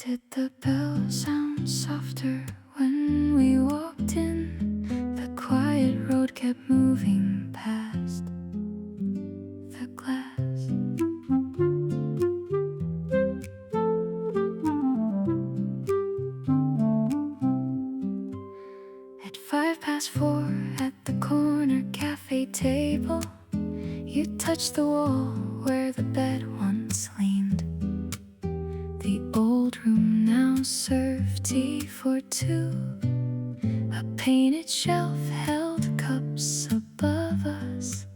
Did the bell sound softer when we walked in? The quiet road kept moving past the glass. At 4:05 at the corner cafe table, you touched the wall where the bed once leaned. The old room now served tea for two. A painted shelf held cups above us.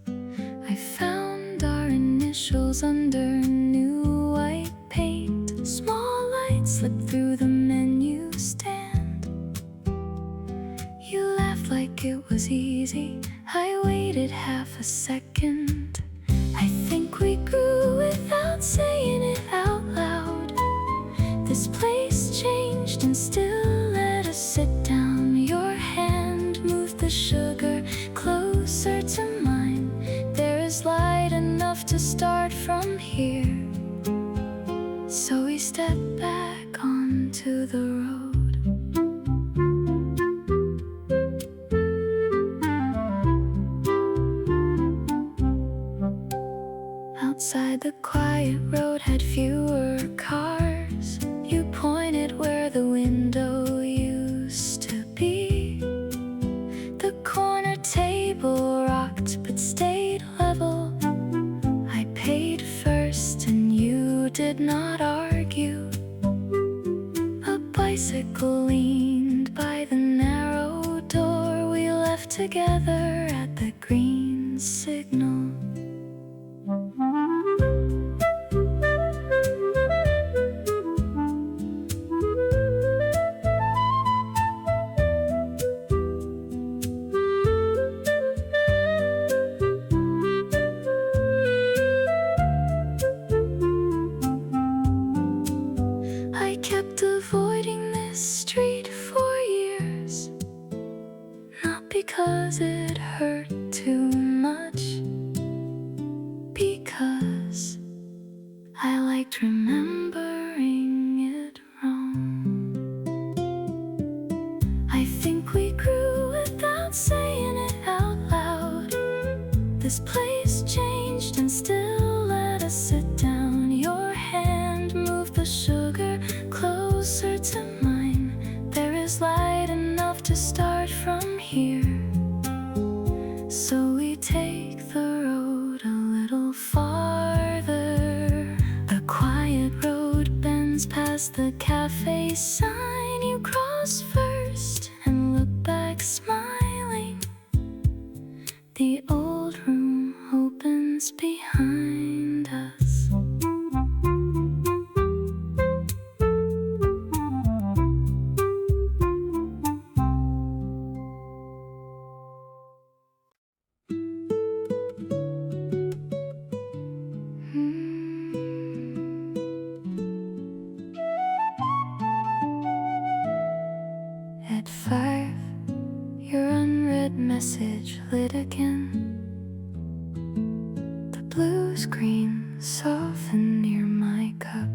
I found our initials under new white paint. Small lights slipped through the menu stand. You laughed like it was easy. I waited half a second. I think we grew without saying it out loud. This place changed and still let us sit down. Your hand moved the sugar closer to mine. There is light enough to start from here. So we stepped back onto the road. Outside, the quiet road had fewer cars. You pointed where the window used to be. The corner table rocked but stayed level. I paid first and you did not argue. A bicycle leaned by the narrow door. We left together at the green signal. I kept avoiding this street for years, not because it hurt too much, because I liked remembering it wrong. I think we grew without saying it out loud. This place changed and still let us sit down. Your hand moved the sugar closer to mine. There is light enough to start from here. So we take the road a little farther. The quiet road bends past the cafe sign. You cross first and look back smiling. The old room opens behind us. At 5, your unread message lit again. The blue screen softened near my cup.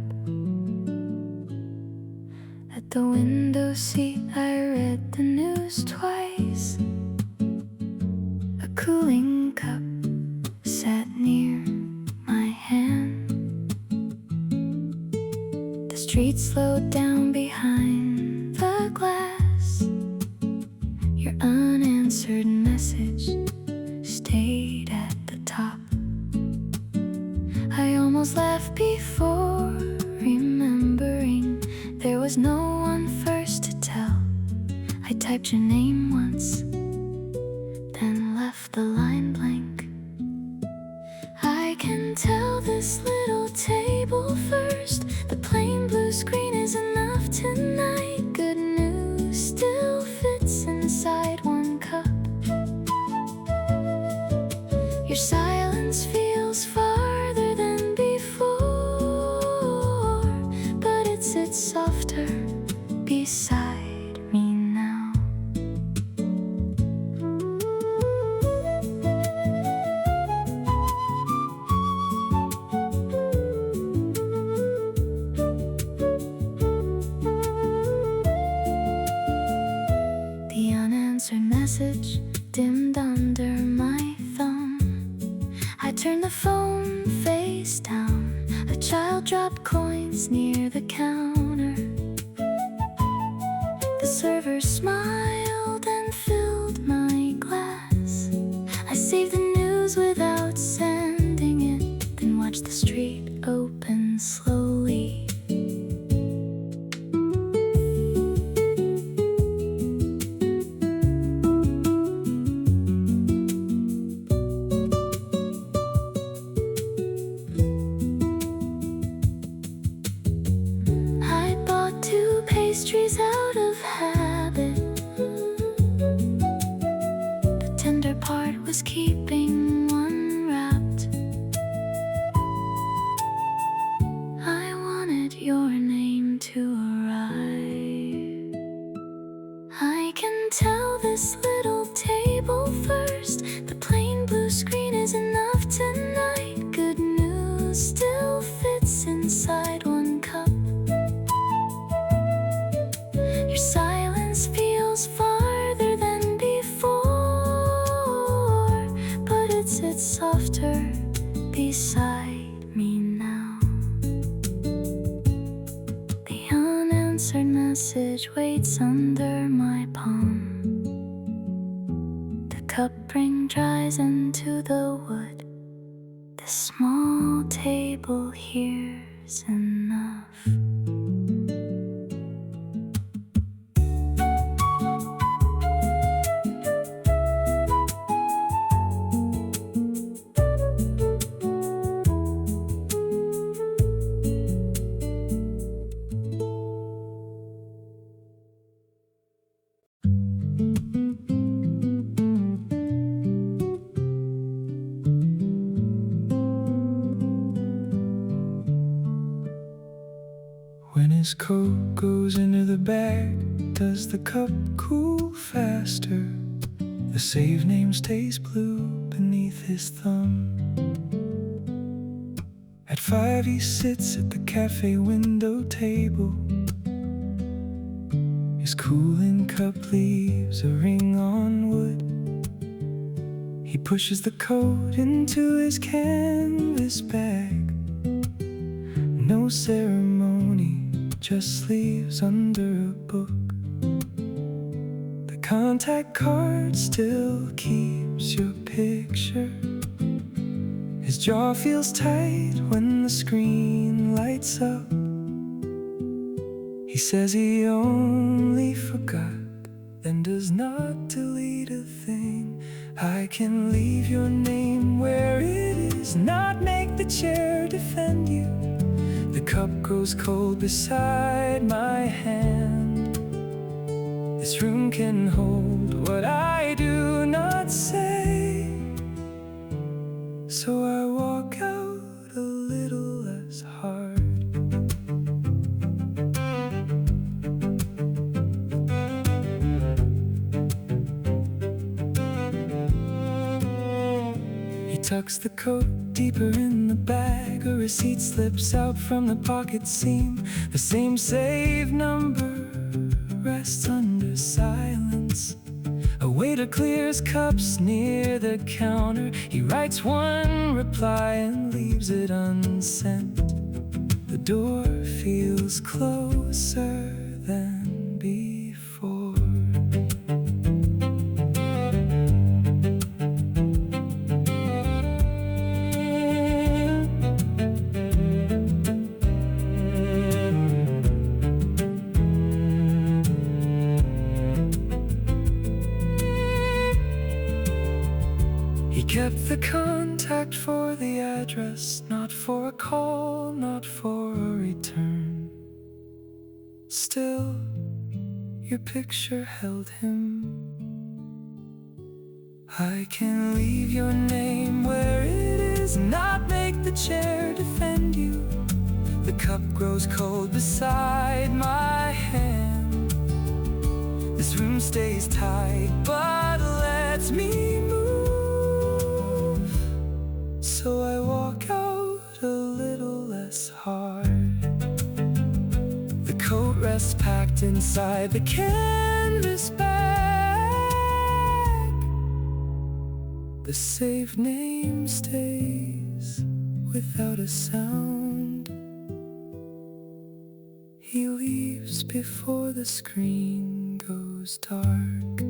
At the window seat, I read the news twice. A cooling cup sat near my hand. The street slowed down behind the glass. Your unanswered message stayed at the top. I almost left before remembering there was no one first to tell. I typed your name once, then left the line blank. I can tell this little table first. The plain blue screen is enough tonight. Good news still fits inside one cup. Your silence feels farther than before, but it sits softer beside me now. message dimmed under my thumb. I turned the phone face down. A child dropped coins near the counter. The server smiled and filled my glass. I saved the news without sending it, then watched the street open slowly. Pastries out of habit. The tender part was keeping one wrapped. I wanted your name to arrive. I can tell this little table first. The plain blue screen is enough tonight. Good news still fits inside one cup. Your silence feels farther than before, but it sits softer beside me now. The unanswered message waits under my palm. The cup ring dries into the wood. The small table here's enough. When his coat goes into the bag, does the cup cool faster? The save name stays blue beneath his thumb. At 5 he sits at the cafe window table. His cooling cup leaves a ring on wood. He pushes the coat into his canvas bag. No ceremony, just sleeves under a book. The contact card still keeps your picture. His jaw feels tight when the screen lights up. He says he only forgot, then does not delete a thing. I can leave your name where it is, not make the chair defend you. The cup grows cold beside my hand. This room can hold what I do not say. So I walk out a little less hard. He tucks the coat deeper in the bag. A receipt slips out from the pocket seam. The same save number rests under silence. A waiter clears cups near the counter. He writes one reply and leaves it unsent. The door feels closer than before. Kept the contact for the address, not for a call, not for a return. Still, your picture held him. I can leave your name where it is, not make the chair defend you. The cup grows cold beside my hand. This room stays tight, but lets me move. So I walk out a little less hard. The coat rests packed inside the canvas bag. The save name stays without a sound. He leaves before the screen goes dark.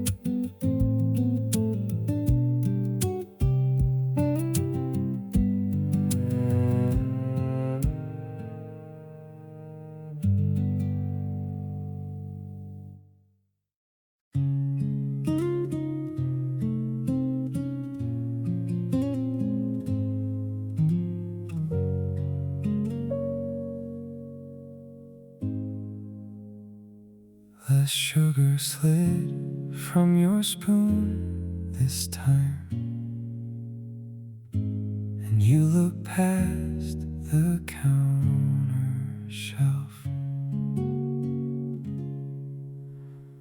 The sugar slid from your spoon this time, and you look past the counter shelf.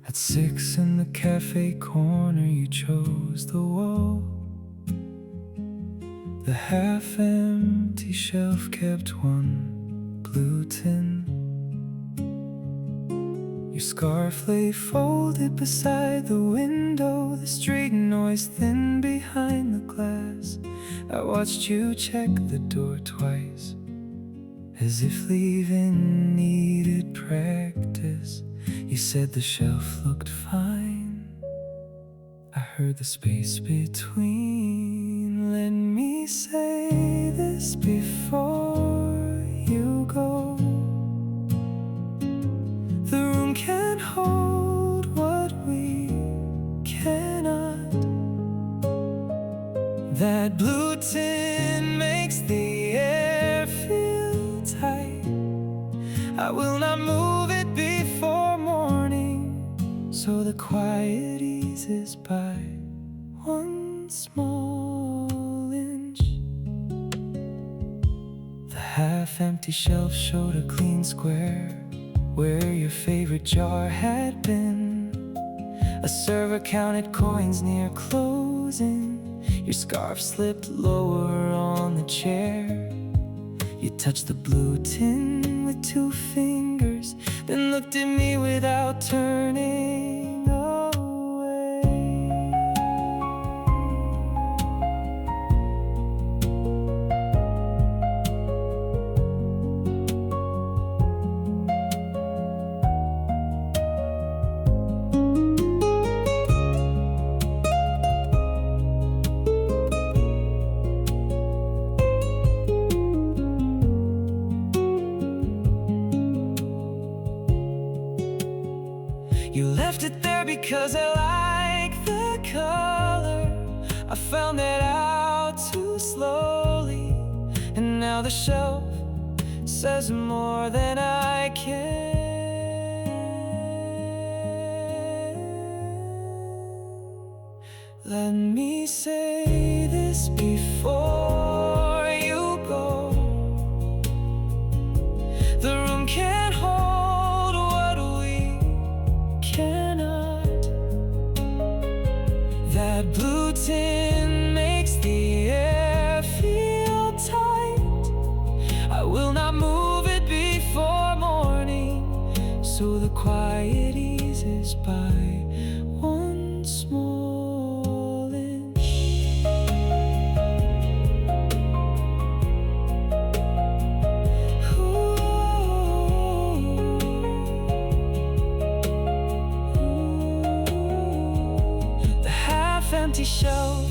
At 6 in the cafe corner you chose the wall. The half-empty shelf kept one blue tin. Your scarf lay folded beside the window, the street noise thin behind the glass. I watched you check the door twice, as if leaving needed practice. You said the shelf looked fine. I heard the space between. Let me say this before you go. The room can't hold what we cannot. That blue tin makes the air feel tight. I will not move it before morning, so the quiet eases by one small inch. The half-empty shelf showed a clean square where your favorite jar had been. A server counted coins near closing. Your scarf slipped lower on the chair. You touched the blue tin with 2 fingers, then looked at me without turning away. You left it there because I like the color. I found that out too slowly, and now the shelf says more than I can. Let me say this before you go. The room can't hold what we cannot. That blue tin makes the air feel tight. I will not move it before morning, so the quiet eases by one small inch. Empty shelf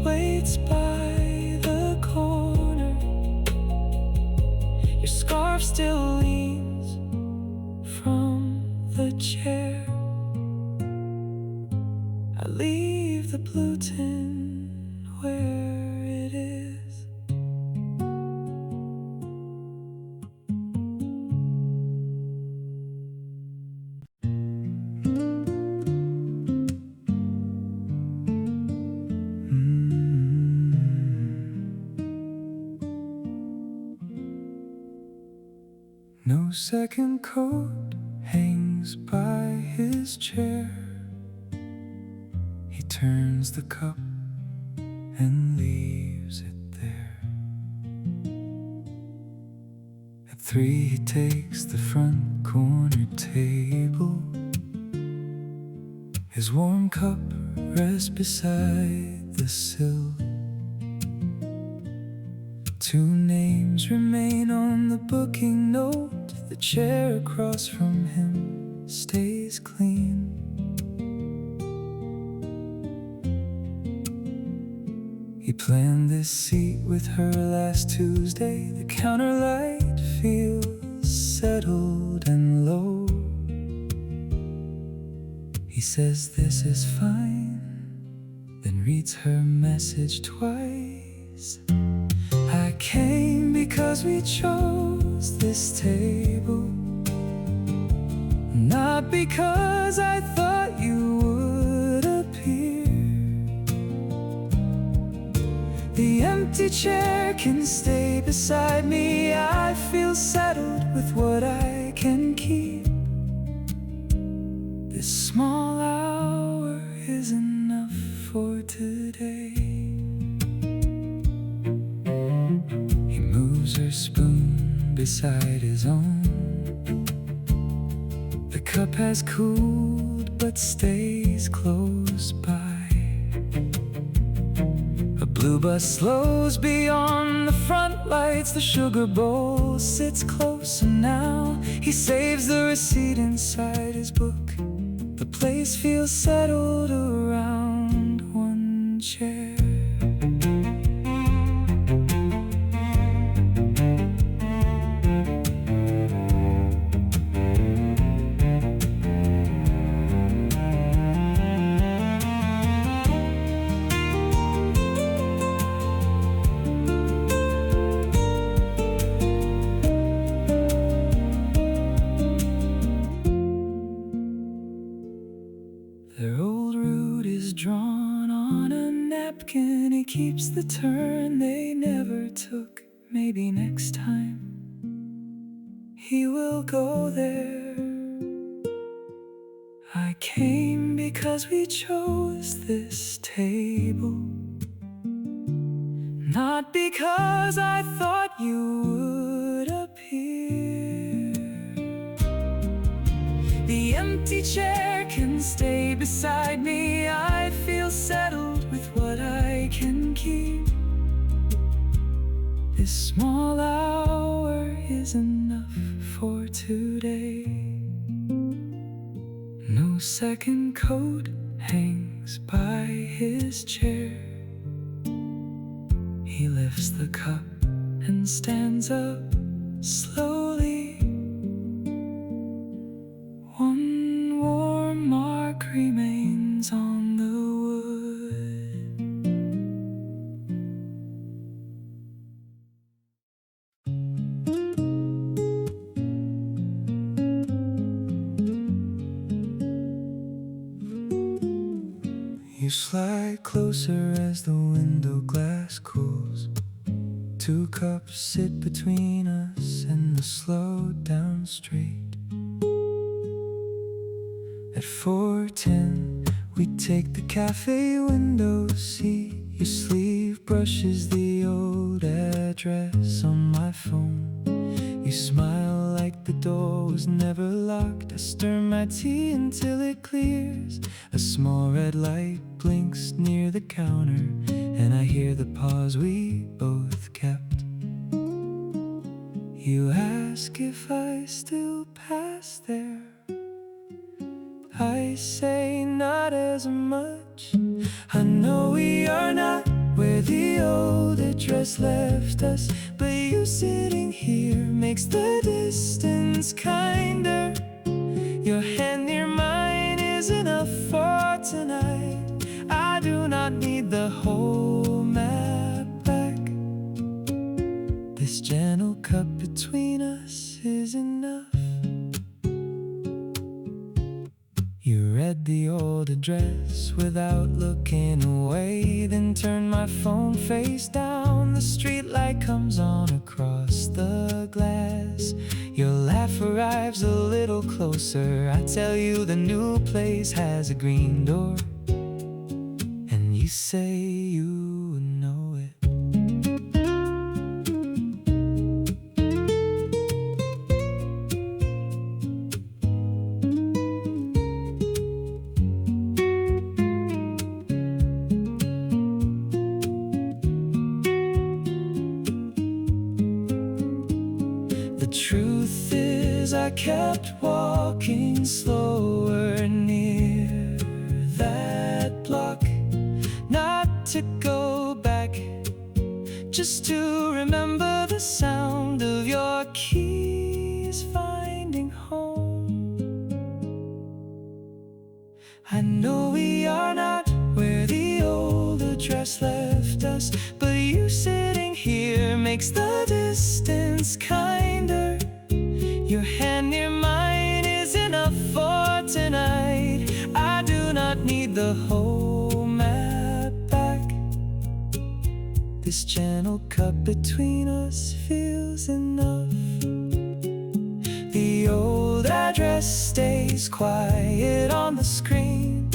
waits by the corner. Your scarf still leans from the chair. I leave the blue tin where it is. No second coat hangs by his chair. He turns the cup and leaves it there. At 3 he takes the front corner table. His warm cup rests beside the sill. Two names remain on the booking note. The chair across from him stays clean. He planned this seat with her last Tuesday. The counter light feels settled and low. He says this is fine, then reads her message twice. I came because we chose this table, not because I thought you would appear. The empty chair can stay beside me. I feel settled with what I can keep. This small hour is enough for today. He moves her spoon beside his own. The cup has cooled but stays close by. A blue bus slows beyond the front lights. The sugar bowl sits closer now. He saves the receipt inside his book. The place feels settled around one chair. Their old route is drawn on a napkin. It keeps the turn they never took. Maybe next time he will go there. I came because we chose this table, not because I thought you would appear. The empty chair can stay beside me. I feel settled with what I can keep. This small hour is enough for today. No second coat hangs by his chair. He lifts the cup and stands up slowly. One warm mark remains on the wood. You slide closer as the window glass cools. Two cups sit between us and the slowed down street. At 4:10, we take the cafe window seat. Your sleeve brushes the old address on my phone. You smile like the door was never locked. I stir my tea until it clears. A small red light blinks near the counter, and I hear the pause we both kept. You ask if I still pass there. I say not as much. I know we are not where the old address left us, but you sitting here makes the distance kinder. Your hand near mine is enough for tonight. I do not need the whole map back. This gentle cup between us is enough. You read the old address without looking away, then turned my phone face down. The street light comes on across the glass. Your laugh arrives a little closer. I tell you the new place has a green door, and you say you know it. I kept walking slower near that block, not to go back, just to remember the sound of your keys finding home. I know we are not where the old address left us, but you sitting here makes the distance kinder. Your hand near mine is enough for tonight. I do not need the whole map back. This gentle cup between us feels enough. The old address stays quiet on the screen.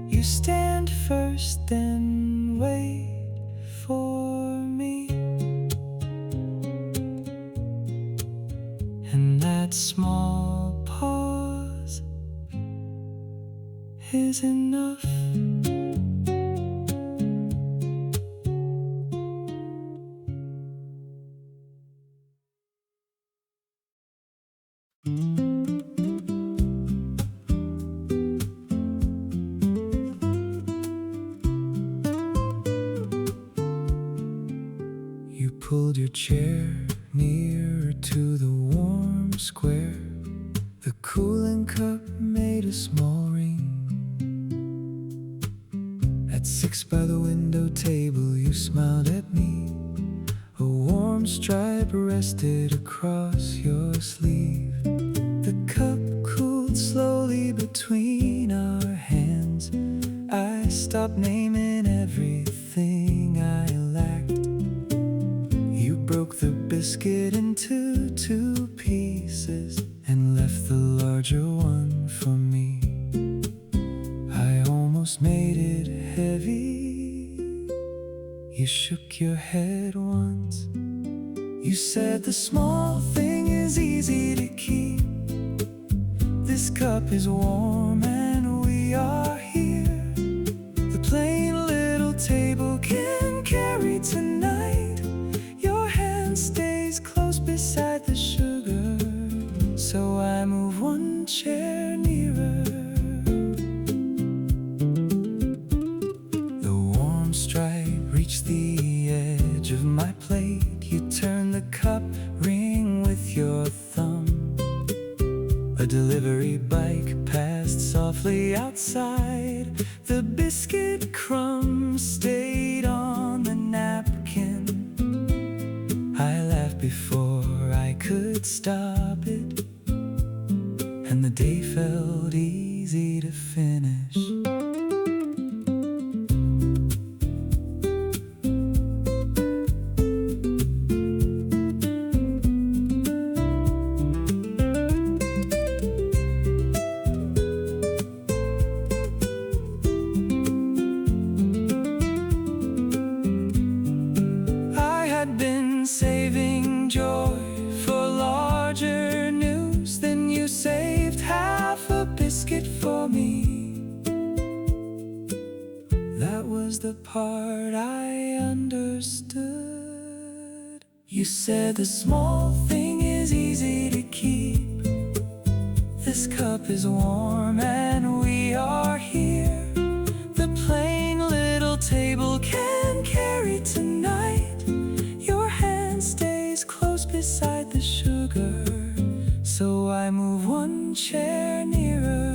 You stand first, then wait for me. And that small pause is enough. You pulled your chair nearer to the warm square. The cooling cup made a small ring. At 6 by the window table you smiled at me. A warm stripe rested across your sleeve. The cup cooled slowly between our hands. I stopped naming everything I lacked. You broke the biscuit into 2 pieces and left the larger one for me. I almost made it heavy. You shook your head once. You said the small thing is easy to keep. This cup is warm and we are here. The plain little table can carry tonight. Your hand stays close beside the sugar, so I move 1 chair nearer. The warm stripe reached the edge of my plate. You turned the cup ring with your thumb. A delivery bike passed softly outside. The biscuit crumbs stayed on the napkin. I laughed before I could stop it, and the day felt easy to finish. I had been saving joy for larger news. Then you saved half a biscuit for me. That was the part I understood. You said the small thing is easy to keep. This cup is warm and we are here. The plain little table can carry tonight. Your hand stays close beside the sugar, so I move 1 chair nearer.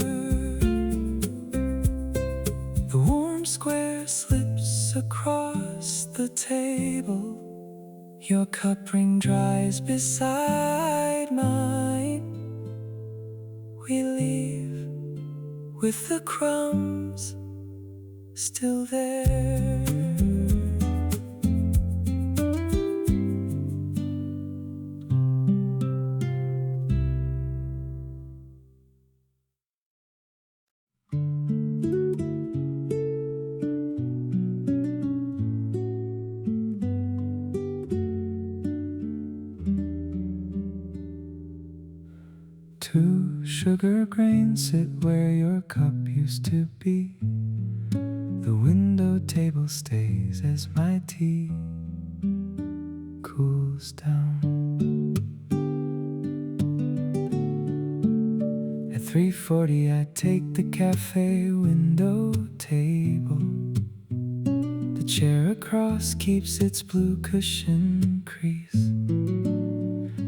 The warm square slips across the table. Your cup ring dries beside mine. We leave with the crumbs still there. Two sugar grains sit where your cup used to be. The window table stays as my tea cools down. 3:40 I take the cafe window table. The chair across keeps its blue cushion crease.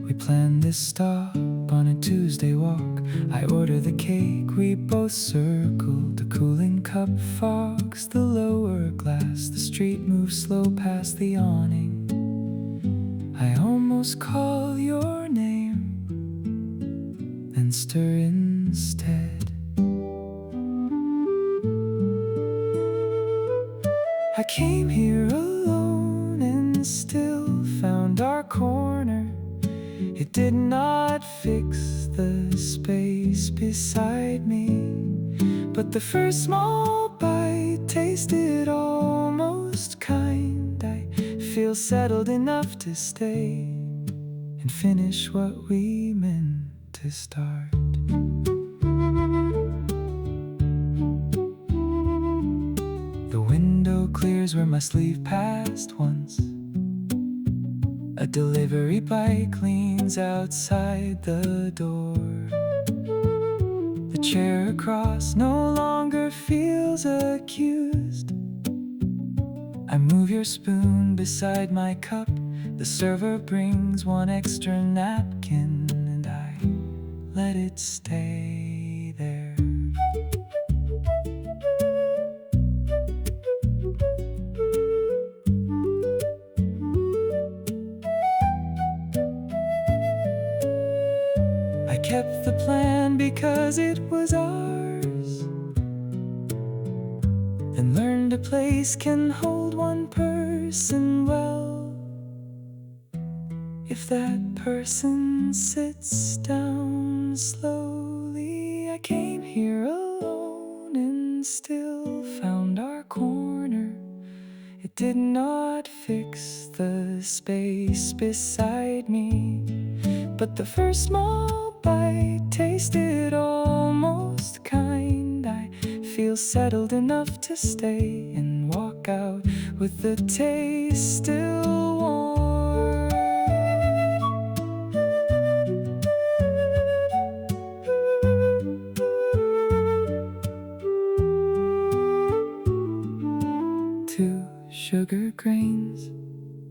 We plan this stop on a Tuesday walk. I order the cake, we both circle. The cooling cup fogs the lower glass. The street moves slow past the awning. I almost call your name, then stir instead. I came here alone and still found our corner. It did not fix the space beside me, but the first small bite tasted almost kind. I feel settled enough to stay and finish what we meant to start. The window clears where my sleeve passed once. A delivery bike leans outside the door. The chair across no longer feels accused. I move your spoon beside my cup. The server brings one extra napkin, and I let it stay there. I kept the plan because it was ours, and learned a place can hold one person well, if that person sits down slowly. I came here alone and still found our corner. It did not fix the space beside me, but the first small bite tasted almost kind. I feel settled enough to stay and walk out with the taste still warm. Two sugar grains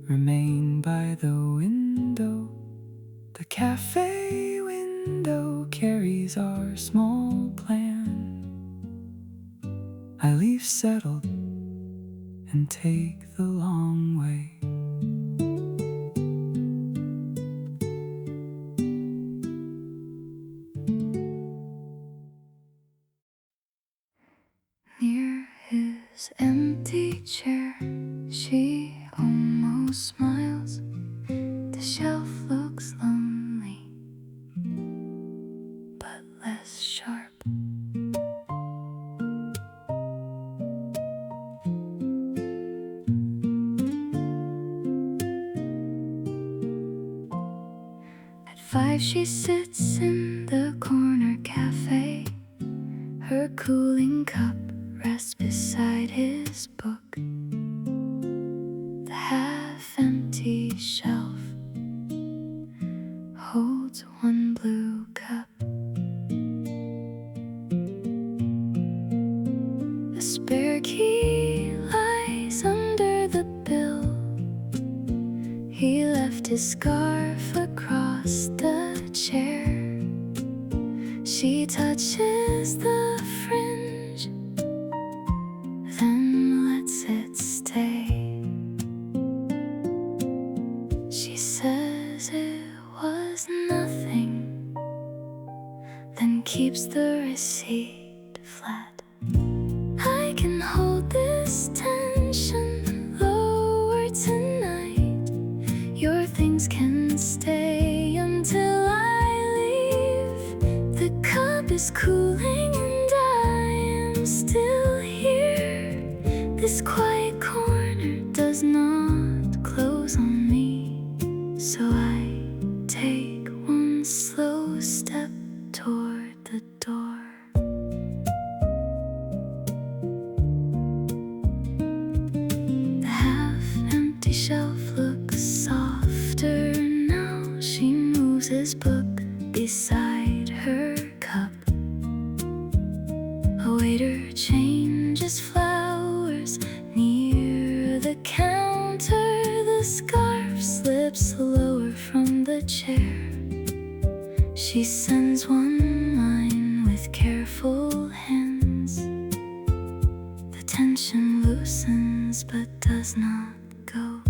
remain by the window. The cafe window carries our small plan. I leave settled and take the long way. Near his empty chair, she almost smiles. The shelf looks lonely, but less sharp. At 5 she sits in the corner cafe. Her cooling cup rests beside his book. The half-empty shelf holds one blue cup. A spare key lies under the bill. He left his scarf across the chair. She touches the fringe, then lets it stay. She says it was nothing, then keeps the receipt flat. I can hold this tension lower tonight. Your things can stay until I leave. The cup is cooling and I am still here. This quiet corner does not close on me, so I take one slow step toward the door. The half-empty shelf looks softer now. She moves his book beside her cup. changes flowers near the counter. The scarf slips lower from the chair. She sends one line with careful hands. The tension loosens but does not go.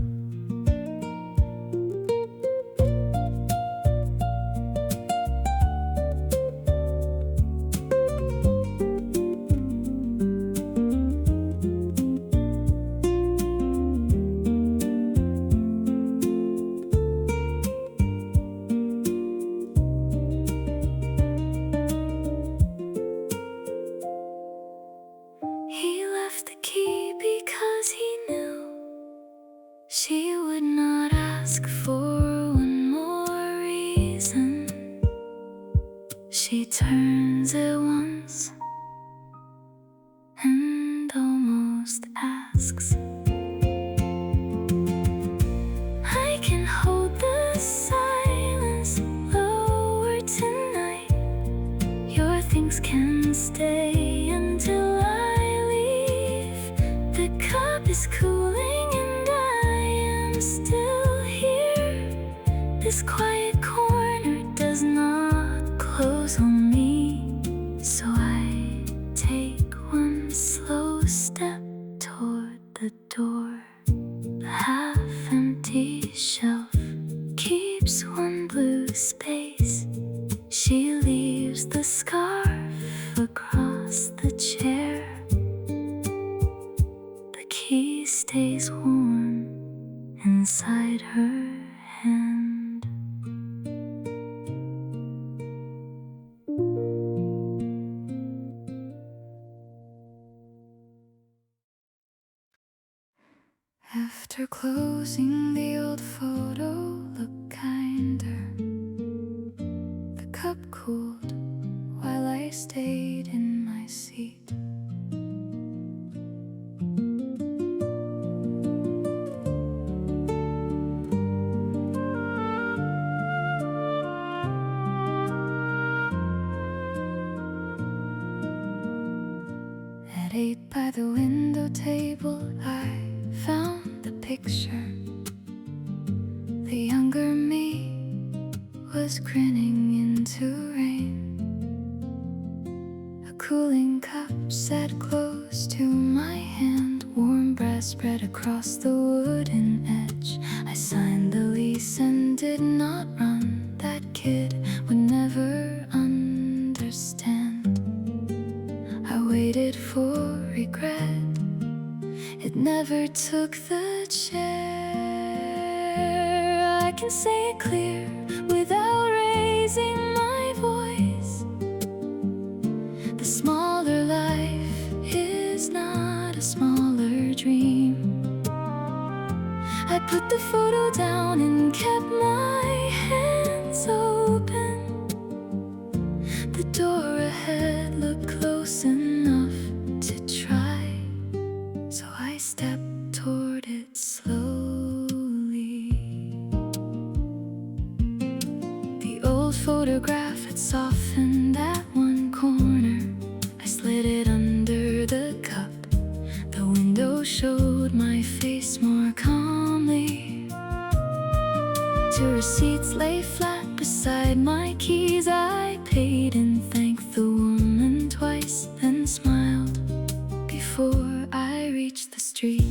He left the key because he knew she would not ask for one more reason. She turns it once and almost asks, I can hold the silence lower tonight. Your things can stay until the cup is cooling and I am still here. This quiet corner does not close on me, so I take one slow step toward the door. The half-empty shelf keeps one blue space. She leaves the scarf across the chair. He stays warm inside her hand. After closing, the old photo looked kinder. The cup cooled while I stayed in my seat. At 8 by the window table, I found the picture. The younger me was grinning into rain. A cooling cup sat close to my hand. Warm breath spread across the wooden edge. I signed the lease and did not run. That kid would never understand. I waited for regret. It never took the chair. I can say it clear without raising my voice. The smaller life is not a smaller dream. I put the photo down and kept my hands open. The door ahead looked close enough to try, so I stepped toward it slowly. The old photograph had softened at one corner. I slid it under the cup. The window showed my face more calmly. 2 receipts lay flat beside my keys. I paid and thanked the woman twice, then smiled before I reached the street.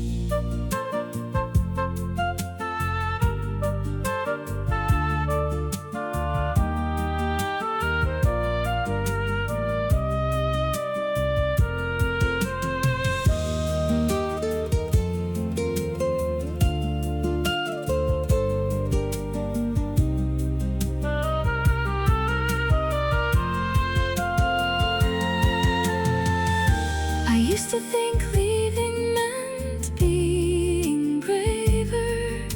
I used to think leaving meant being braver.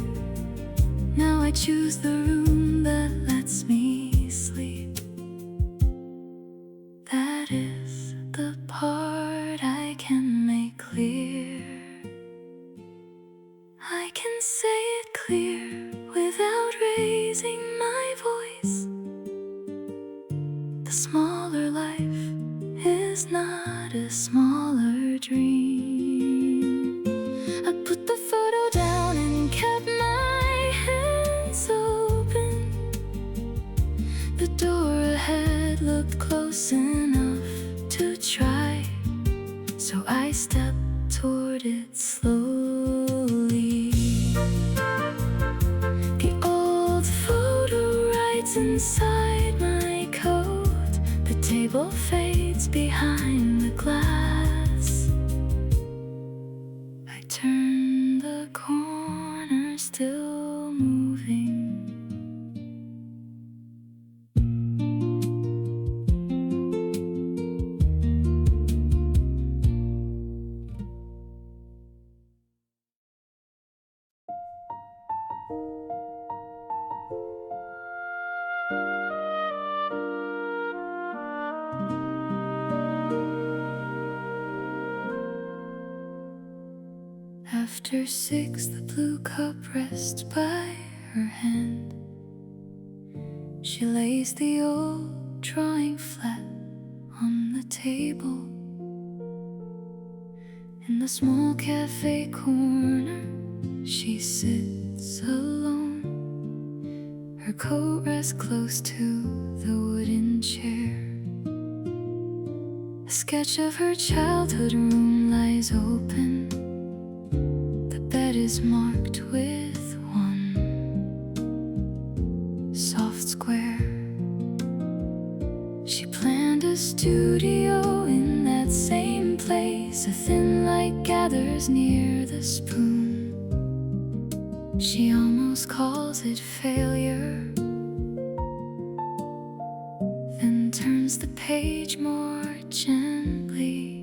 Now I choose the room that lets me sleep. That is the part I can make clear. I can say it clear without raising my voice. The smaller life is not had a smaller dream. I put the photo down and kept my hands open. The door ahead looked close enough to try, so I stepped toward it slowly. The old photo rides inside my coat. The table fades behind the glass. I turn the corner, still moving. After 6, the blue cup rests by her hand. She lays the old drawing flat on the table. In the small cafe corner, she sits alone. Her coat rests close to the wooden chair. A sketch of her childhood room lies open. The bed is marked with 1 soft square. She planned a studio in that same place. A thin light gathers near the spoon. She almost calls it failure, then turns the page more gently.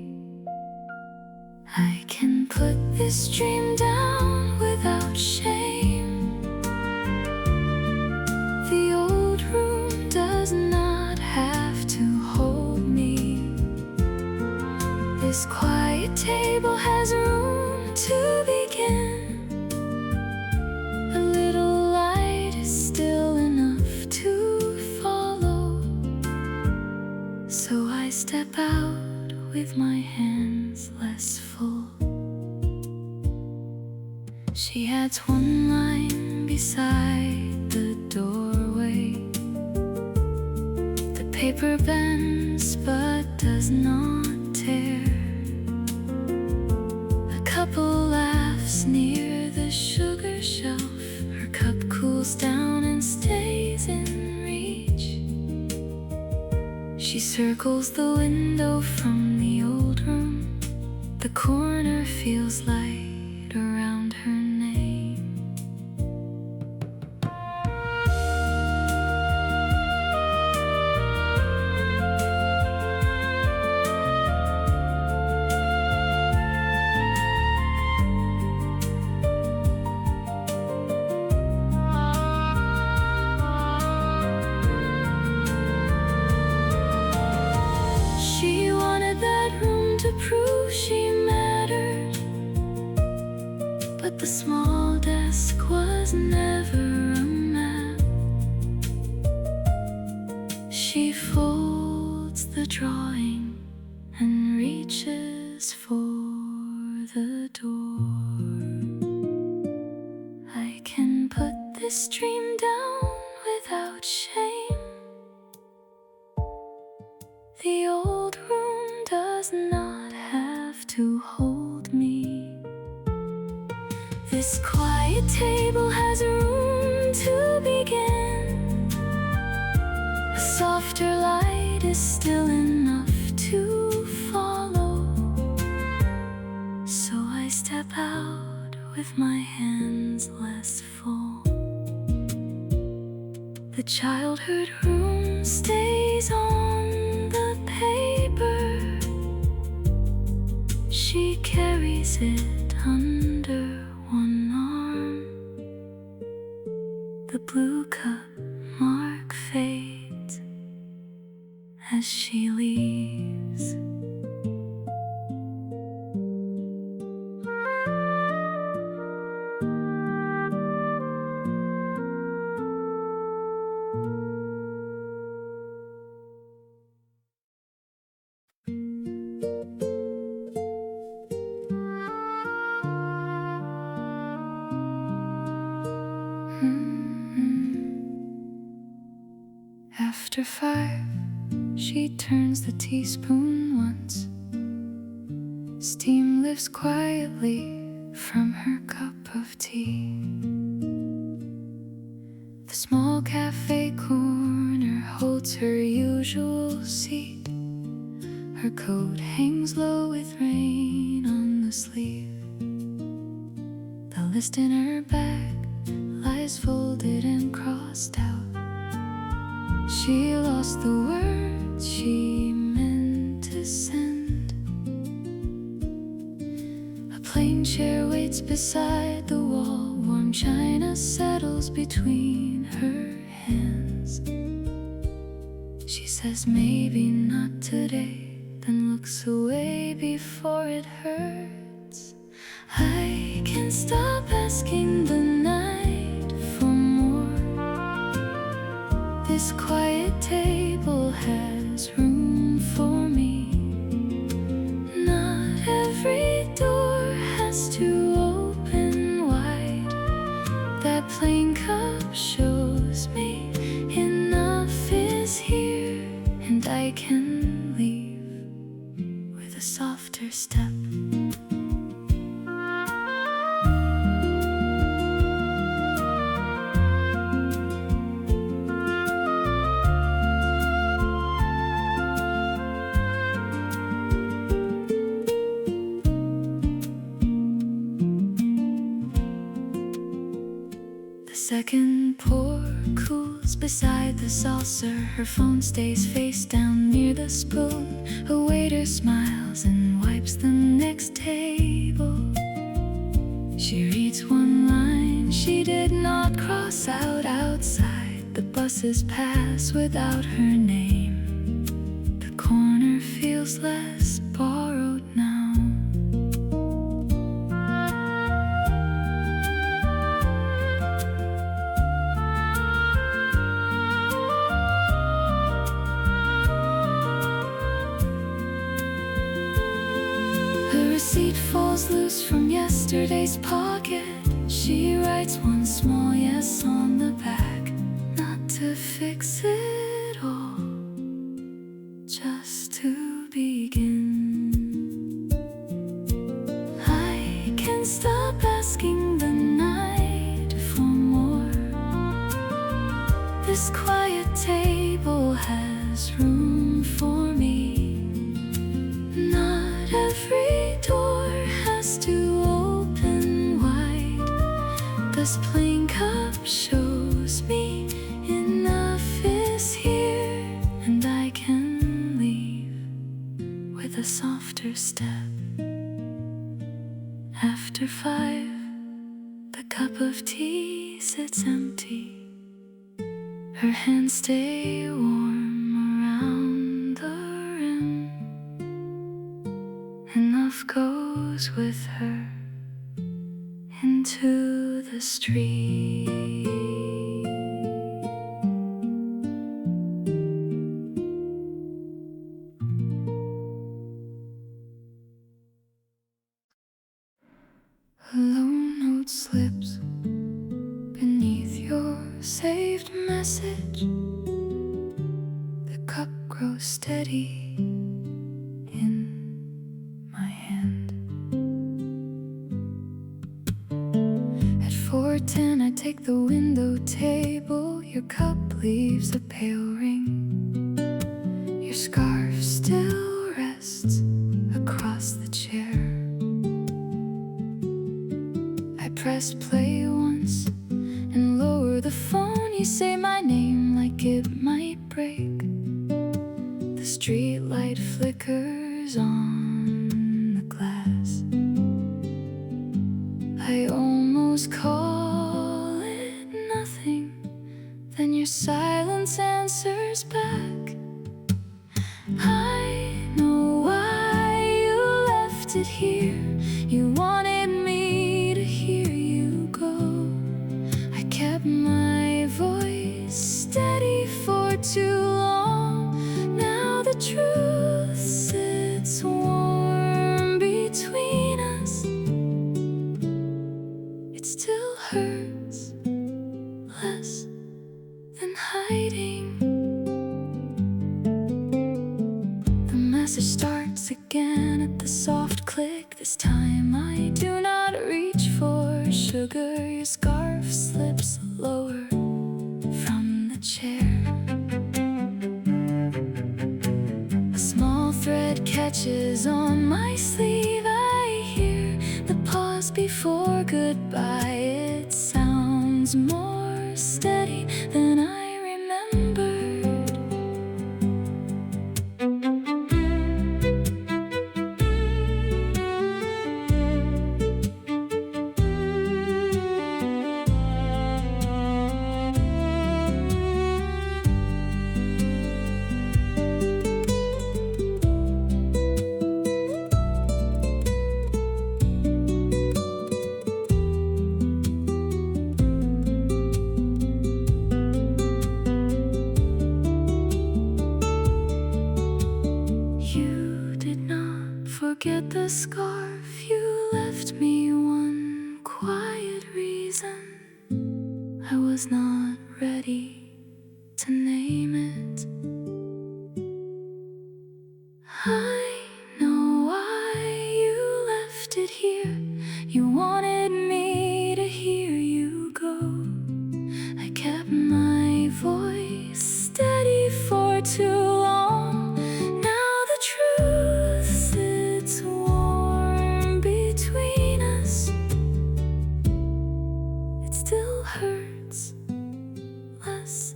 I can put this dream down without shame. The old room does not have to hold me. This quiet table has room to begin. A little light is still enough to follow. So I step out with my hands less full. She adds 1 line beside the doorway. The paper bends but does not tear. A couple laughs near the sugar shelf. Her cup cools down and stays in reach. She circles the window from the old room. The corner feels light around her name. She wanted that room to prove she mattered, but the small desk was never a map. She folds the drawing and reaches for the door. I can put this dream down without shame. The old room does not have to hold me. This quiet table has room to begin. A softer light is still enough to follow. So I step out with my hands less full. The childhood room stays on the paper. She carries it under 1 arm. The blue cup mark fades as she leaves. After 5, she turns the teaspoon once. Steam lifts quietly from her cup of tea. The small cafe corner holds her usual seat. Her coat hangs low with rain on the sleeve. The list in her bag lies folded and crossed out. She lost the words she meant to send. A plain chair waits beside the wall. Warm china settles between her hands. She says maybe not today, then looks away before it hurts. I can't stop asking the night for more. This quiet table has room for me. Not every door has to open wide. That plain cup shows me enough is here, and I can leave with a softer step. Second pour cools beside the saucer. Her phone stays face down near the spoon. A waiter smiles and wipes the next table. She reads one line she did not cross out outside. The buses pass without her name. The corner feels less borrowed now. Receipt falls loose from yesterday's pocket. She writes one small yes on the back. Not to fix it all, just to begin. I can't stop asking the night for more. This quiet table has room for me. Not every door has to open wide. This plain cup shows me enough is here, and I can leave with a softer step. After 5, the cup of tea sits empty. Her hands stay warm around the rim. Enough goes with her into the street. A low note slips beneath your saved message. The cup grows steady in my hand. At 4:10 I take the window table. Your cup leaves a pale ring. Your scarf still rests across the chair. I press play once and lower the phone. You say my name like it might break. The street light flickers on the glass. I almost call it nothing, then your silence answers back. I know why you left it here. You wanted me to hear you go. I kept my voice steady for too long. Now the truth sits warm between us. It still hurts less than hiding. message starts again at the soft click. This time I do not reach for sugar. Your scarf slips lower from the chair. A small thread catches on my sleeve. I hear the pause before goodbye. It sounds more steady than I remembered. Forget the scarf, you left me one quiet reason. I was not ready to name it. I know why you left it here. You wanted me to hear you go. I kept my voice steady for too long. Now the truth sits warm between us. It still hurts less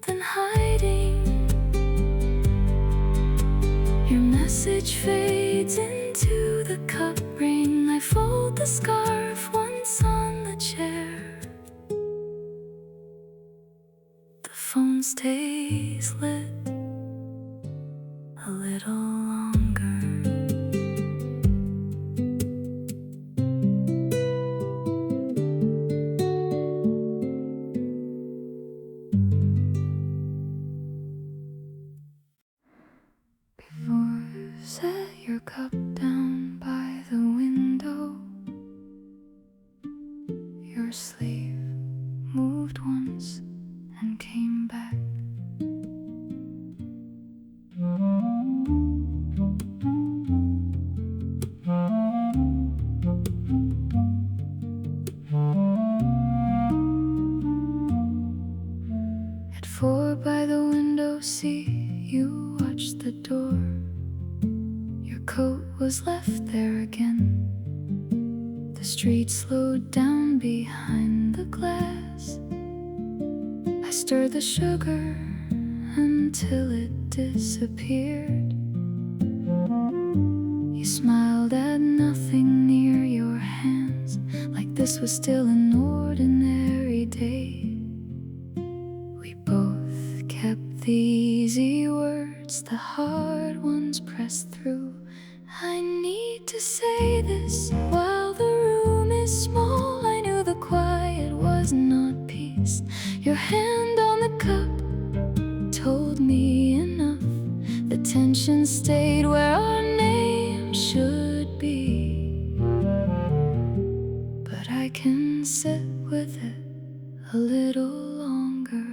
than hiding. Your message fades into the cup ring. I fold the scarf once on the chair. The phone stays lit a little longer. Before you set your cup down by the window, your sleeve moved once and came back. At 4 by the window seat, you watched the door. Your coat was left there again. The street slowed down behind the glass. I stirred the sugar until it disappeared. You smiled at nothing near your hands, like this was still an ordinary day. We both kept the easy words, the hard ones pressed through. I need to say this while the room is small. I knew the quiet was not peace. Your hand on the cup told me enough. The tension stayed where our name should be. But I can sit with it a little longer.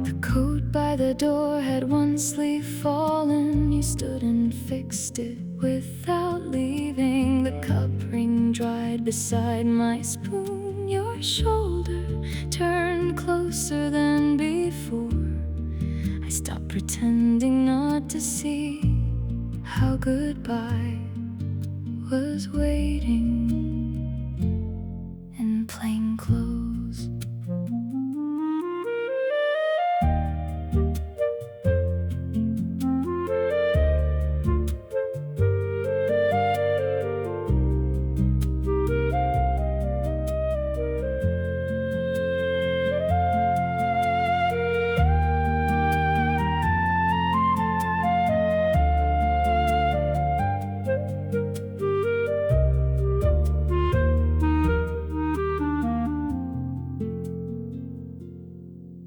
The coat by the door had one sleeve fallen. You stood and fixed it without leaving. The cup ring dried beside my spoon. Your shoulder turned closer than before. I stopped pretending not to see how goodbye was waiting in plain clothes.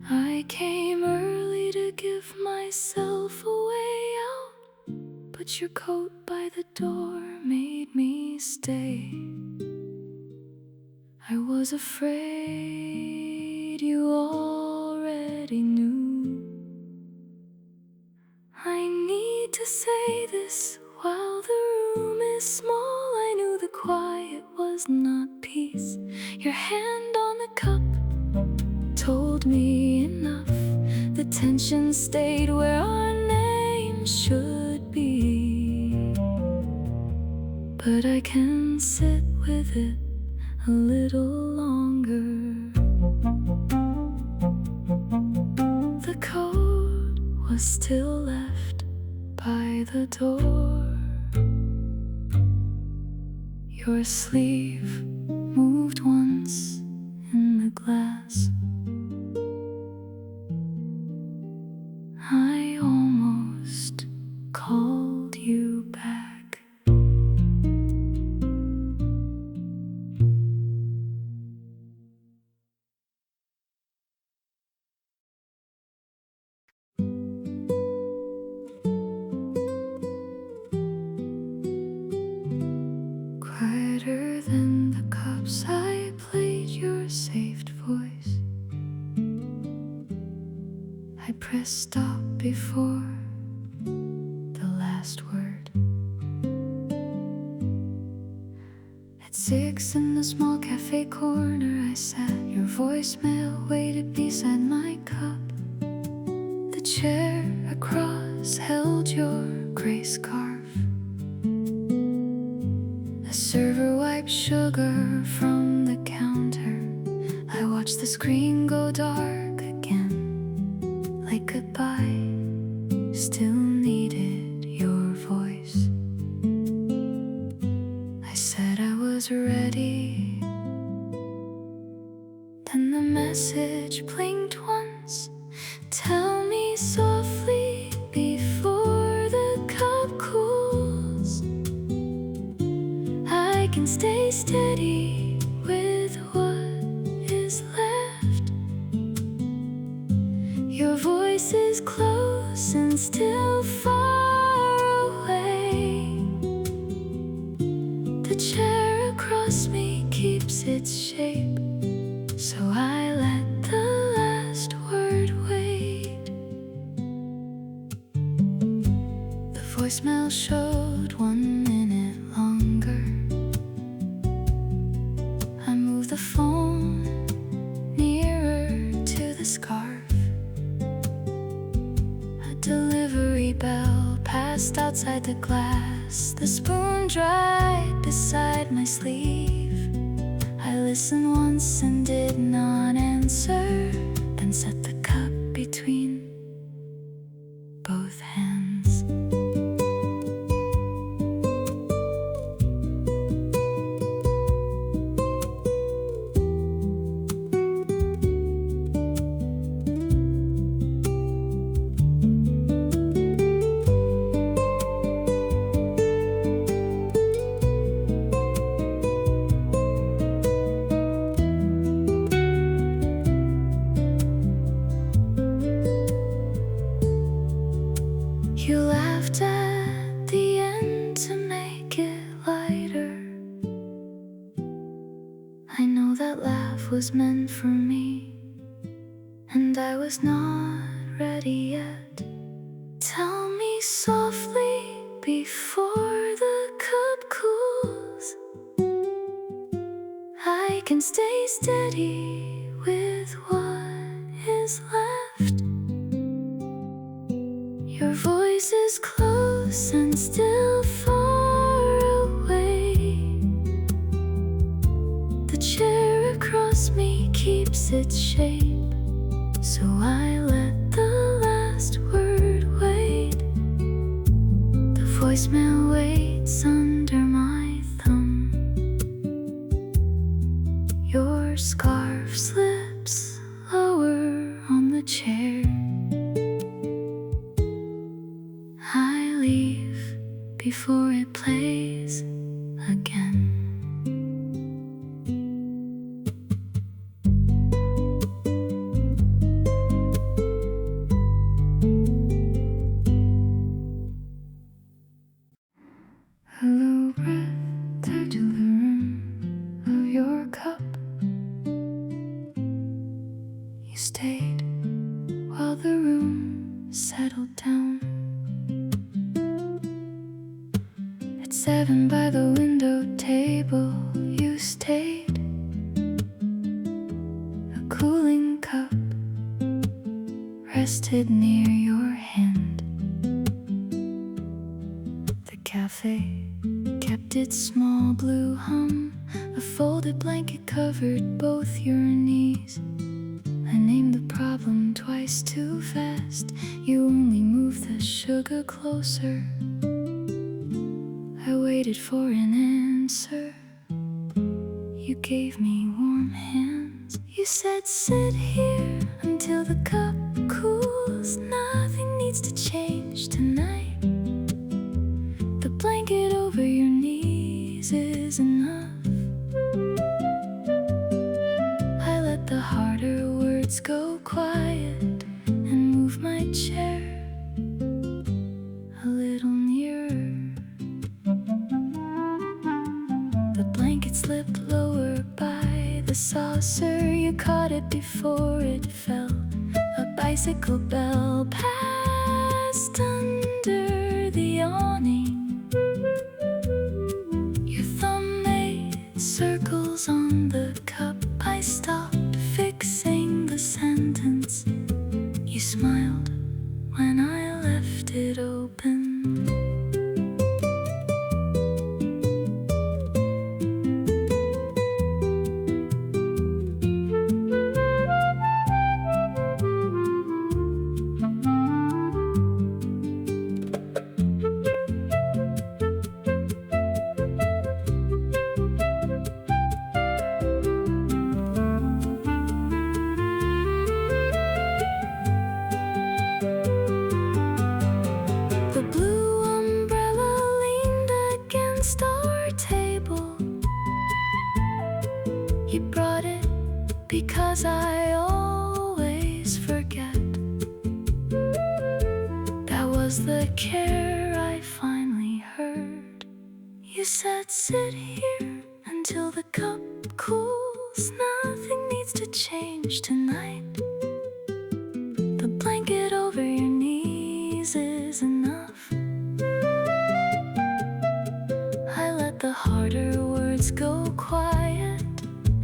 I came early to give myself a way out, but your coat by the door made me stay. I was afraid Your hand on the cup told me enough. The tension stayed where our names should be. But I can sit with it a little longer. The coat was still left by the door. Your sleeve moved once in the glass. I almost called you back. Quieter than the cups, I played your saved voice. I pressed stop before the last word. At 6 in the small cafe corner I sat. Your voicemail waited beside my cup. The chair across held your gray scarf. A server wiped sugar from the counter. I watched the screen go dark again. Like goodbye still needed your voice. I said I was ready. Then the message blinked once. Tell me softly before the cup cools. I can stay steady with what is left. Your voice is close and still far away. The chair across me keeps its shape, so I let the last word wait. The voicemail showed 1 minute longer. I moved the phone nearer to the scarf. Delivery bell passed outside the glass. The spoon dried beside my sleeve. I listened once and did not answer, then set the cup between both hands. You laughed at the end to make it lighter. I know that laugh was meant for me, and I was not ready yet. Tell me softly before the cup cools. I can stay steady with what is left. Your voice is close and still far away. The chair across me keeps its shape, so I let the last word wait. The voicemail waits under my thumb. Your scarf slips lower on the chair. I leave before it plays again. Hello, breath, tied to the rim of your cup. You stayed while the room settled down. At 7 by the window table, you stayed cooling cup rested near your hand. The cafe kept its small blue hum. A folded blanket covered both your knees. I named the problem twice too fast. You only moved the sugar closer. I waited for an answer. You gave me warm hands. You said, sit here until the cup cools. Nothing needs to change tonight. The blanket over your knees is enough. I let the harder words go quiet and move my chair a little nearer. The blanket slipped lower by the saucer. You caught it before it fell. A bicycle bell passed under the awning. Your thumb made circles on the cup. I stopped fixing the sentence. You smiled when I left it open. The blue umbrella leaned against our table. You brought it because I always forget. That was the care I finally heard. You said, sit here until the cup cools. Nothing needs to change tonight. The blanket over your knees is enough. I let the harder words go quiet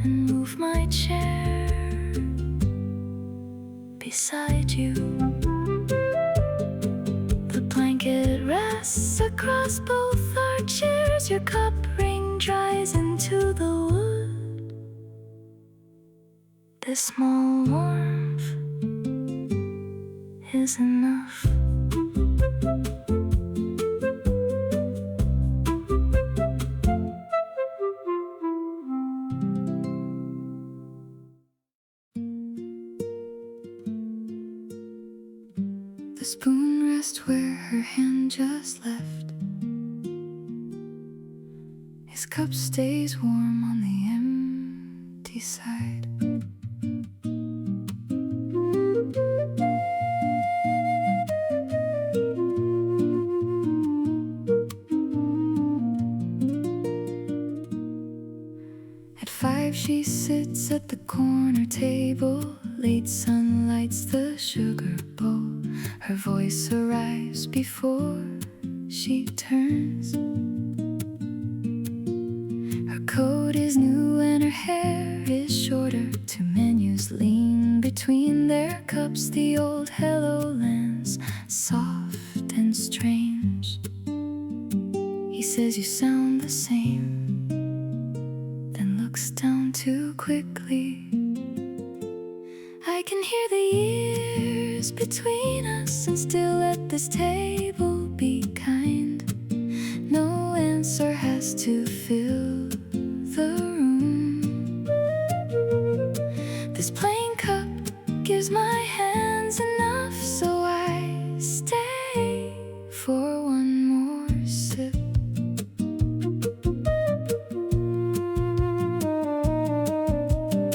and move my chair beside you. The blanket rests across both our chairs. Your cup ring dries into the wood. This small warmth is enough. The spoon rests where her hand just left. His cup stays warm on the empty side. At 5 she sits at the corner table. Late sun lights the sugar bowl. Her voice arrives before she turns. Her coat is new and her hair is shorter. 2 menus lean between their cups. The old hello lands soft and strange. He says you sound the same, then looks down too quickly. I can hear the years between us and still let this table be kind. No answer has to fill the room. This plain cup gives my hands enough, so I stay for one more sip.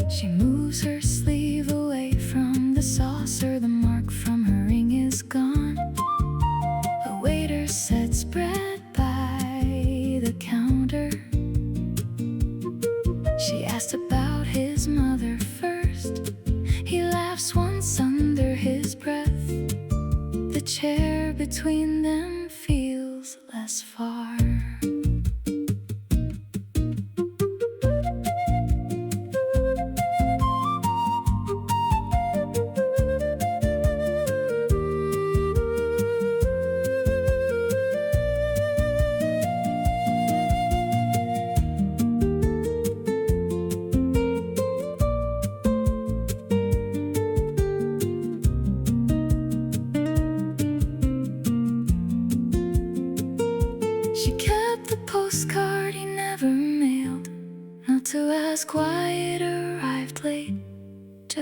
She moves her sleeve away from the saucer. The mark from her ring is gone. A waiter sets bread by the counter. She asked about his mother first. He laughs once under his breath. The chair between them feels less far.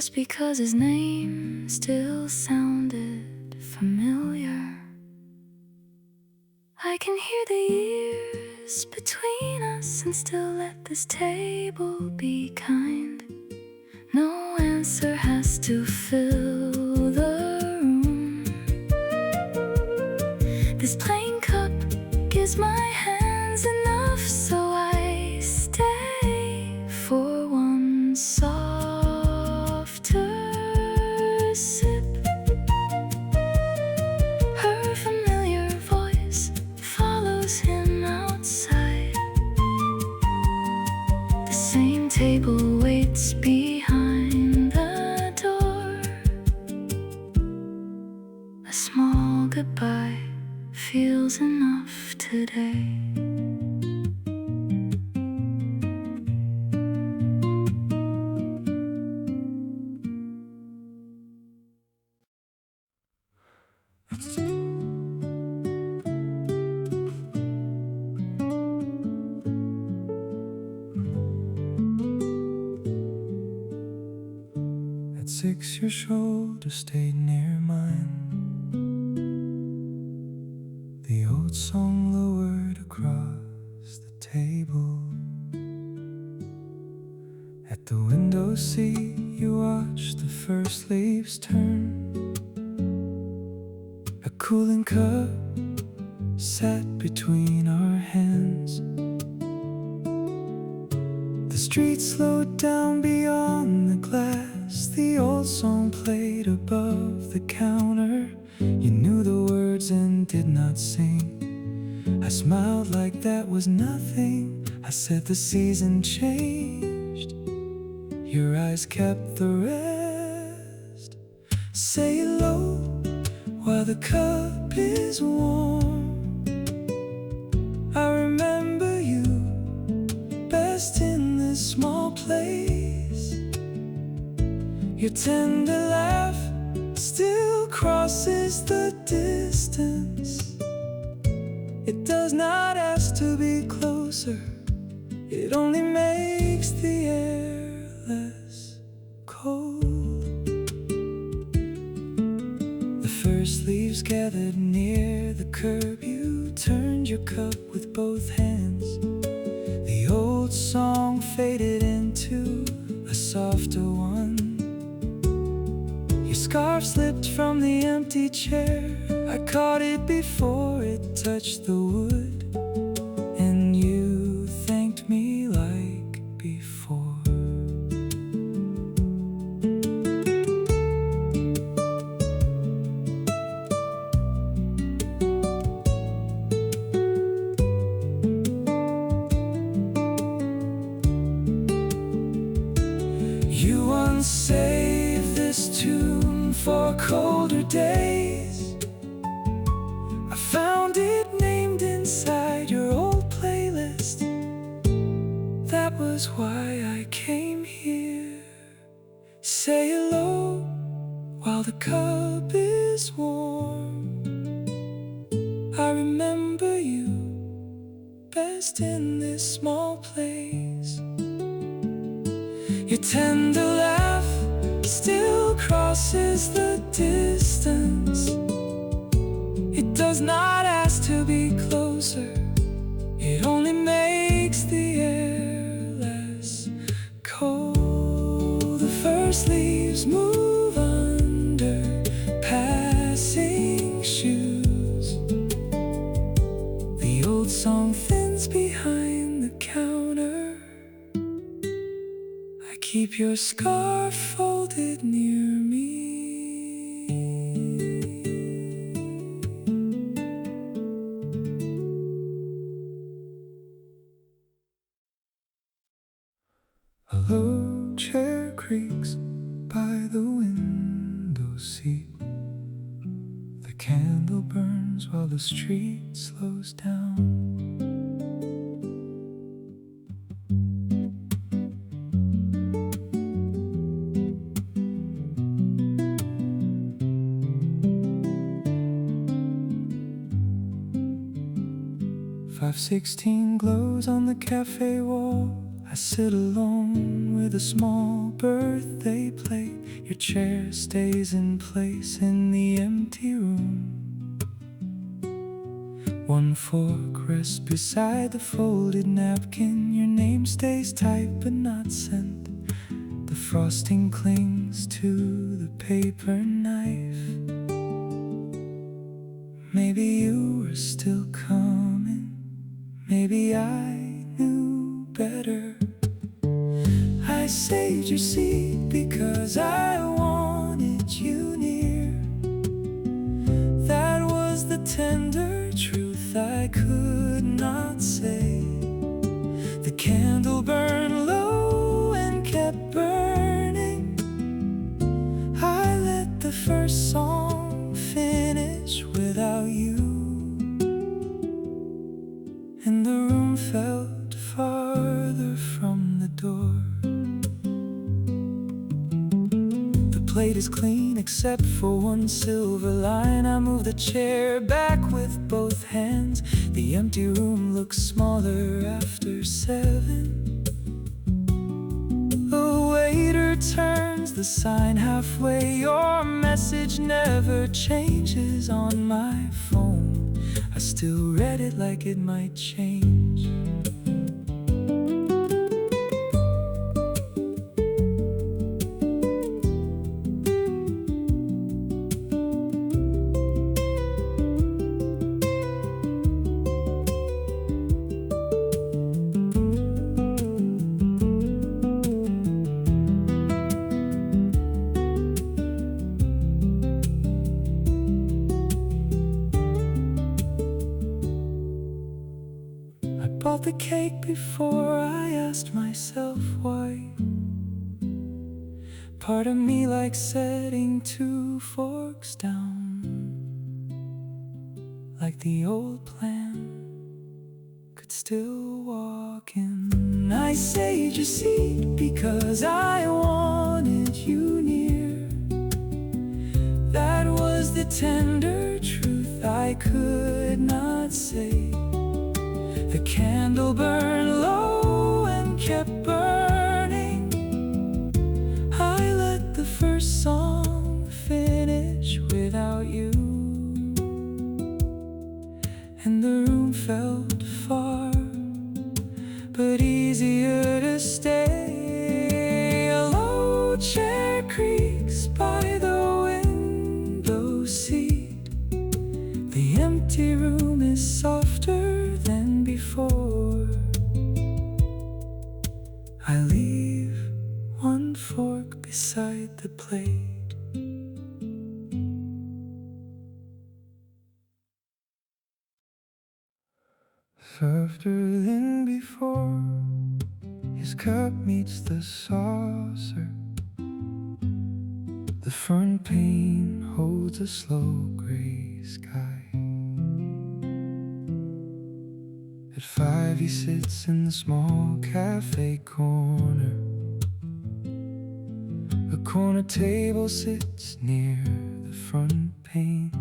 just because his name still sounded familiar. I can hear the years between us and still let this table be kind. No answer has to fill the room. This plain cup gives my hands enough, so I stay for one softer sip. Her familiar voice follows him outside. The same table waits behind the door. A small goodbye feels enough today. At 6, your shoulder stayed near mine. The old song lowered across the table. At the window seat, you watched the first leaves turn. A cooling cup sat between our hands. The street slowed down beyond the glass. The old song played above the counter. You knew the words and did not sing. I smiled like that was nothing. I said the season changed. Your eyes kept the rest. Say hello while the cup is warm. I remember you best in this small place. Your tender laugh still crosses the distance. It does not ask to be closer. It only makes the air less cold. The first leaves gathered near the curb. You turned your cup with both hands. The old song faded into a softer one. Your scarf slipped from the empty chair. I caught it before it touched the wood, and you thanked me like before. You once saved this tune for colder days. I found it named inside your old playlist. That was why I came here. Say hello while the cup is warm. I remember you best in this small place. Your tender laugh still crosses the distance. It does not ask to be closer. It only makes the air less cold. The first leaves move under passing shoes. The old song thins behind the counter. I keep your scarf folded near me. A low chair creaks by the window seat. The candle burns while the street slows down. 516 glows on the cafe wall. I sit alone with a small birthday plate. Your chair stays in place in the empty room. One fork rests beside the folded napkin. Your name stays typed but not sent. The frosting clings to the paper knife. Maybe you were still coming. Maybe I knew better. I saved your seat because I wanted you near. That was the tender truth I could not say. The candle burned low and kept burning. I let the first song finish without you, and the room felt farther from the door. The plate is clean except for one silver line. I move the chair back with both hands. The empty room looks smaller after 7. The waiter turns the sign halfway. Your message never changes on my phone. I still read it like it might change. Bought the cake before I asked myself why. Part of me likes setting 2 forks down, like the old plan could still walk in. I saved your seat because I wanted you near. That was the tender truth I could not say. The candle burned low and kept burning. I let the first song finish without you, and the room felt far but easier to stay. A low chair creaks by the window seat. The empty room is softer than before. I leave one fork beside the plate. Softer than before. His cup meets the saucer. The front pane holds a slow gray sky. At 5 he sits in the small cafe corner. A corner table sits near the front pane.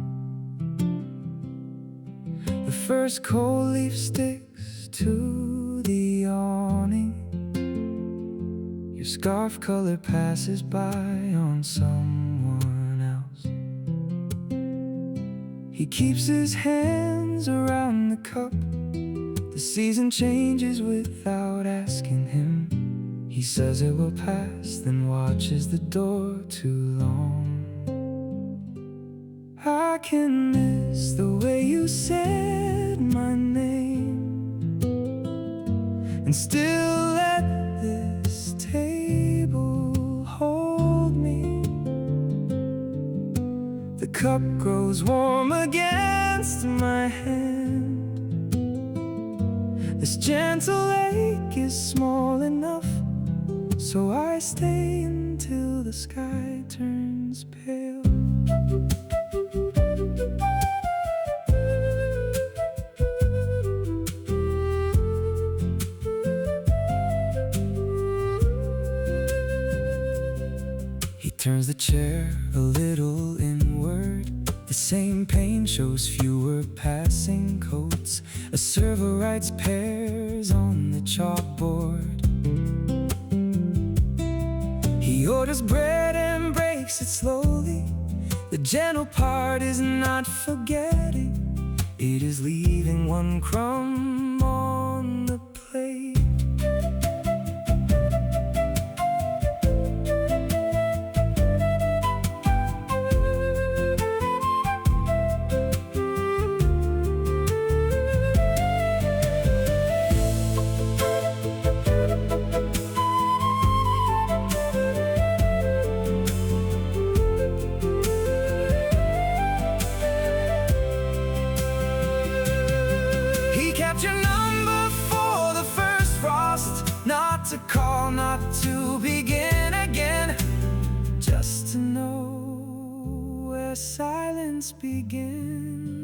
The first cold leaf sticks to the awning. Your scarf color passes by on someone else. He keeps his hands around the cup. The season changes without asking him. He says it will pass, then watches the door too long. I can miss the way you said my name, and still let this table hold me. The cup grows warm against my hand. This gentle ache is small enough, so I stay until the sky turns pale. He turns the chair a little inward. The same pane shows fewer passing coats. A server writes pairs on the chalkboard. He orders bread and breaks it slowly. The gentle part is not forgetting, it is leaving one crumb on the plate. To call, not to begin again, just to know where silence begins.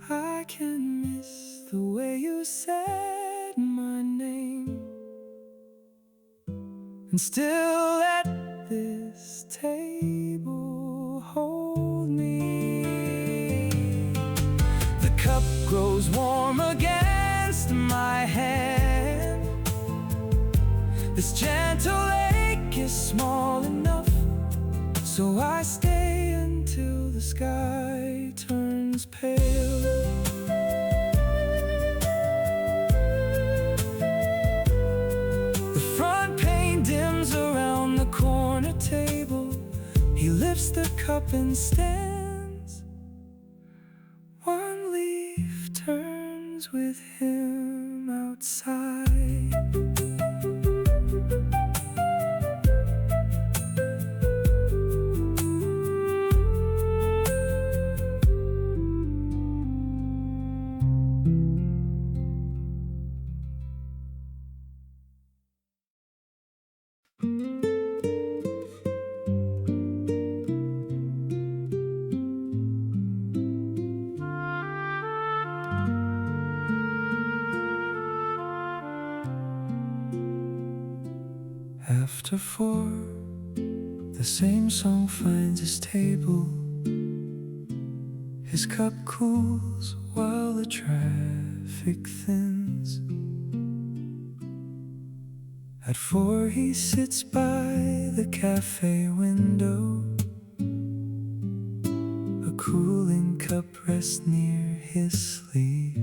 I can miss the way you said my name, and still let this table hold me. The cup grows warm against my hand. This gentle ache is small enough, so I stay until the sky turns pale. The front pane dims around the corner table. He lifts the cup and stands. One leaf turns with him outside. After 4, the same song finds his table. His cup cools while the traffic thins. At 4 he sits by the cafe window. A cooling cup rests near his sleeve.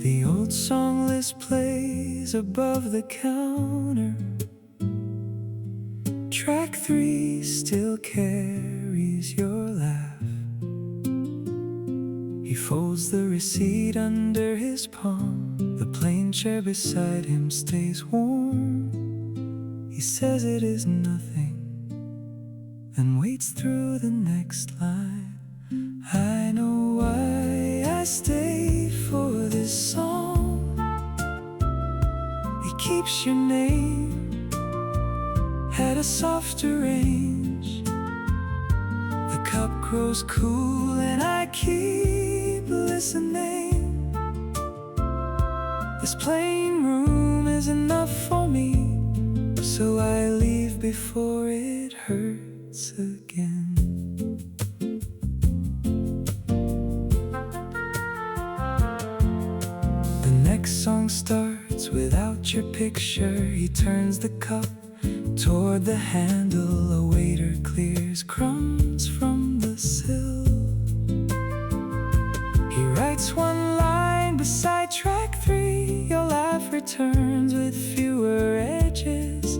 The old song list plays above the counter. Track 3 still carries your laugh. He folds the receipt under his palm. The plain chair beside him stays warm. He says it is nothing, then waits through the next line. I know why I stay for this song. It keeps your name at a softer range. The cup grows cool and I keep listening. This plain room is enough for me, so I leave before it hurts again. The next song starts without your picture. He turns the cup toward the handle. A waiter clears crumbs from the sill. He writes one line beside track 3. Your laugh returns with fewer edges.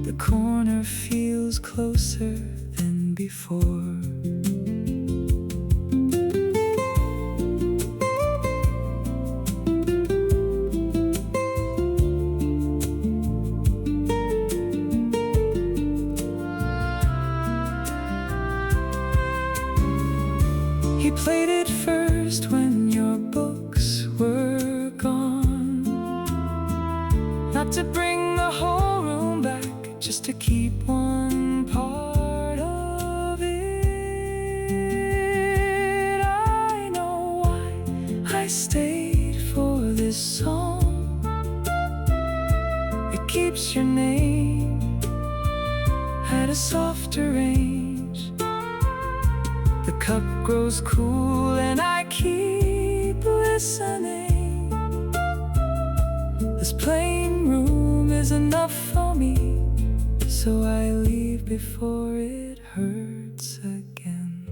The corner feels closer than before. He played it first when your books were gone. Not to bring the whole room back, just to keep one part of it. I know why I stayed for this song. It keeps your name at a softer range. The cup grows cool and I keep listening. This plain room is is enough for me, so I leave before it hurts again.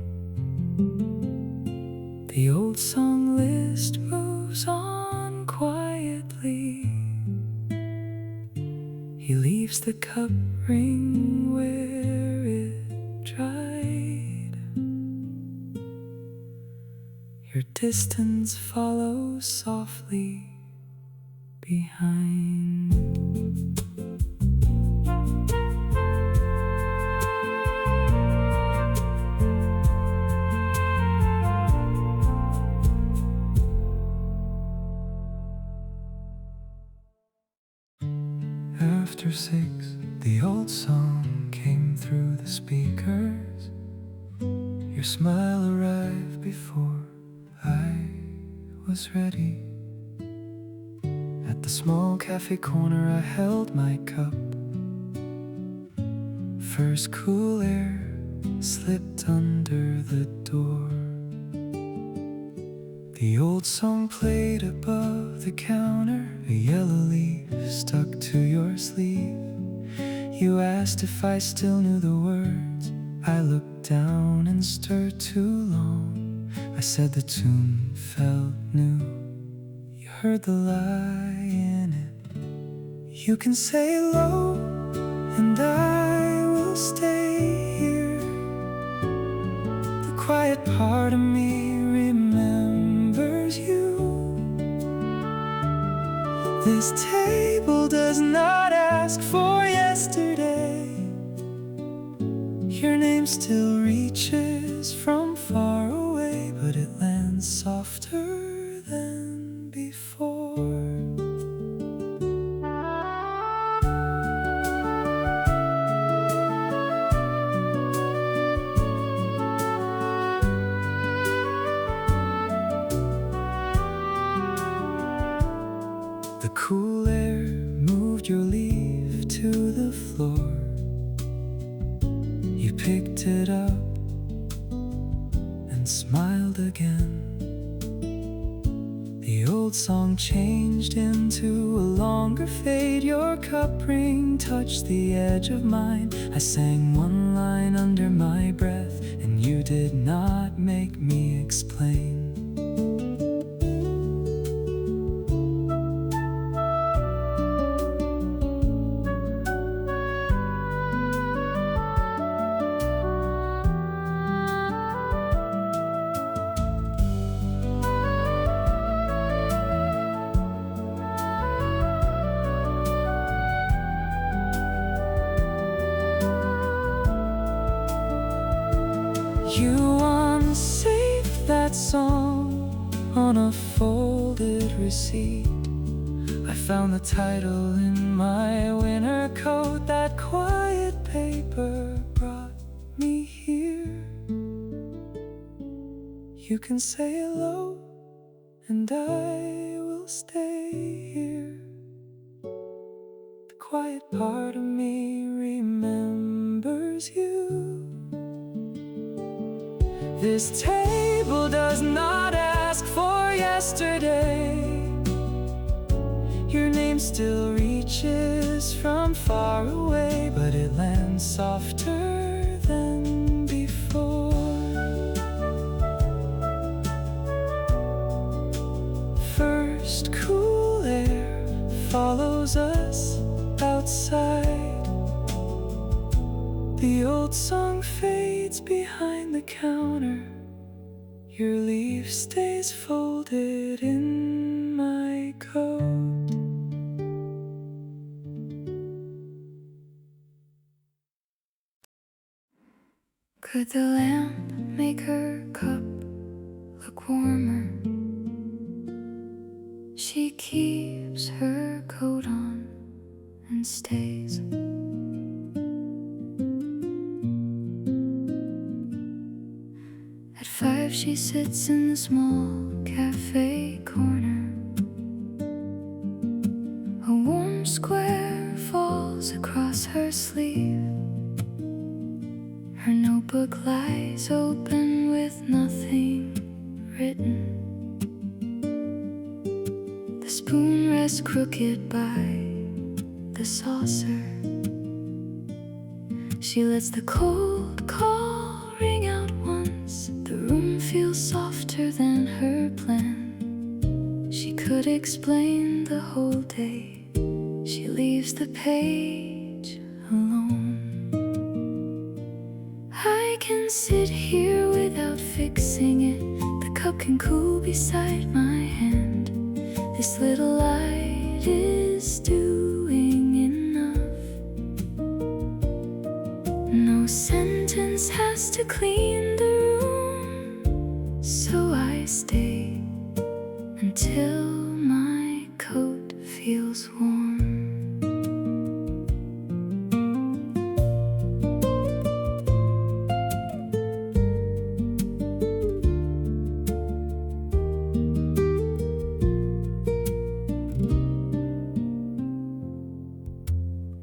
The old song list moves on quietly. He leaves the cup ring where it dried. Your distance follows softly behind. After 6, the old song came through the speakers. Your smile arrived before I was ready. At the small cafe corner I held my cup. First cool air slipped under the door. The old song played above the counter. A yellow leaf stuck to your sleeve. You asked if I still knew the words. I looked down and stirred too long. I said the tune felt new. You heard the lie in it. You can say hello and I will stay here. The quiet part of me remembers you. This table does not ask for yesterday. Your name still reaches from far away, but it lands softer than before. The cool air moved your leaf to the floor. You picked it up and smiled again. The old song changed into a longer fade. Your cup ring touched the edge of mine. I sang one line under my breath, and you did not make me explain. You unsaved that song on a folded receipt. I found the title in my winter coat. That quiet paper brought me here. You can say hello and I will stay here. The quiet part of me remembers you. This table does not ask for yesterday. Your name still reaches from far away, but it lands softer than before. First cool air follows us outside. The old song fades behind the counter. Your leaf stays folded in my coat. Could the lamp make her cup look warmer? She keeps her coat on and stays. At 5 she sits in the small cafe corner. A warm square falls across her sleeve. Her notebook lies open with nothing written. The spoon rests crooked by the saucer. She lets the cold call ring out once. The room feels softer than her plan. She could explain the whole day. She leaves the page alone. I can sit here without fixing it. The cup can cool beside my hand. This little light is doing enough. No sentence has to clean the room, so I stay until my coat feels warm.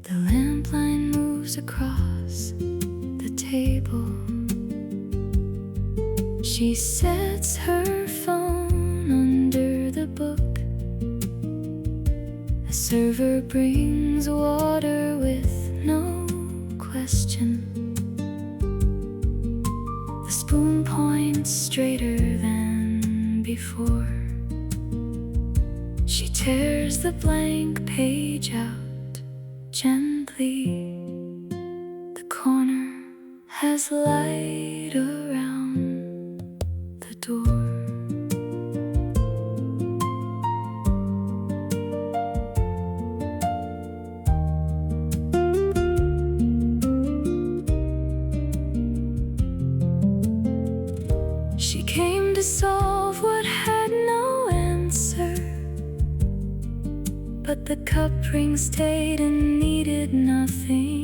The lamplight moves across the table. She sets her phone under the book. A server brings water with no question. The spoon points straighter than before. She tears the blank page out gently. The corner has light around the door. She came to solve what had no answer, but the cup ring stayed and needed nothing.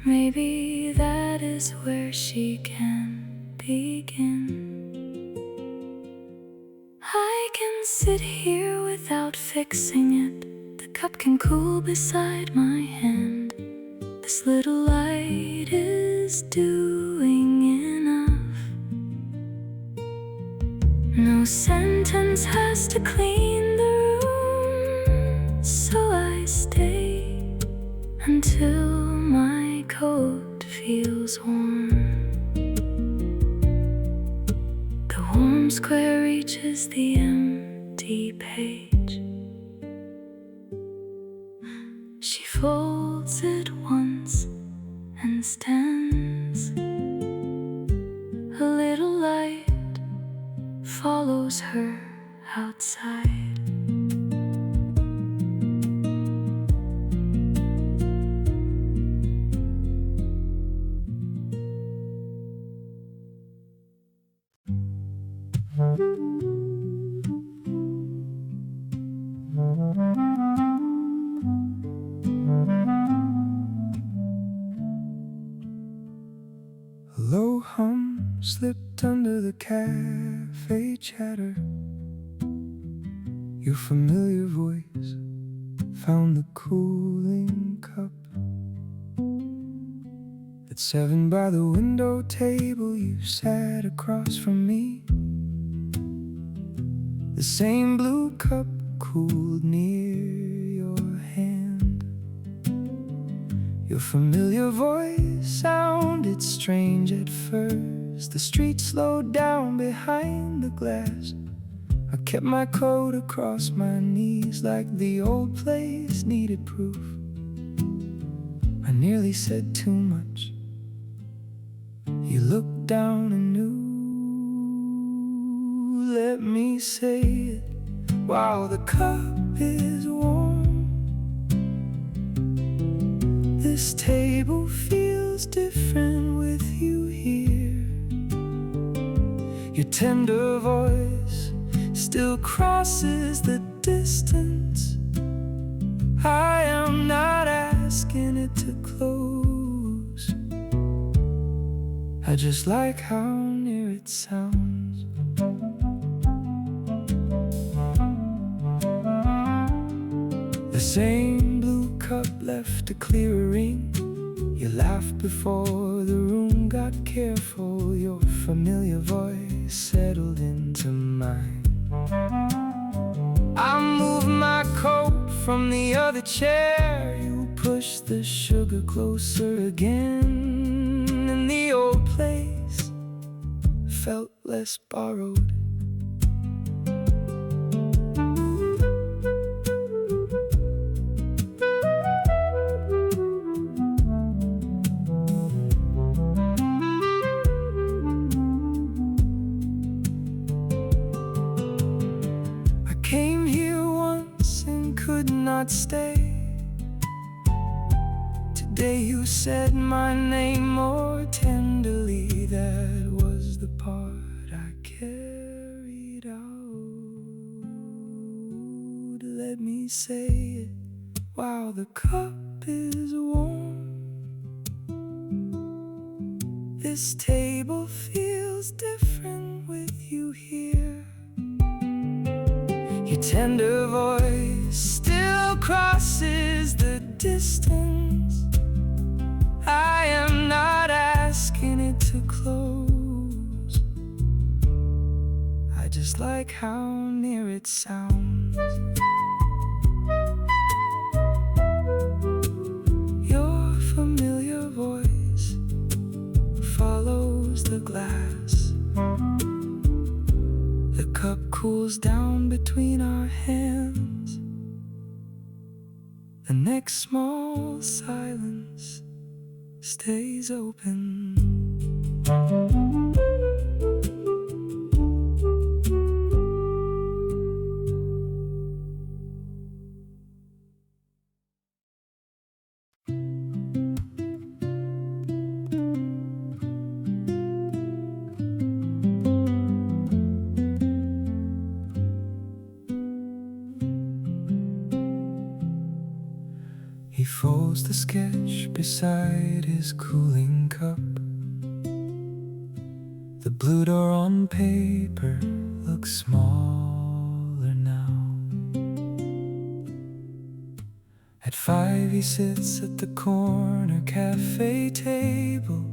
Maybe that is where she can begin. I can sit here without fixing it. The cup can cool beside my hand. This little light is doing enough. No sentence has to clean the room, so I stay until my coat feels warm. The warm square reaches the empty page. She folds it once and stands. A little light follows her outside. A low hum slipped under the cafe chatter. Your familiar voice found the cooling cup. At 7 by the window table, you sat across from me. The same blue cup cooled near your hand. Your familiar voice sounded strange at first. The street slowed down behind the glass. I kept my coat across my knees like the old place needed proof. I nearly said too much. You looked down and knew. Let me say it while the cup is warm. This table feels different with you here. Your tender voice still crosses the distance. I am not asking it to close. I just like how near it sounds. The same blue cup left a clearer ring. You laughed before the room got careful. Your familiar voice settled into mine. I moved my coat from the other chair. You push the sugar closer again, and the old place felt less borrowed. Came here once and could not stay. Today you said my name more tenderly. That was the part I carried out. Let me say it while the cup is warm. This table feels different with you here. Your tender voice still crosses the distance. I am not asking it to close. I just like how near it sounds. Your familiar voice follows the glass. The cup cools down between our hands. The next small silence stays open. He folds the sketch beside his cooling cup. The blue door on paper looks smaller now. At 5 he sits at the corner cafe table.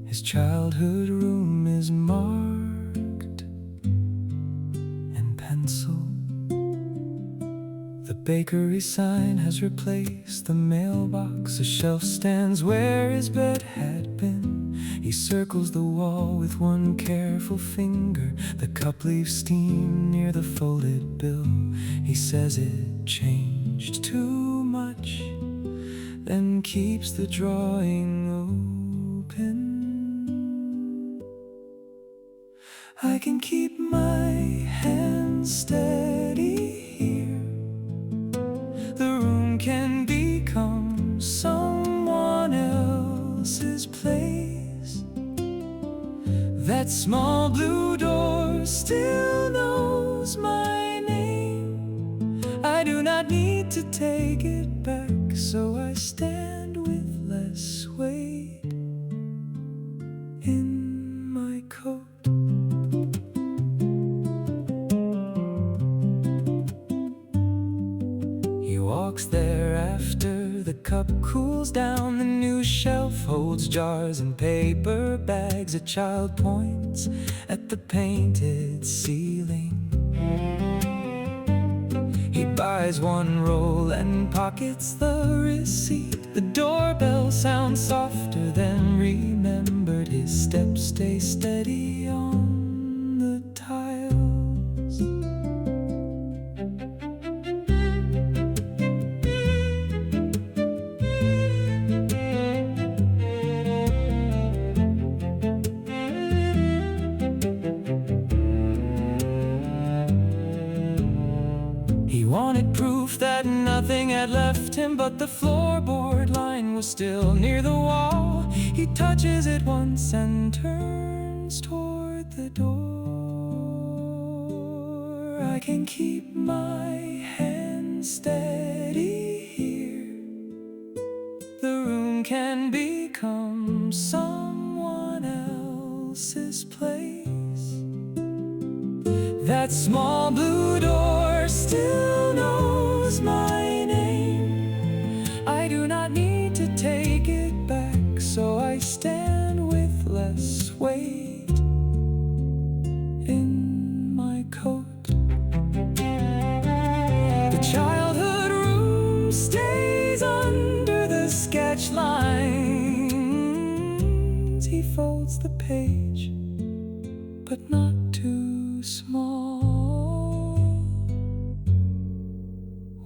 His childhood room is marked in pencil. The bakery sign has replaced the mailbox. A shelf stands where his bed had been. He circles the wall with one careful finger. The cup leaves steam near the folded bill. He says it changed too much, then keeps the drawing open. I can keep my hands steady here. The room can become someone else's place. That small blue door still knows my name. I do not need to take it back, so I stand with less weight in my coat. Walks there after the cup cools down. The new shelf holds jars and paper bags. A child points at the painted ceiling. He buys one roll and pockets the receipt. The doorbell sounds softer than remembered. His steps stay steady on the tiles. He wanted proof that nothing had left him, but the floorboard line was still near the wall. He touches it once and turns toward the door. I can keep my hands steady here. The room can become someone else's place. That small blue door still knows my name. I do not need to take it back, so I stand with less weight in my coat. The childhood room sketch lines. He folds the page, but not too small.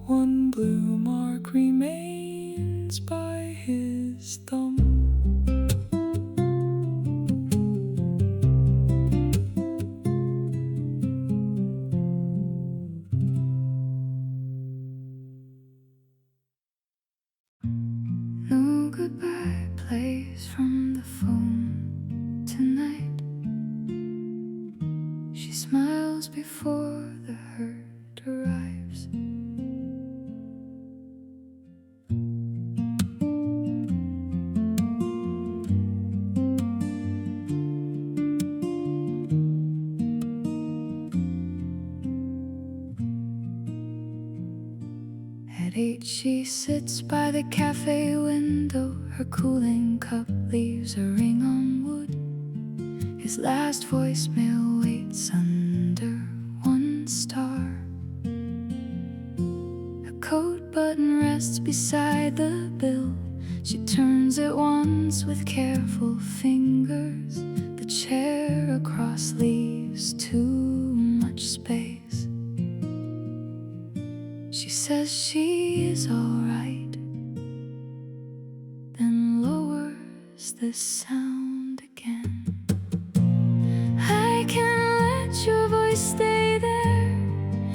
One blue mark remains by his thumb. No goodbye plays from the phone tonight. She smiles before the hurt arrives. At 8 she sits by the cafe window. Her cooling cup leaves a ring on wood. His last voicemail waits under 1 star. A coat button rests beside the bill. She turns it once with careful fingers. The chair across leaves too much space. She says she is alright, then lowers the sound again. I can let your voice stay there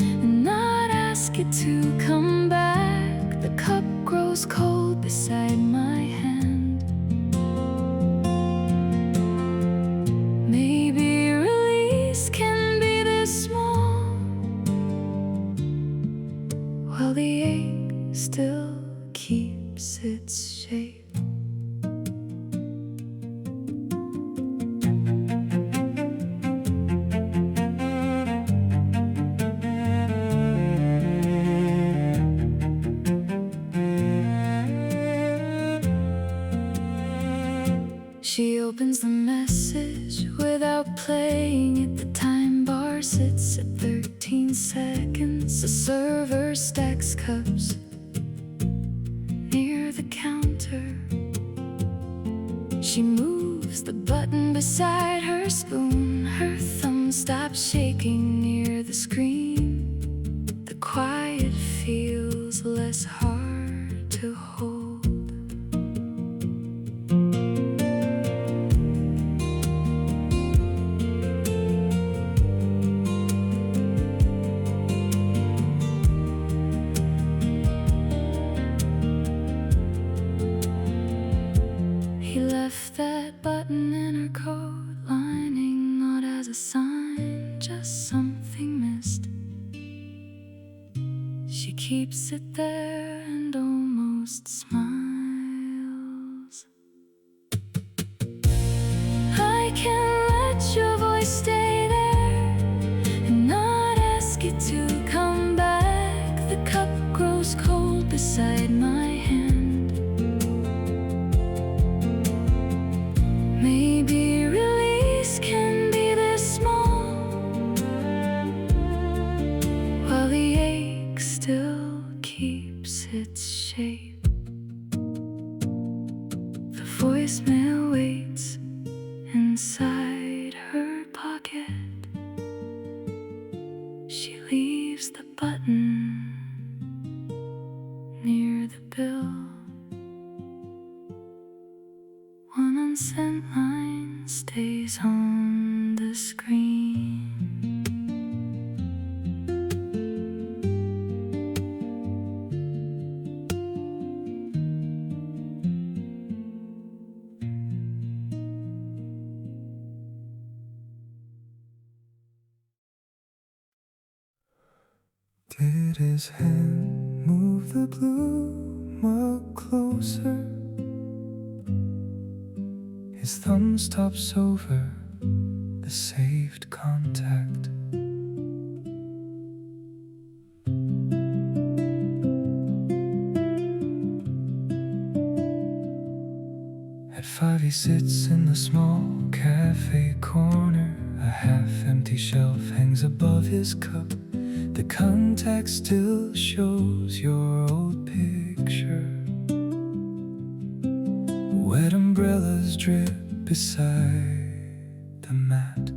and not ask it to come back. The cup grows cold beside my hand. Maybe release can be this small, while the ache still keeps its shape. She opens the message without playing it. The time bar sits at 13 seconds. The server stacks cups near the counter. She moves the button beside her spoon. Her thumb stops shaking near the screen. The quiet feels less hard to hold. He left that button in her coat lining, not as a sign, just something missed. She keeps it there and almost smiles. I can let your voice stay there and not ask it to come back. The cup grows cold beside my hand. Maybe release can be this small, while the ache still keeps its shape. The voicemail waits inside her pocket. She leaves the button near the bill. One unsent line stays on the screen. Did his hand move the blue mug closer? His thumb stops over the saved contact. At 5 he sits in the small cafe corner. A half-empty shelf hangs above his cup. The contact still shows your old picture. Wet umbrellas drip beside the mat.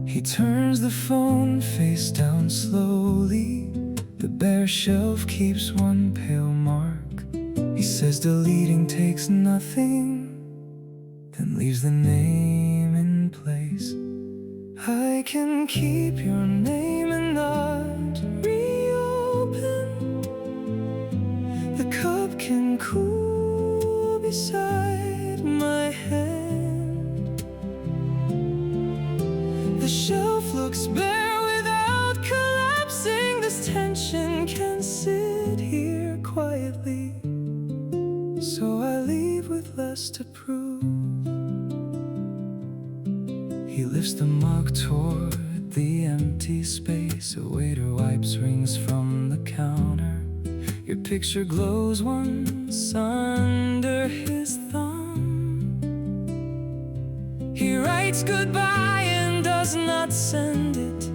He turns the phone face down slowly. The bare shelf keeps one pale mark. He says deleting takes nothing, then leaves the name in place. I can keep your name and not reopen. The cup can cool beside my hand. The shelf looks bare without collapsing. This tension can sit here quietly. So I leave with less to prove. He lifts the mug toward the empty space. A waiter wipes rings from the counter. Your picture glows once under his thumb. He writes goodbye and does not send it.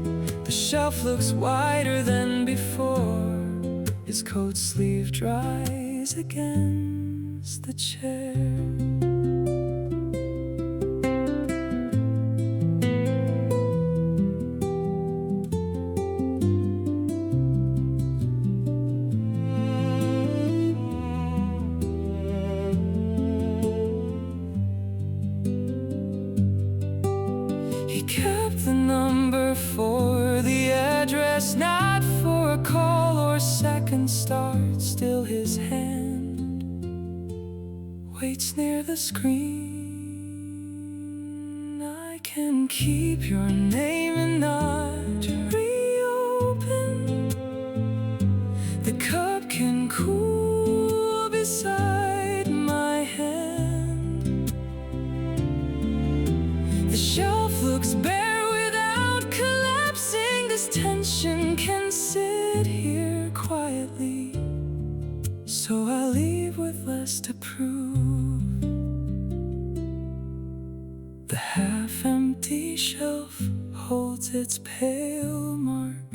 The shelf looks wider than before. His coat sleeve dries against the chair. He kept the number for the address, not for a call or second start. Still his hand waits near the screen. I can keep your name and not reopen. The cup can cool beside my hand. The shelf looks bare without collapsing. This tension can sit here quietly. So I leave with less to prove. The half-empty shelf holds its pale mark.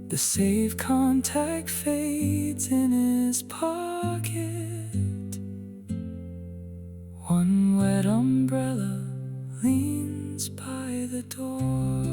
The save contact fades in his pocket. One wet umbrella leans by the door.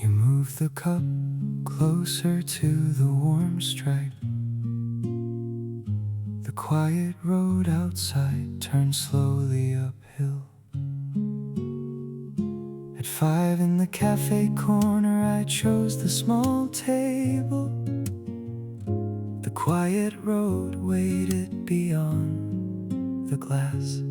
You move the cup closer to the warm stripe. The quiet road outside turns slowly uphill. At 5 in the cafe corner, I chose the small table. The quiet road waited beyond the glass.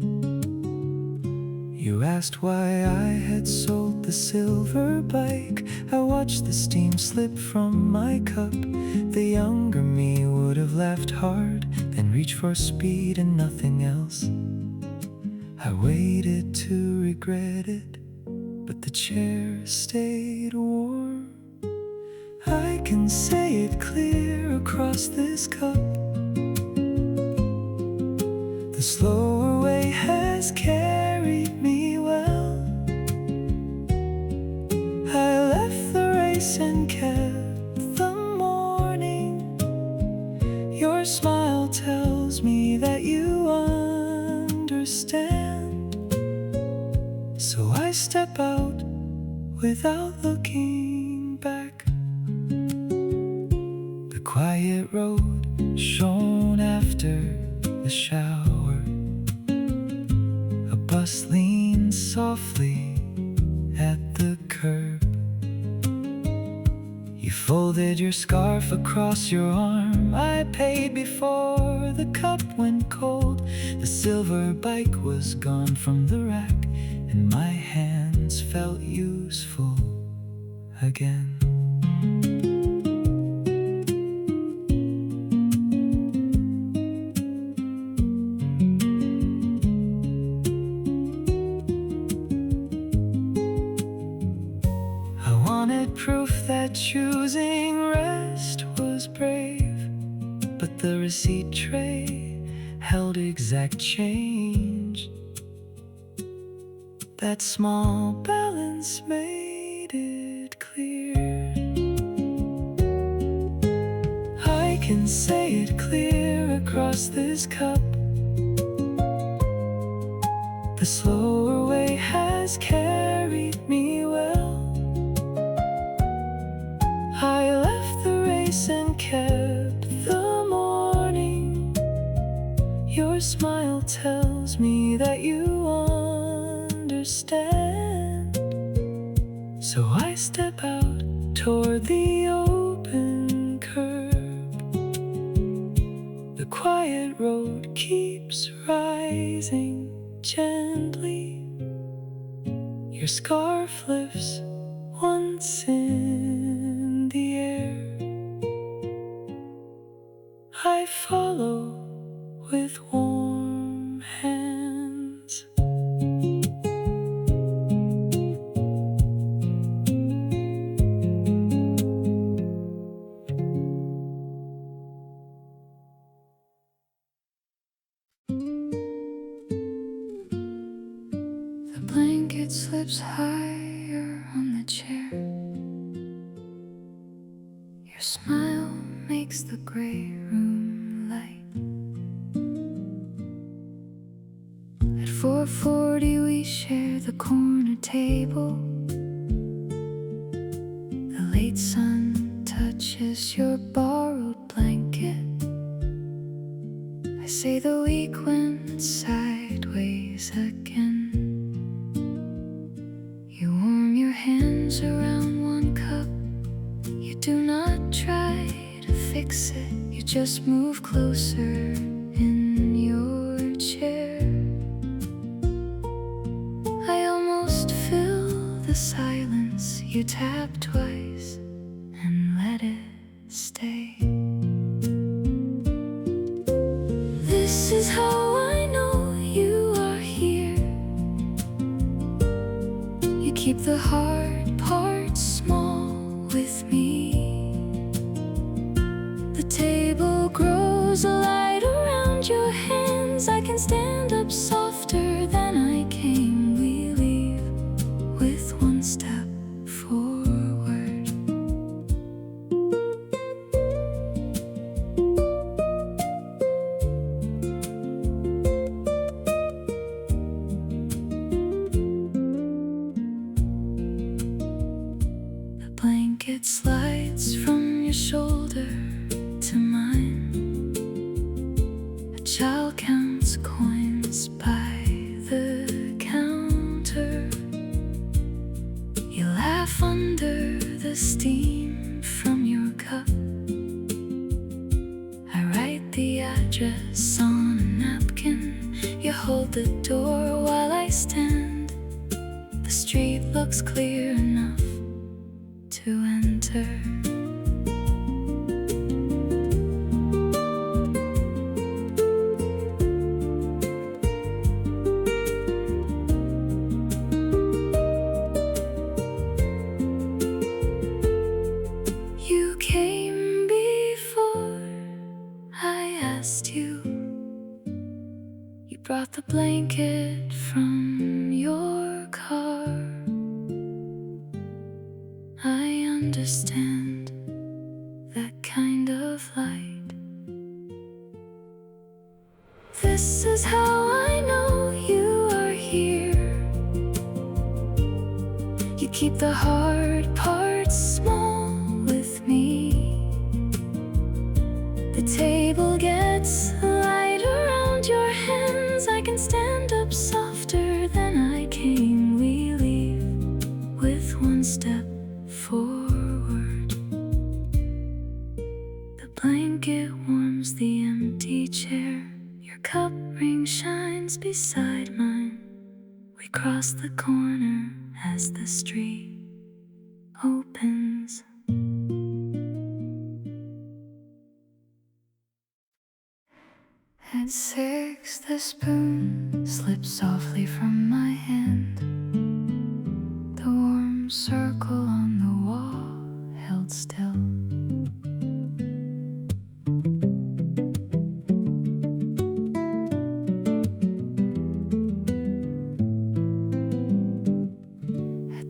You asked why I had sold the silver bike. I watched the steam slip from my cup. The younger me would have laughed hard, then reached for speed and nothing else. I waited to regret it, but the chair stayed warm. I can say it clear across this cup. The slower way has carried me well. I left the race and kept the morning. Your smile tells me that you understand. So I step out without looking back. The quiet road shone after the shower. A bus leans softly at the curb. You folded your scarf across your arm. I paid before the cup went cold. The silver bike was gone from the rack, and my hands felt useful again. The receipt tray held exact change. That small balance made it clear. I can say it clear across this cup. The slower way has carried me well. I left the race and kept the morning. Your smile tells me that you understand. So I step out toward the open curb. The quiet road keeps rising gently. Your scarf lifts once in the air. I follow with warm hands. The blanket slips higher on the chair. Your smile makes the gray room light. At 4:40 we share the corner table. The late sun touches your borrowed blanket. I say the week went sideways again. You warm your hands around one cup. You do not try to fix it. You just move closer in your chair. I almost fill the silence. You tap twice and let it stay. This is how I know you are here. You keep the hard parts small with me. The table grows light around your hands. I can stand up softer than I came. We leave with one step forward. The blanket slides from your shoulder to mine. A child counts coins by the counter. You laugh under the steam from your cup. I write the address on a napkin. You hold the door while I stand. The street looks clear enough to enter. You came before I asked you. You brought the blanket from your car. I understand that kind of light. This is how I know you are here. You keep the hard parts small with me. The table gets light around your hands. I can stand up softer than I came. We leave with one step forward. The blanket warms the empty chair. Your cup ring shines beside mine. We cross the corner as the street opens. At 6, the spoon slips softly from my hand. The warm circle on the wall held still.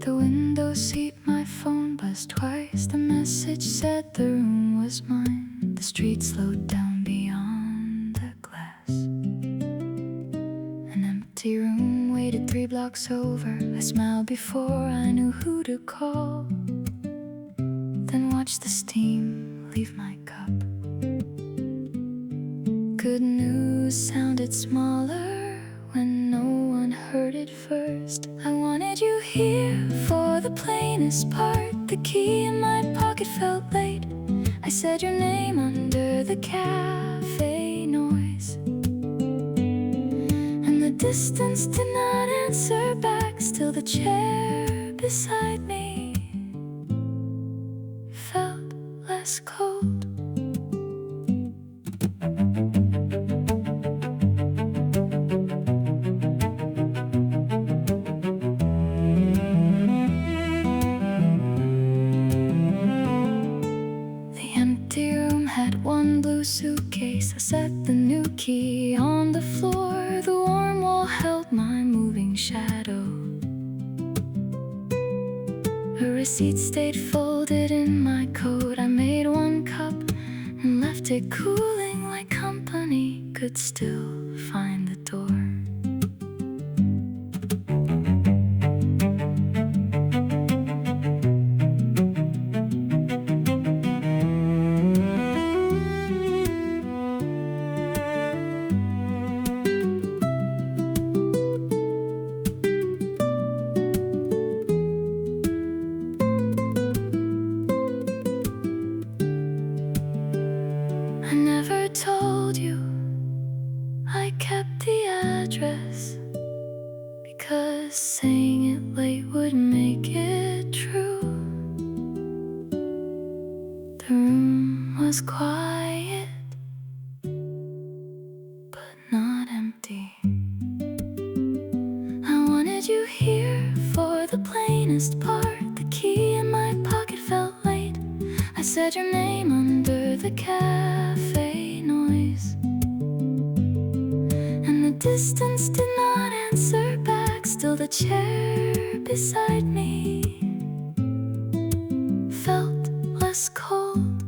the window seat, my phone buzzed twice. The message said the room was mine. The street slowed down beyond the glass. An empty room waited 3 blocks over. I smiled before I knew who to call, then watched the steam leave my cup. Good news sounded smaller when no one heard it first. I wanted you here for the plainest part. The key in my pocket felt late. I said your name under the cafe noise, and the distance did not answer back. Still the chair beside me felt less cold. One blue suitcase. I set the new key on the floor. The warm wall held my moving shadow. A receipt stayed folded in my coat. I made 1 cup and left it cooling like company could still find the door. I never told you I kept the address, because saying it late would make it true. The room was quiet, but not empty. I wanted you here for the plainest part. The key in my pocket felt late. I said your name under the cafe noise, and the distance did not answer back. Still the chair beside me felt less cold.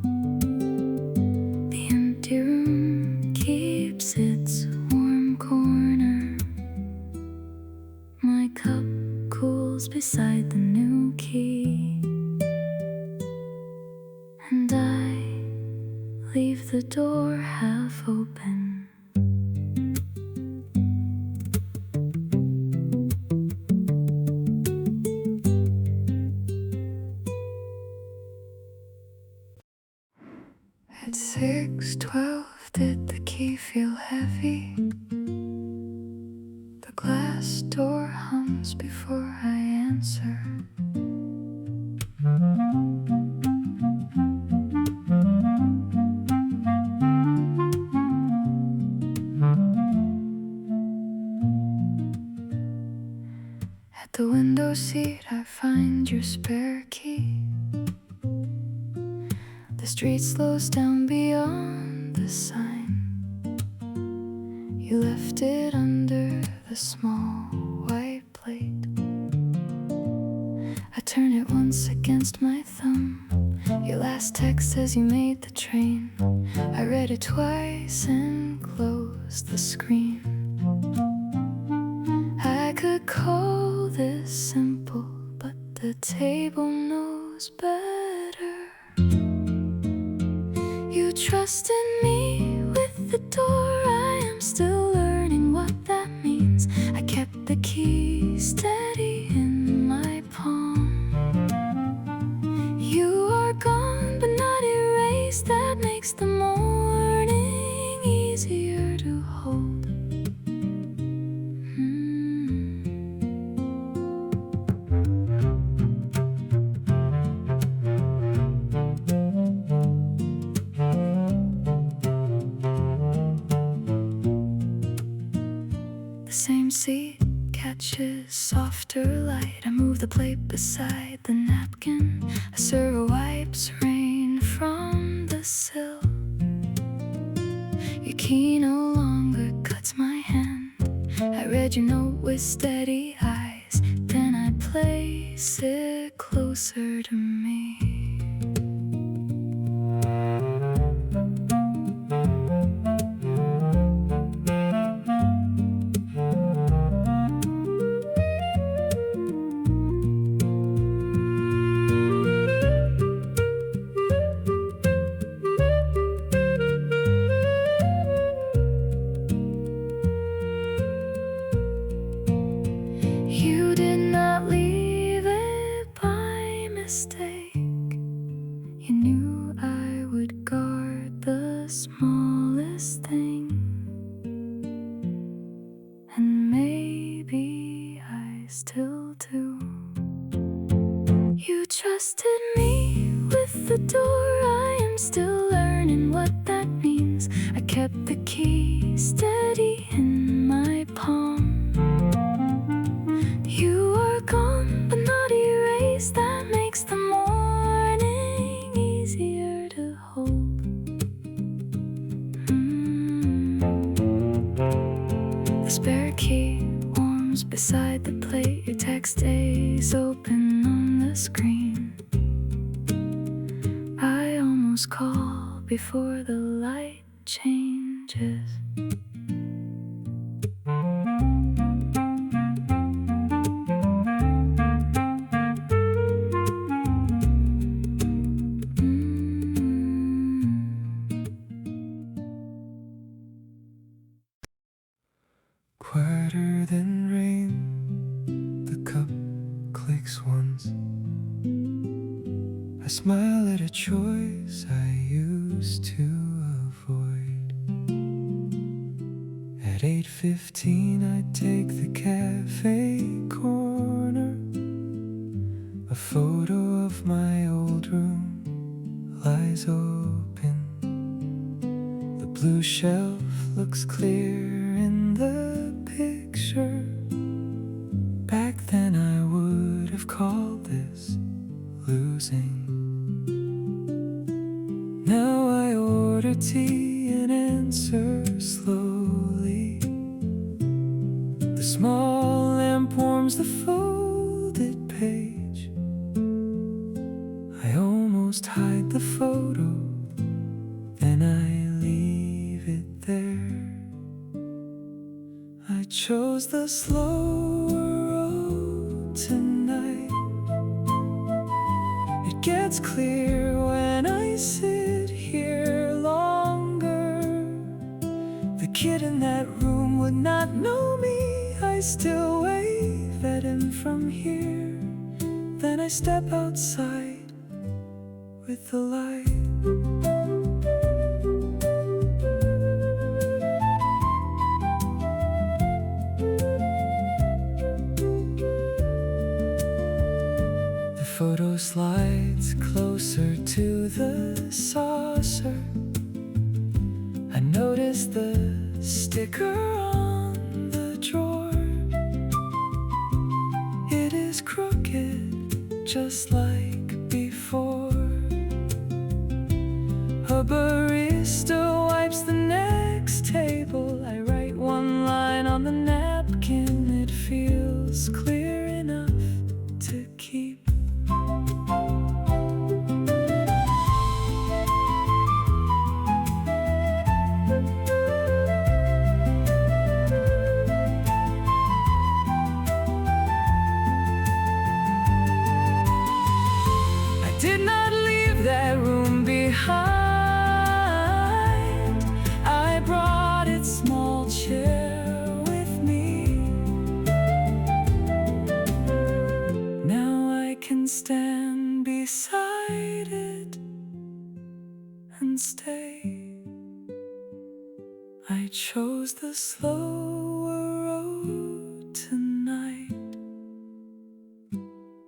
The empty room keeps its warm corner. My cup cools beside the new key, and I leave the door half open. At 6:12, did the key feel heavy? The glass door hums before I answer. At the window seat, I find your spare key. The street slows down beyond the sign. You left it under the small white plate. I turn it once against my thumb. Your last text says you made the train. I read it twice and closed the screen. I could call this simple, but the table knows better. You trusted me with the door. I am still learning what that means. I kept the key steady in my palm. You are gone, but not erased. That makes the morning easier to hold. The same seat catches softer light. I move the plate beside the napkin. A server wipes rain from the sill. Your key no longer cuts my hand. I read your note with steady eyes. Then I place it closer to me. You did not leave it by mistake. You knew I would guard the smallest thing, and maybe I still do. You trusted me with the door. I am still learning what that means. I kept the key steady in my palm. You are gone, but not erased. That makes the morning easier to hold. The spare key warms beside the plate. Your text stays open on the screen. I almost call before the light changes. Quieter than rain, the cup clicks once. I smile at a choice I used to avoid. At 8:15 I take the cafe corner. A photo of my old room lies open. The blue shelf looks clear in the picture. Back then I would have called this losing. Now I order tea and answer slowly. The small lamp warms the folded page. I almost hide the photo, then I leave it there. I chose the slower road tonight. It gets clear when I sit here longer. The kid in that room would not know me. I still wave at him from here. Then I step outside with the light. Photo slides closer to the saucer. I notice the sticker on the drawer. It is crooked, just like before. A barista wipes the next table. I write one line on the napkin. It feels clear enough to keep. Did not leave that room behind. I brought its small chair with me. Now I can stand beside it and stay. I chose the slower road tonight.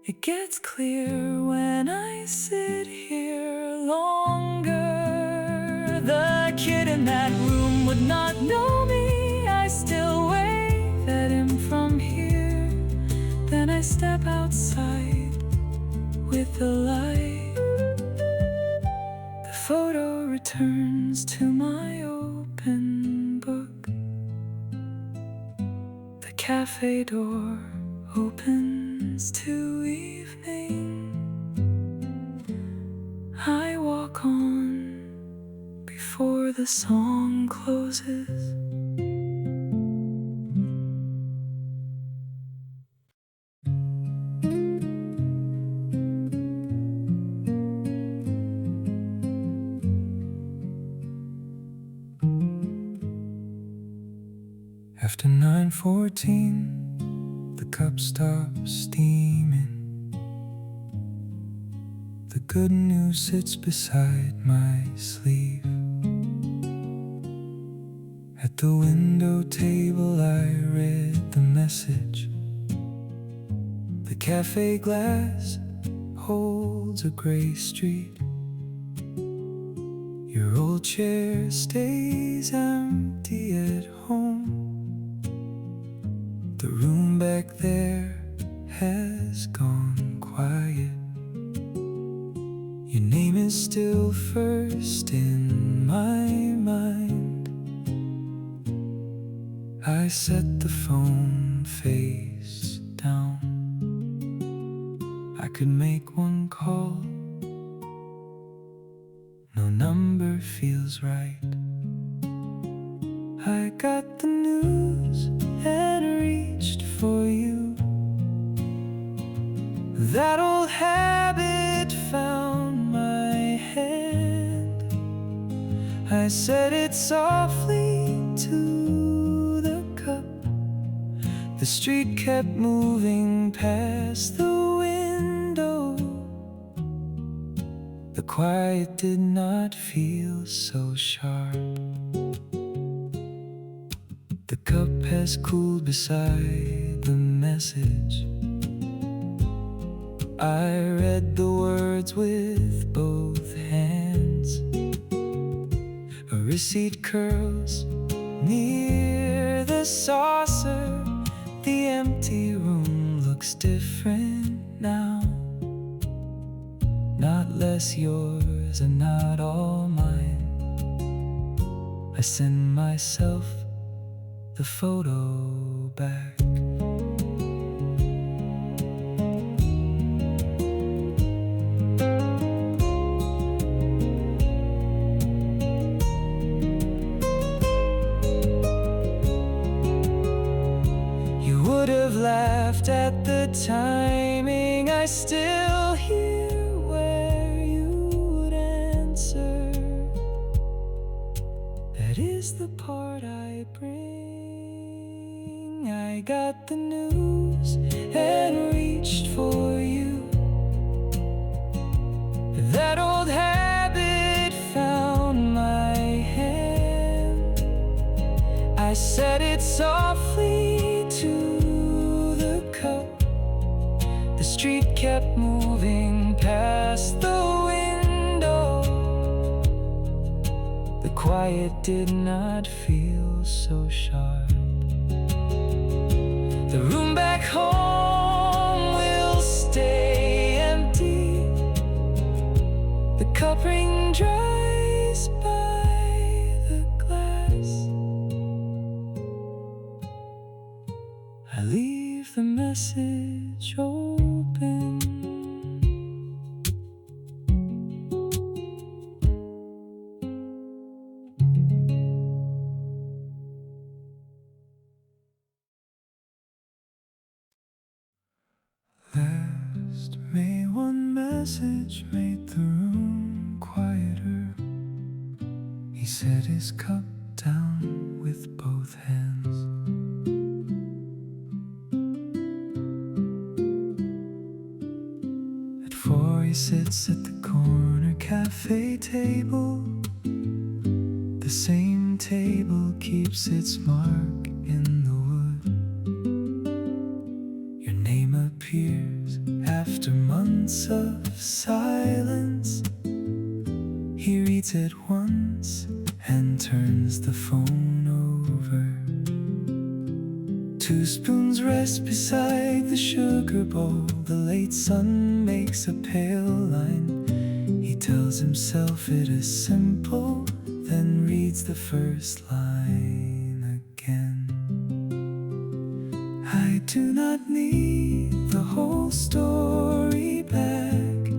It gets clear when I sit here longer. The kid in that room would not know me. I still wave at him from here. Then I step outside with the light. The photo returns to my open book. The cafe door opens turns to evening. I walk on before the song closes. After 9:14, the cup stops steaming. The good news sits beside my sleeve. At the window table I read the message. The cafe glass holds a gray street. Your old chair stays empty at home. The room back there has gone quiet. Your name is still first in my mind. I set the phone face down. I could make one call. No number feels right. I got the news and reached for you. That old habit found my hand. I said it softly to the cup. The street kept moving past the window. The quiet did not feel so sharp. The cup has cooled beside the message. I read the words with both hands. A receipt curls near the saucer. The empty room looks different now. Not less yours and not all mine. I send myself the photo back. You would have laughed at the timing. I still hear where you would answer. That is the part I bring. I got the news and reached for you. That old habit found my hand. I said it softly to the cup. The street kept moving past the window. The quiet did not feel so sharp. The room back home will stay empty. The cup ring dries by the glass. I leave the message open. Last May, one message made the room quieter. He set his cup down with both hands. At 4 he sits at the corner cafe table. The same table keeps its mark in the wood. Your name appears after months of silence. He reads it once and turns the phone over. 2 spoons rest beside the sugar bowl. The late sun makes a pale line. He tells himself it is simple, then reads the first line again. I do not need the whole story back.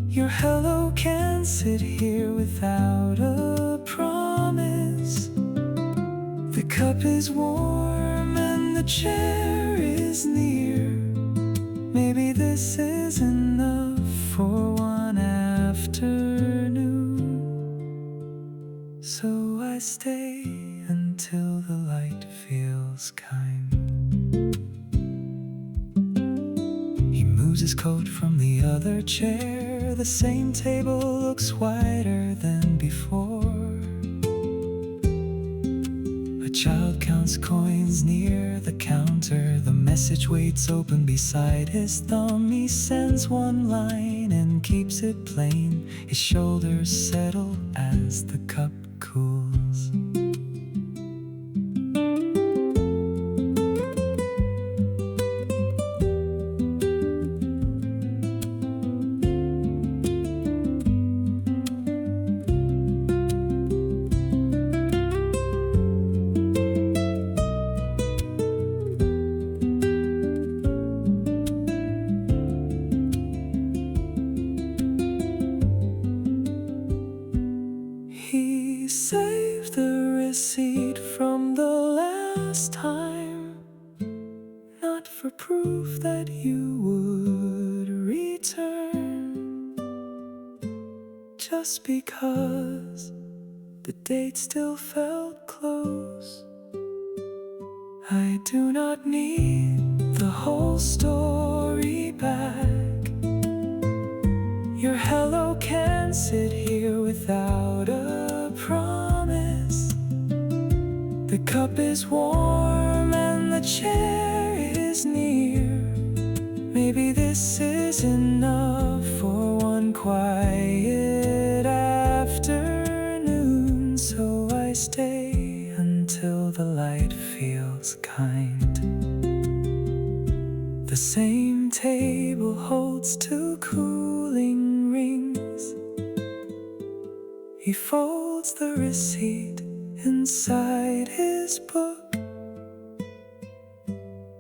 Your hello can sit here without a promise. The cup is warm and the chair is near. Maybe this is enough for one afternoon. So I stay until the light feels kind. He moves his coat from the other chair. The same table looks wider than before. A child counts coins near the counter. The message waits open beside his thumb. He sends one line and keeps it plain. His shoulders settle as the cup cools. He saved the receipt from the last time, not for proof that you would return, just because the date still felt close. I do not need the whole story back. Your hello can sit here without a promise. The cup is warm and the chair is near. Maybe this is enough for one quiet afternoon. So I stay until the light feels kind. The same table holds two cooling rings. He folds the receipt inside his book.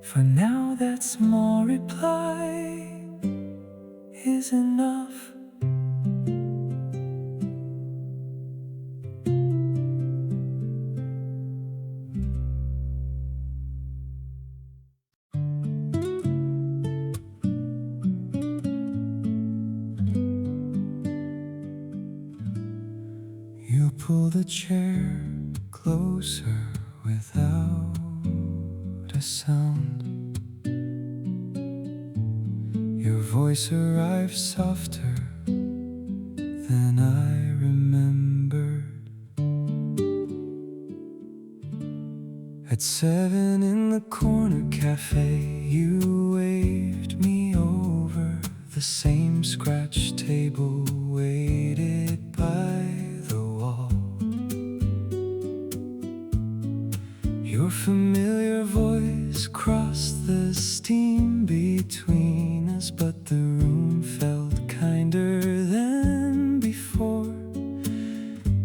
For now that small reply is enough. You pull the chair closer without a sound. Your voice arrives softer than I remembered. At 7 in the corner cafe, you waved me over. The same scratch table waited by the wall. Your familiar voice crossed the steam between us, but the room felt kinder than before.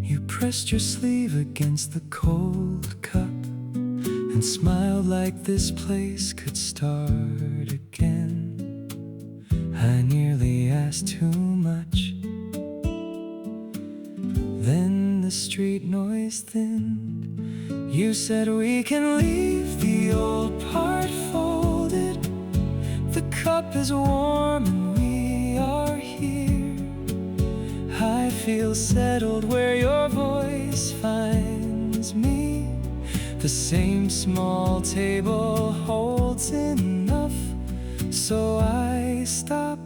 You pressed your sleeve against the cold cup and smiled like this place could start again. I nearly asked too much. Then the street noise thinned. You said we can leave the old part folded. The cup is warm and we are here. I feel settled where your voice finds me. The same small table holds enough, so I stop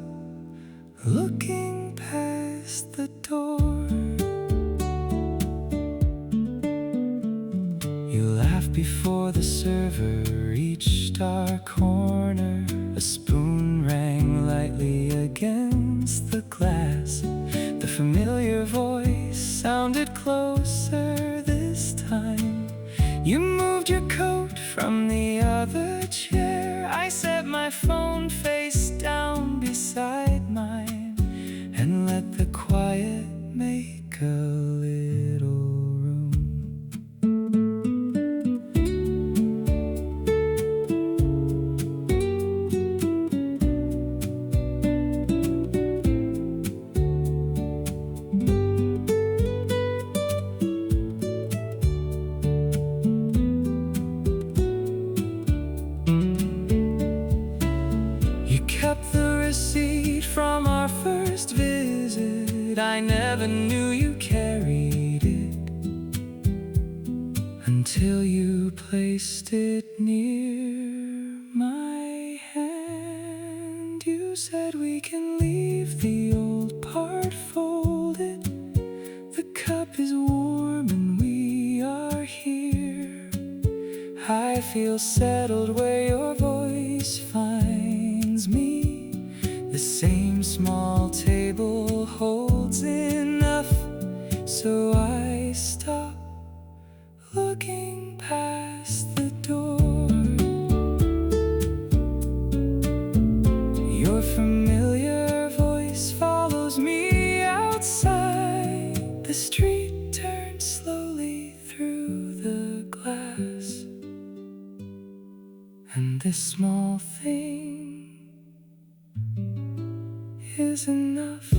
looking past the door. You laughed before the server reached our corner. A spoon rang lightly against the glass. The familiar voice sounded closer this time. You moved your coat from the other chair. I set my phone face down beside mine and let the quiet make a little room. the receipt from our first visit. I never knew you carried it until you placed it near my hand. You said we can leave the old part folded. The cup is warm and we are here. I feel settled where your voice finds me. The same small table holds enough, so I stop looking past the door. Your familiar voice follows me outside. The street turns slowly through the glass, and this small thing is enough.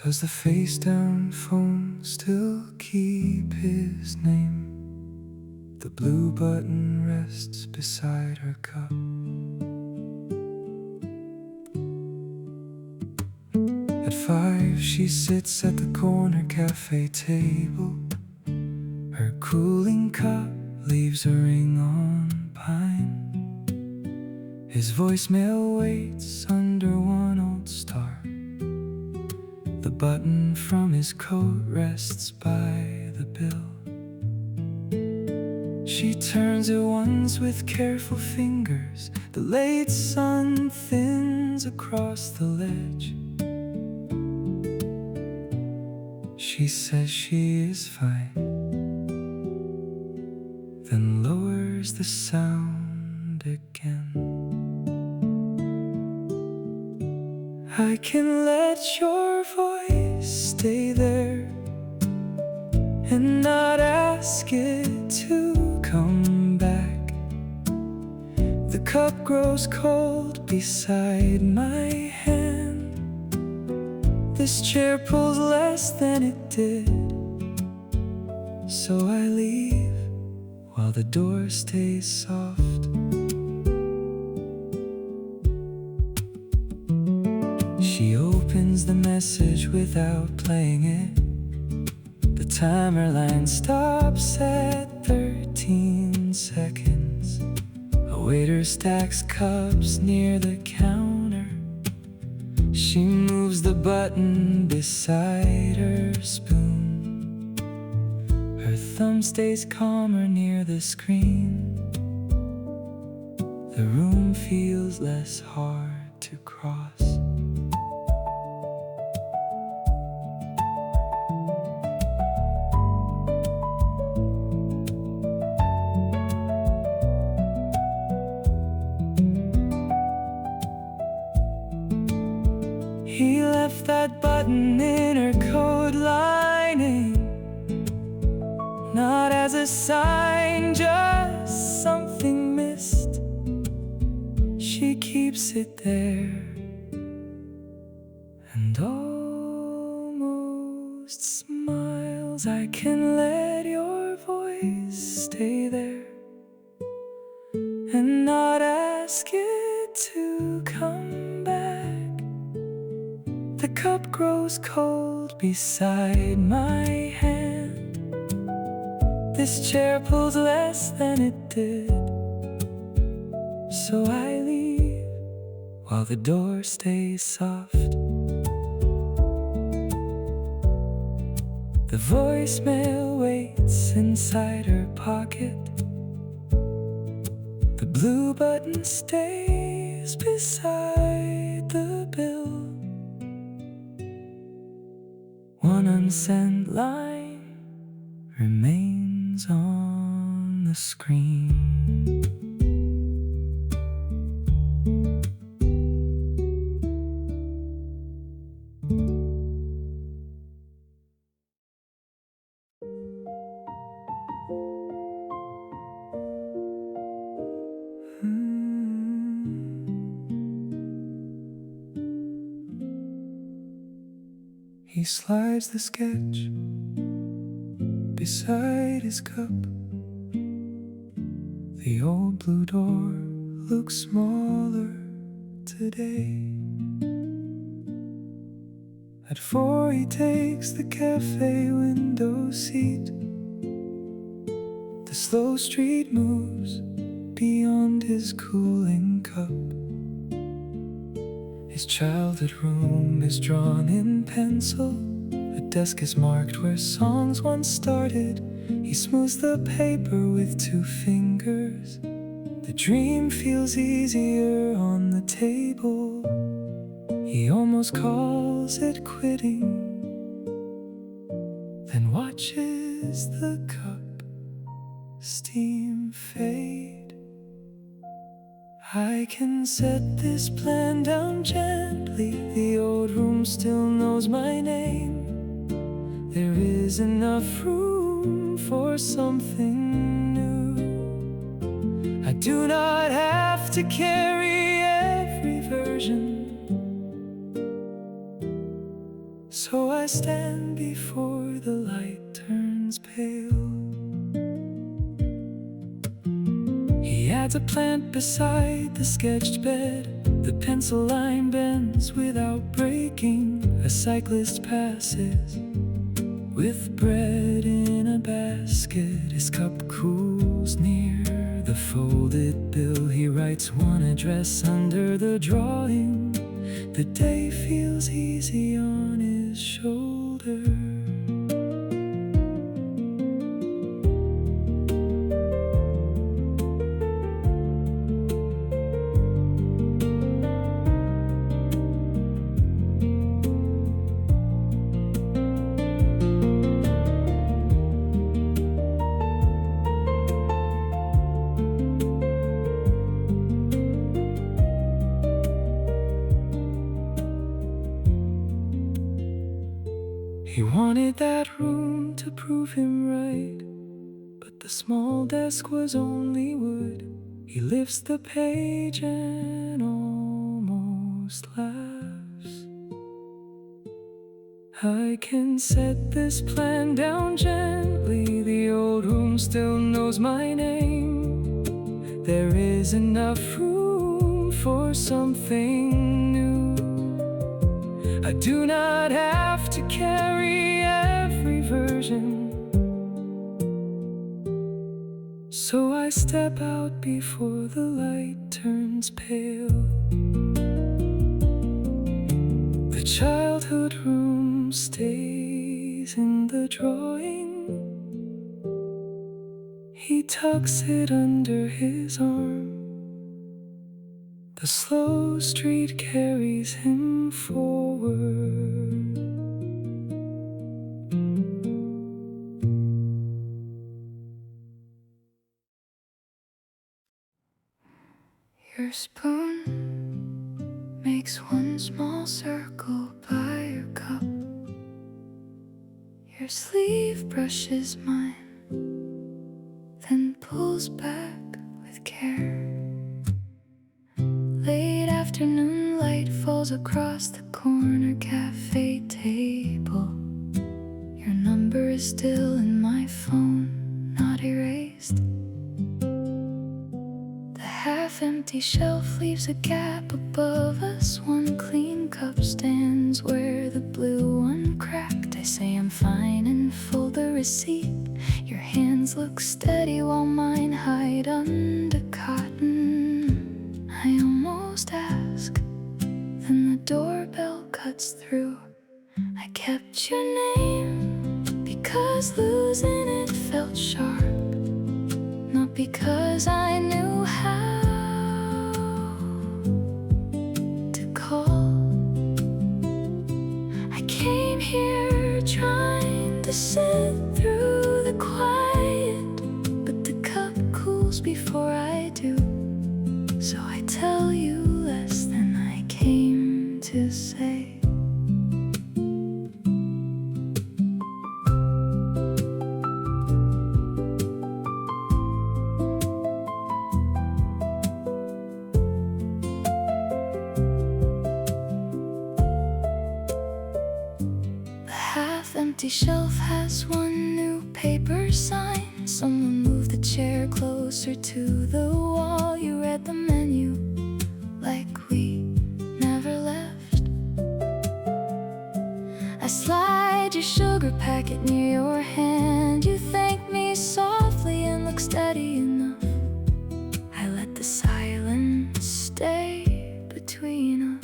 Does the face-down phone still keep his name? The blue button rests beside her cup. At 5, she sits at the corner cafe table. Her cooling cup leaves a ring on pine. His voicemail waits under one old star. The button from his coat rests by the bill. She turns it once with careful fingers. The late sun thins across the ledge. She says she is fine, then lowers the sound again. I can let your voice stay there and not ask it to come back. The cup grows cold beside my hand. This chair pulls less than it did, so I leave while the door stays soft. She opens the message without playing it. The timer line stops at 13 seconds. A waiter stacks cups near the counter. She moves the button beside her spoon. Her thumb stays calmer near the screen. The room feels less hard to cross. He left that button in her coat lining, not as a sign, just something missed. She keeps it there and almost smiles. I can let your voice stay there and not ask it to come back. The cup grows cold beside my hand. This chair pulls less than it did, so I leave while the door stays soft. The voicemail waits inside her pocket. The blue button stays beside the bill. One unsent line remains on the screen. slides the sketch beside his cup. The old blue door looks smaller today. At 4 he takes the cafe window seat. The slow street moves beyond his cooling cup. His childhood room is drawn in pencil. The desk is marked where songs once started. He smooths the paper with 2 fingers. The dream feels easier on the table. He almost calls it quitting, then watches the cup steam fade. I can set this plan down gently. The old room still knows my name. There is enough room for something new. I do not have to carry every version. So I stand before the light turns pale. He adds a plant beside the sketched bed. The pencil line bends without breaking. A cyclist passes with bread in a basket. His cup cools near the folded bill. He writes one address under the drawing. The day feels easy on his shoulder. He wanted that room to prove him right, but the small desk was only wood. He lifts the page and almost laughs. I can set this plan down gently. The old room still knows my name. There is enough room for something new. I do not have to carry every version. So I step out before the light turns pale. The childhood room stays in the drawing. He tucks it under his arm. The slow street carries him forward. Your spoon makes one small circle by your cup. Your sleeve brushes mine, then pulls back with care. Late afternoon light falls across the corner cafe table. Your number is still in my phone, not erased. The half-empty shelf leaves a gap above us. One clean cup stands where the blue one cracked. I say I'm fine and fold the receipt. Your hands look steady while mine hide under cotton. I almost ask, then the doorbell cuts through. I kept your name because losing it felt sharp, not because I knew how to call. I came here trying to sit through the quiet, but the cup cools before I do. So I tell you less than I came to say. The empty shelf has one new paper sign. Someone moved the chair closer to the wall. You read the menu like we never left. I slide your sugar packet near your hand. You thank me softly and look steady enough. I let the silence stay between us.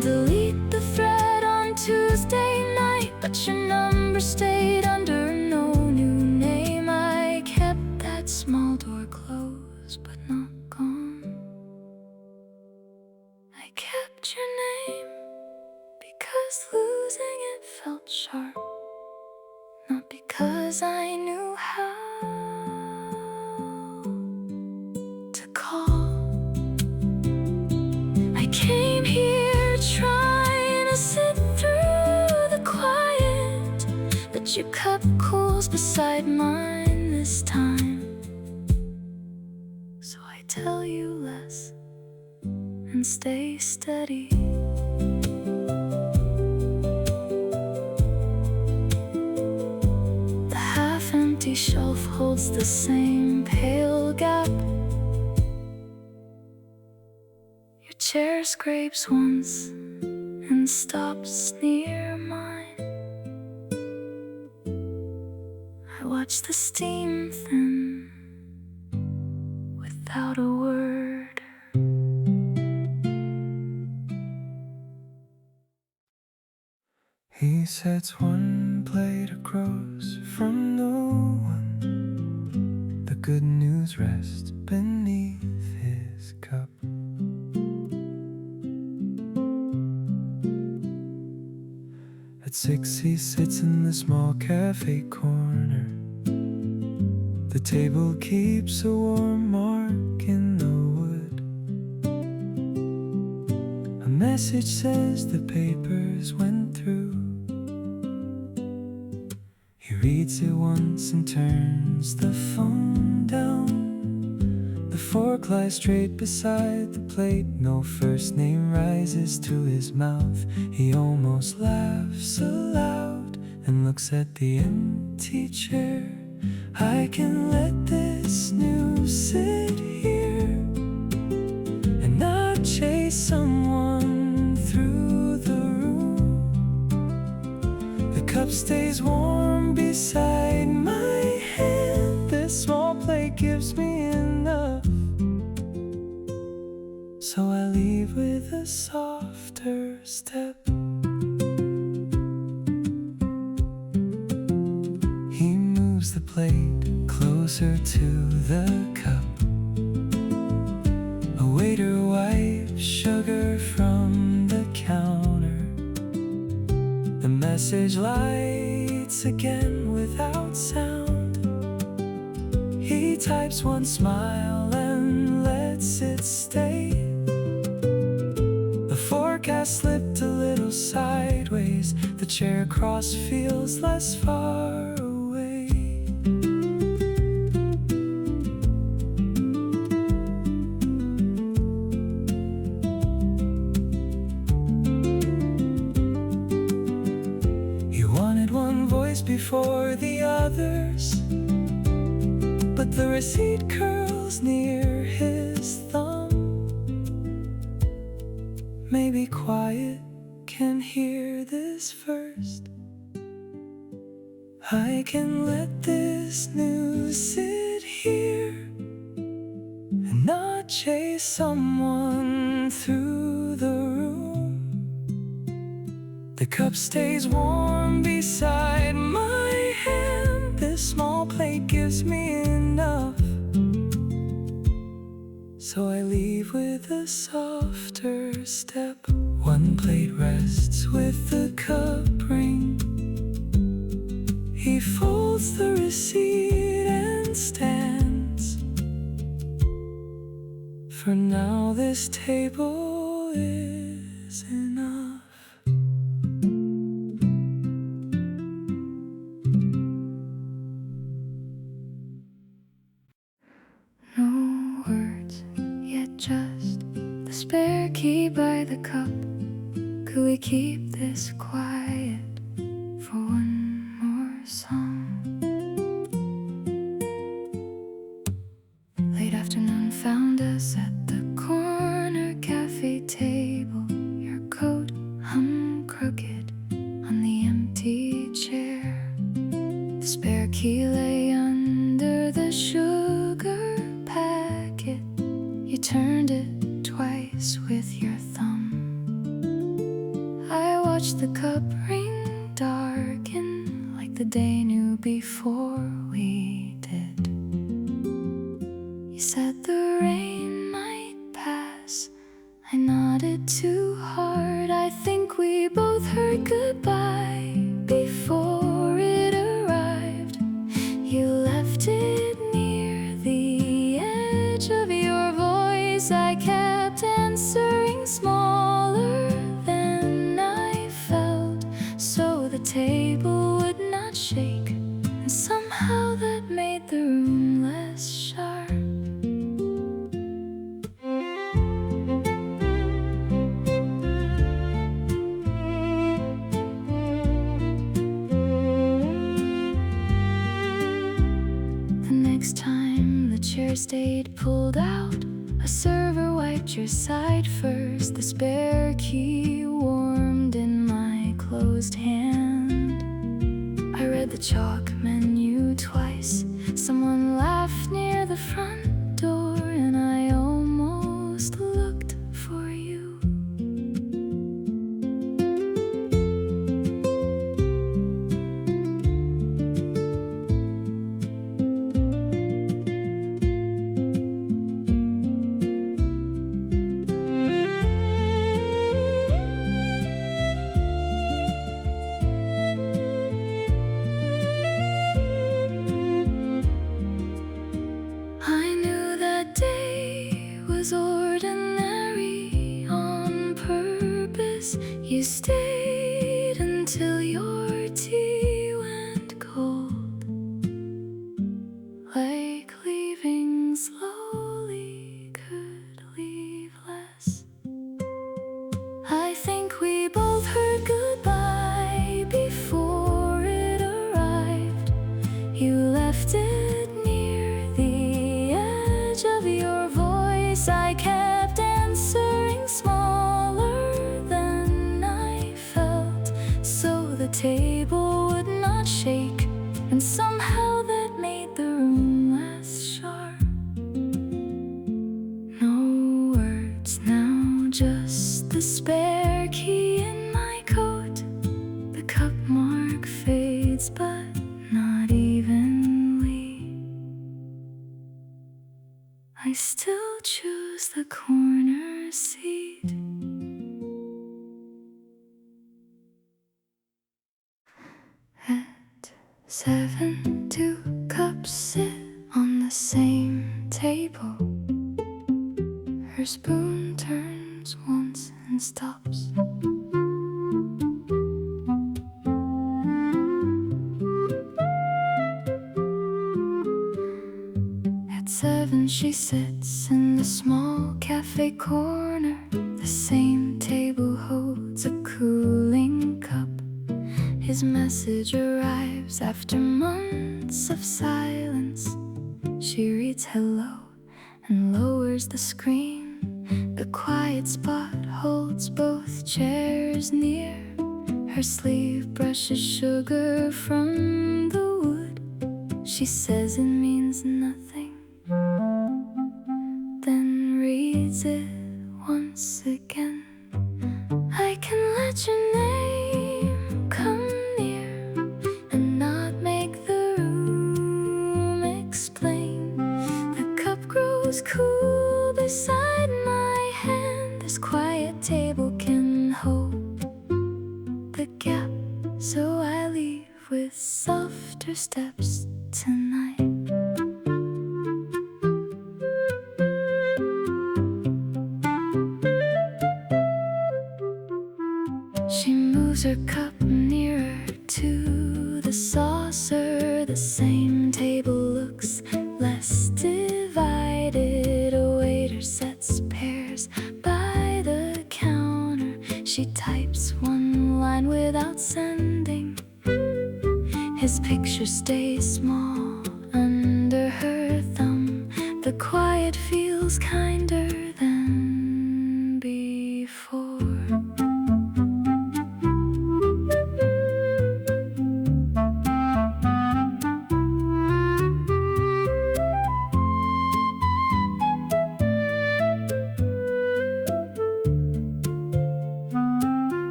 Delete the thread on Tuesday night, but your number stayed under no new name. I kept that small door closed, but not gone. I kept your name because losing it felt sharp, not because I knew how to call. I came here trying to sit through the quiet, but your cup cools beside mine this time. So I tell you less and stay steady. The half-empty shelf holds the same pale gap. Chair scrapes once and stops near mine. I watch the steam thin without a word. He sets one plate across from no one. The good news rests beneath his cup. At 6 he sits in the small cafe corner. The table keeps a warm mark in the wood. A message says the papers went through. He reads it once and turns the phone down. The fork lies straight beside the plate. No first name rises to his mouth. He almost laughs aloud and looks at the empty chair. I can let this news sit here and not chase someone through the room. The cup stays warm beside my hand. This small plate gives me enough. So I leave with a softer step. He moves the plate closer to the cup. A waiter wipes sugar from the counter. The message lights again without sound. He types one smile and lets it stay. The forecast slipped a little sideways. The chair across feels less far away. He wanted one voice before the others, but the receipt curls near his thumb. Maybe quiet can hear this first. I can let this news sit here and not chase someone through the room. The cup stays warm beside my hand. This small plate gives me enough. So I leave with a softer step. One plate rests with the cup ring. He folds the receipt and stands. For now this table is enough. just the spare key by the cup. Could we keep this quiet for one more song? Late afternoon found us at the corner cafe table. Your coat hung crooked on the empty chair. The spare key lay under the sugar packet. You turned it twice with your thumb. I watched the cup ring darken like the day knew before we did. You said the rain might pass. I nodded too hard. I think we both heard goodbye before it arrived. You left it near the edge of your voice. I kept answering smaller than I felt, so the table would not shake, and somehow that made the room less sharp. Next time the chair stayed pulled out, a server wiped your side first. The spare key warmed in my closed hand. I read the chalk menu twice. Someone laughed near the front door, and I almost looked for you. Ordinary on purpose. You stayed until your tea went cold, like leaving slowly could leave less. I think we both heard goodbye before it arrived. You left it near the edge of your voice. I kept answering smaller than I felt, so the table would not shake, and somehow that made the room less sharp. No words now, just the spare key in my coat. The cup mark fades, but not evenly. I still choose the corner seat. At 7, 2 cups sit on the same table. Her spoon turns once and stops. At 7 she sits in the small cafe corner. The same table holds a cooling cup. His message arrives after months of silence. She reads hello and lowers the screen. The quiet spot holds both chairs near. Her sleeve brushes sugar from the wood. She says it means nothing, then reads it once again. I can let your name come near and not make the room explain. The cup grows cool beside my hand. This quiet table can hold the gap, so I leave with softer steps tonight. She moves her cup nearer to the saucer. The same table looks less divided. A waiter sets She types one line without sending. His picture stays small under her thumb. The quiet feels kinder than before.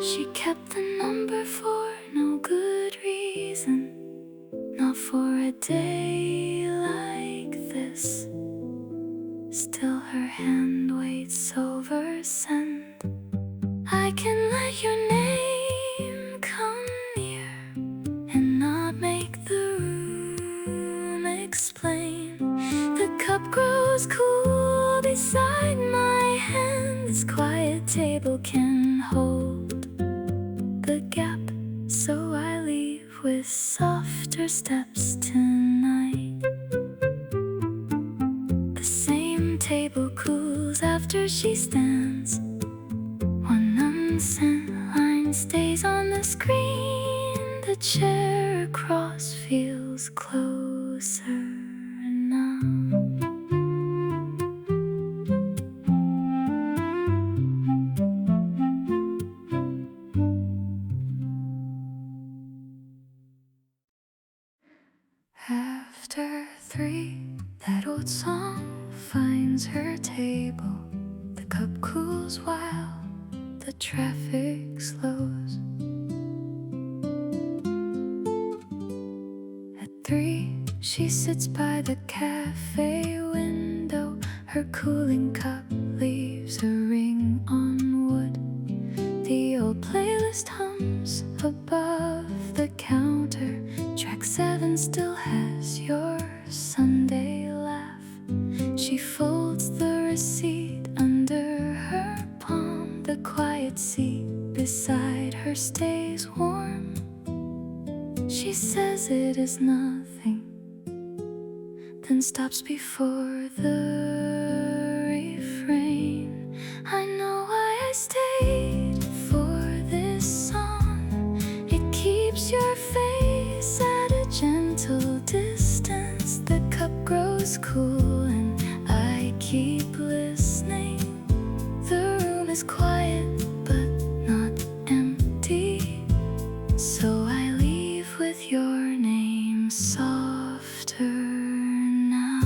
She kept the number for no good reason, not for a day like this. Still her hand waits over send. I can let your name come near and not make the room explain. The cup grows cool beside my hand. This quiet table can hold the gap, so I leave with softer steps tonight. The same table cools after she stands. One unsent line stays on the screen. The chair across feels closer now. After 3, that old song finds her table. The cup cools while the traffic slows. At 3, she sits by the cafe window. Her cooling cup leaves a ring on wood. The old playlist hums above the counter. Track 7 still has your Sunday laugh. She folds the receipt under her palm. The quiet seat beside her stays warm. She says it is nothing, then stops before the refrain. I know why I stayed for this song. It keeps your face at a gentle distance. The cup grows cool and I keep listening. The room is quiet but not empty, so I leave with your name softer now.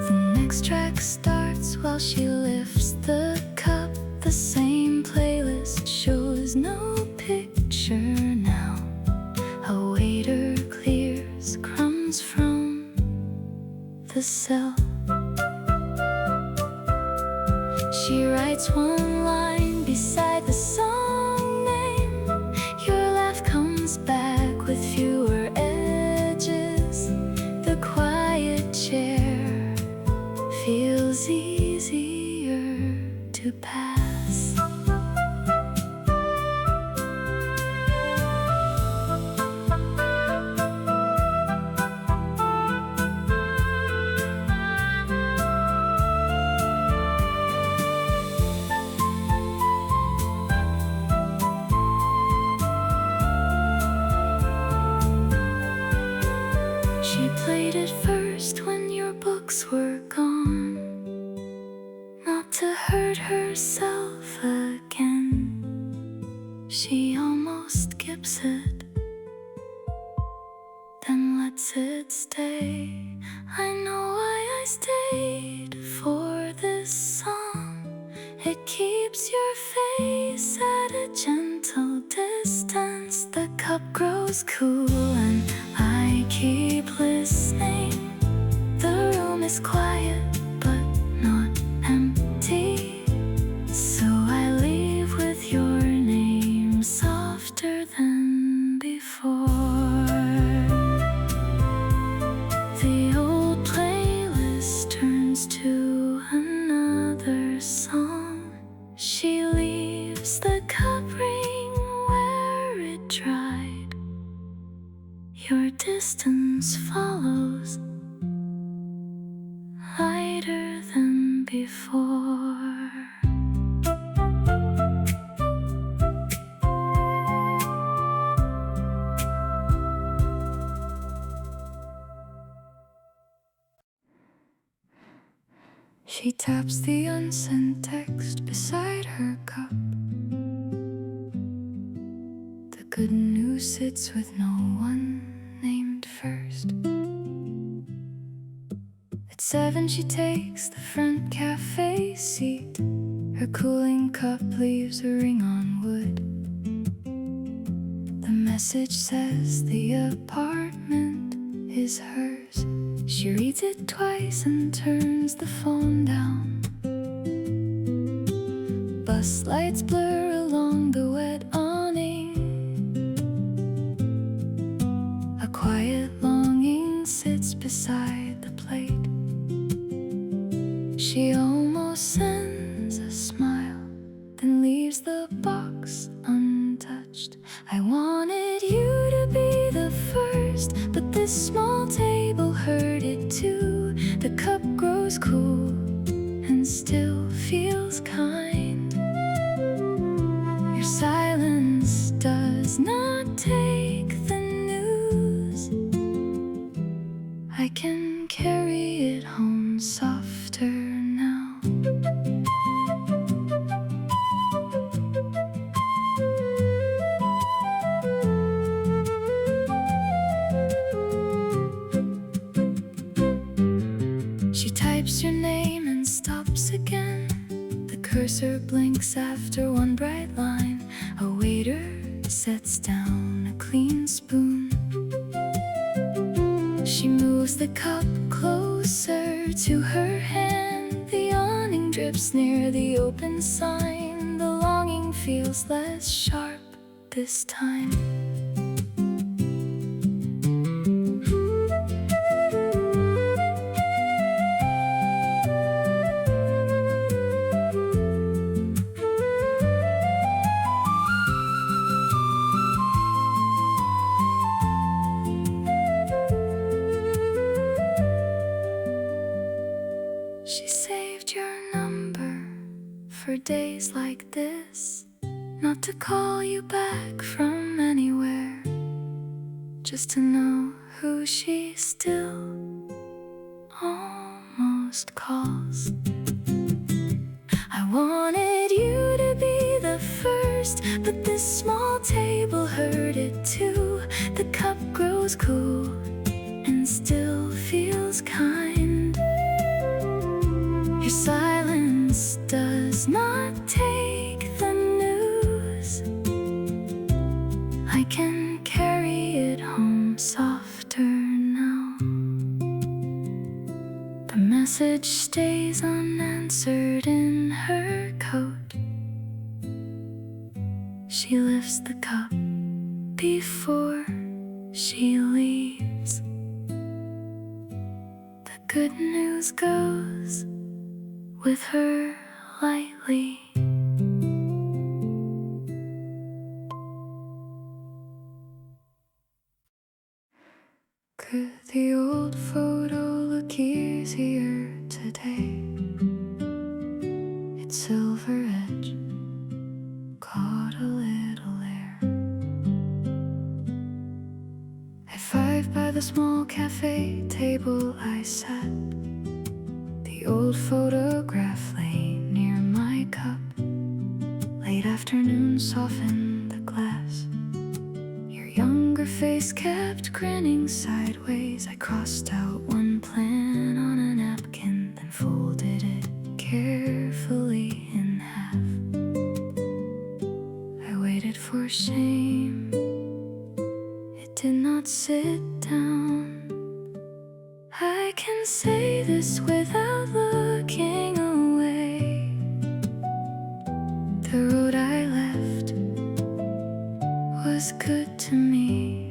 The next track starts while she lifts the cup. The same playlist shows no picture now. A waiter clears crumbs from the cell. She writes one line beside the song name. Your laugh comes back with fewer edges. The quiet chair feels easier to pass. She played it first when your books were gone, not to hurt herself again. She almost skips it, then lets it stay. I know why I stayed for this song. It keeps your face at a gentle distance. The cup grows cool and I keep listening. The room is quiet but not empty, so I leave with your name softer than before. The old playlist turns to another song. She leaves the cup ring where it dried. Your distance follows, lighter than before. She taps the unsent text beside her cup. The good news sits with no one named first. At 7 she takes the front cafe seat. Her cooling cup leaves a ring on wood. The message says the apartment is hers. She reads it twice and turns the phone down. Bus lights blur along the wet awning. A quiet longing sits beside the plate. She almost sends a smile, then leaves the box untouched. I wanted you to be the first, but this small table heard it too. The cup grows cool and still feels kind. Your silence does not take the news. I can carry it home softer now. She types your name and stops again. The cursor blinks after one bright line. A waiter sets down a clean spoon. She moves the cup closer to her hand. The awning drips near the open sign. The longing feels less sharp this time. She saved your number for days like this, not to call you back from anywhere, just to know who she still almost calls. I wanted you to be the first, but this small table heard it too. The cup grows cool and still feels kind. Your silence does not take the news. I can carry it home softer now. The message stays unanswered in her coat. She lifts the cup before she leaves. The good news goes with her lightly. Could the old photo look easier today? Its silver edge caught a little air. At 5 by the small cafe table I sat. The old photograph lay near my cup. Late afternoon softened the glass. Your younger face kept grinning sideways. I crossed out one plan on a napkin, then folded it carefully in half. I waited for shame. It did not sit down. I can say this without looking away. The road I left was good to me.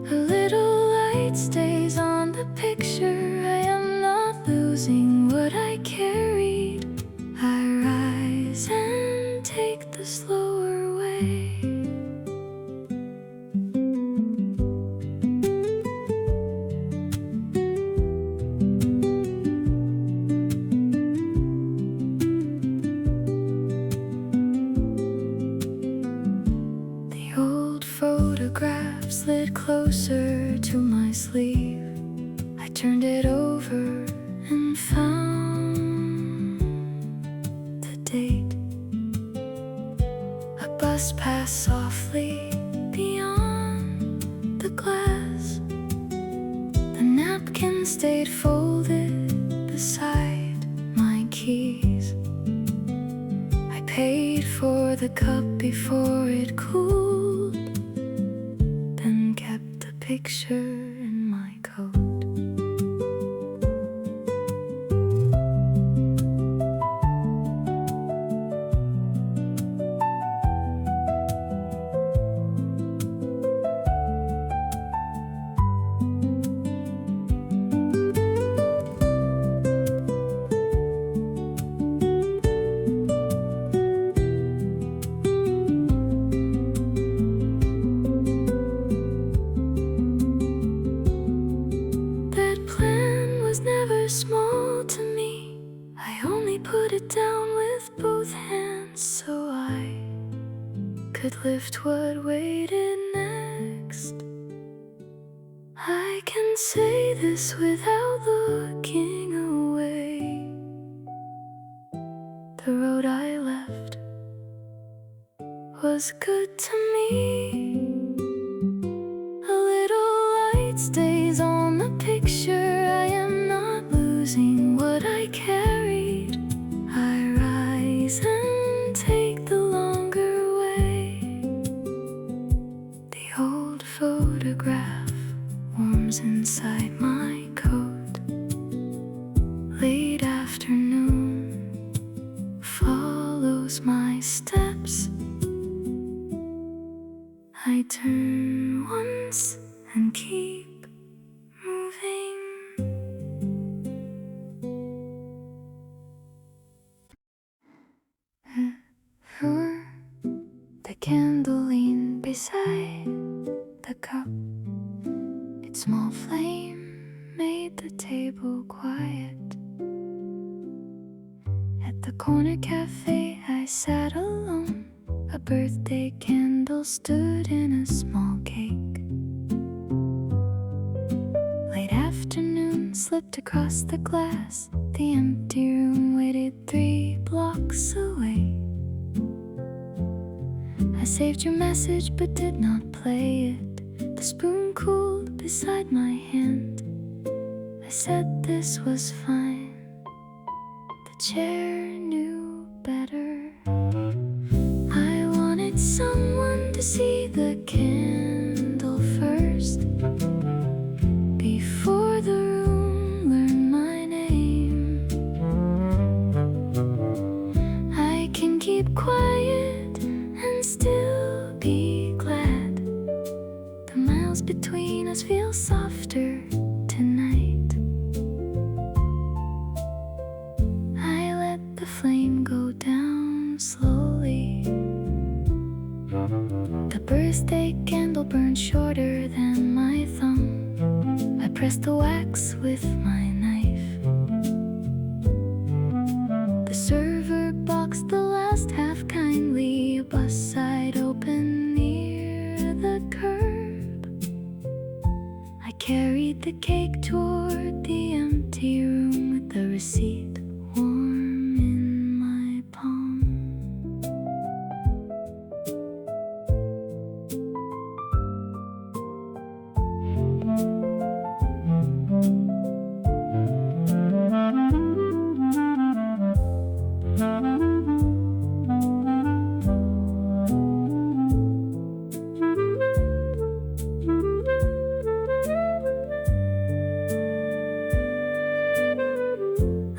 A little light stays on the picture. I am not losing what I carried. I rise and take the slower way. closer to my sleeve. I turned it over and found the date. A bus passed softly beyond the glass. The napkin stayed folded beside my keys. I paid for the cup before it cooled, then kept the picture in my coat. Small to me, I only put it down with both hands so I could lift what waited next. I can say this without looking away. The road I left was good to me. A little light stays on the picture. I am not losing what I carried. I rise and take the longer way. The old photograph warms inside my coat. Late afternoon follows my steps. I turn once and keep moving. The candle leaned beside the cup. Its small flame made the table quiet. At the corner cafe I sat alone. A birthday candle stood in a small cake. Late afternoon slipped across the glass. The empty room waited 3 blocks away. I saved your message but did not play it. The spoon cooled beside my hand. I said this was fine. The chair knew better. I wanted someone to see the candle first, before the room learned my name. I can keep quiet and still be glad. The miles between us feel softer tonight. I let the flame go down slowly. The birthday candle burned shorter than my thumb. I pressed the wax with my knife. The server boxed the last half kindly. A bus side open near the curb. I carried the cake toward the empty room with the receipt warm in my palm.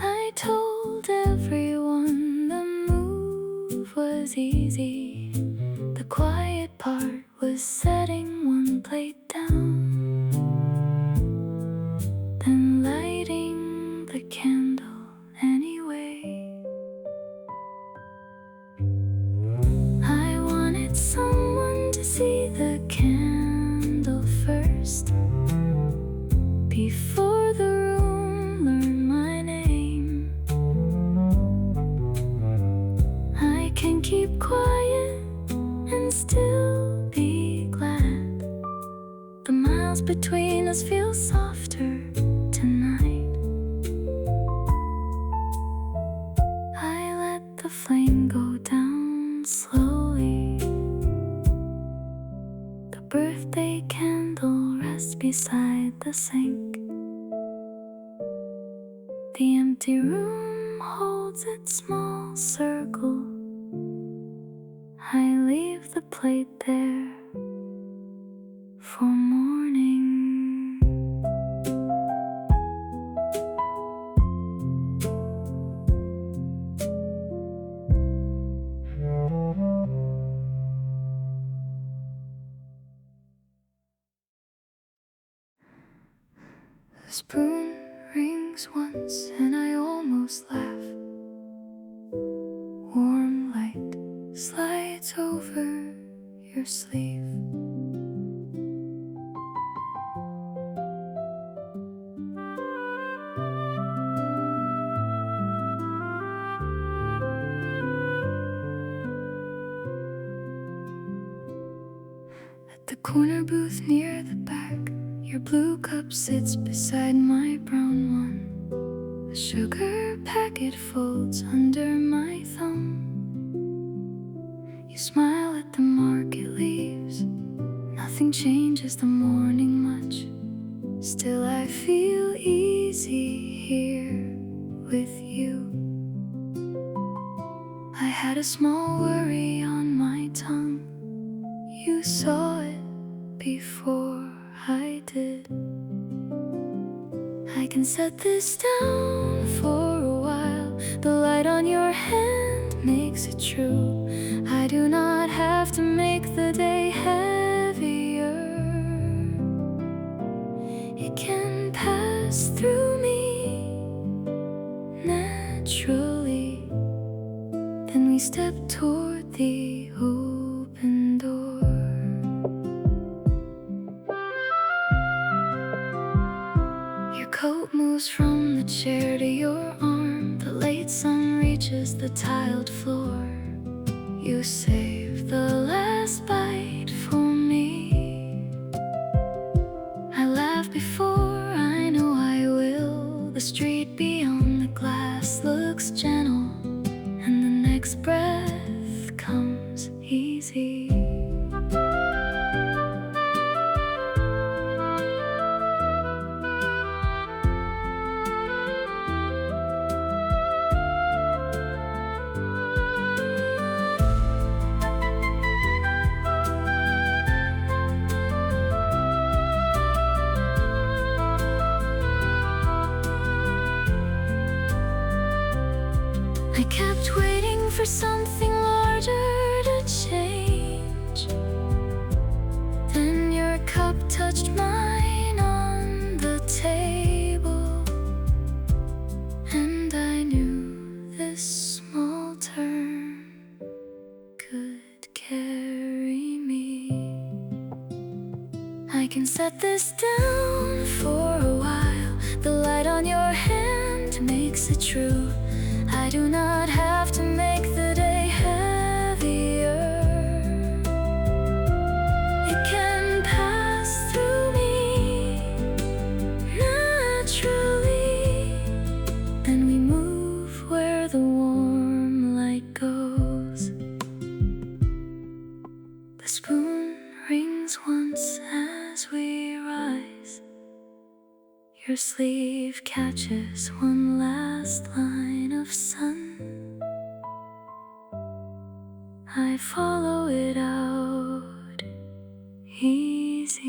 I told everyone the move was easy. The quiet part was setting one plate down, then lighting the candle anyway. I wanted someone to see the candle first, before the room learned my name. I can keep quiet and still be glad. The miles between us feel softer tonight. I let the flame go down slowly. The birthday candle rests beside the sink. The empty room holds its small circle. I leave the plate there for morning. The spoon rings once and I almost laugh. Warm light slides over your sleeve. At the corner booth near the back, your blue cup sits beside my brown one. The sugar packet folds under my thumb. You smile at the market leaves. Nothing changes the morning much. Still I feel easy here with you. I had a small worry on my tongue. You saw it before I did. I can set this down for a while. The light on your hand makes it true. I do not have to make the day heavier. It can pass through me naturally. Then we step toward the open door. Coat moves from the chair to your arm. The late sun reaches the tiled floor. You save the last bite for me. I laugh before I know I will. The street beyond the glass looks gentle, and the next breath comes easy. I kept waiting for something larger to change. Then your cup touched mine on the table, and I knew this small turn could carry me. I can set this down for a while. The light on your hand makes it true. I do not have to make the day heavier. It can pass through me naturally. Then we move where the warm light goes. The spoon rings once as we rise. Your sleeve catches one last line of sun. I follow it out easy.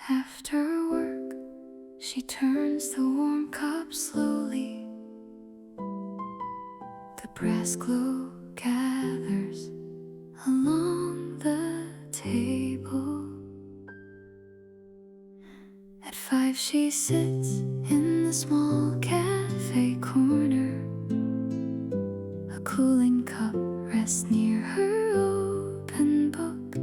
After work, she turns the warm cup slowly. The brass glow gathers along the table. At 5 she sits in the small cafe corner. A cooling cup rests near her open book.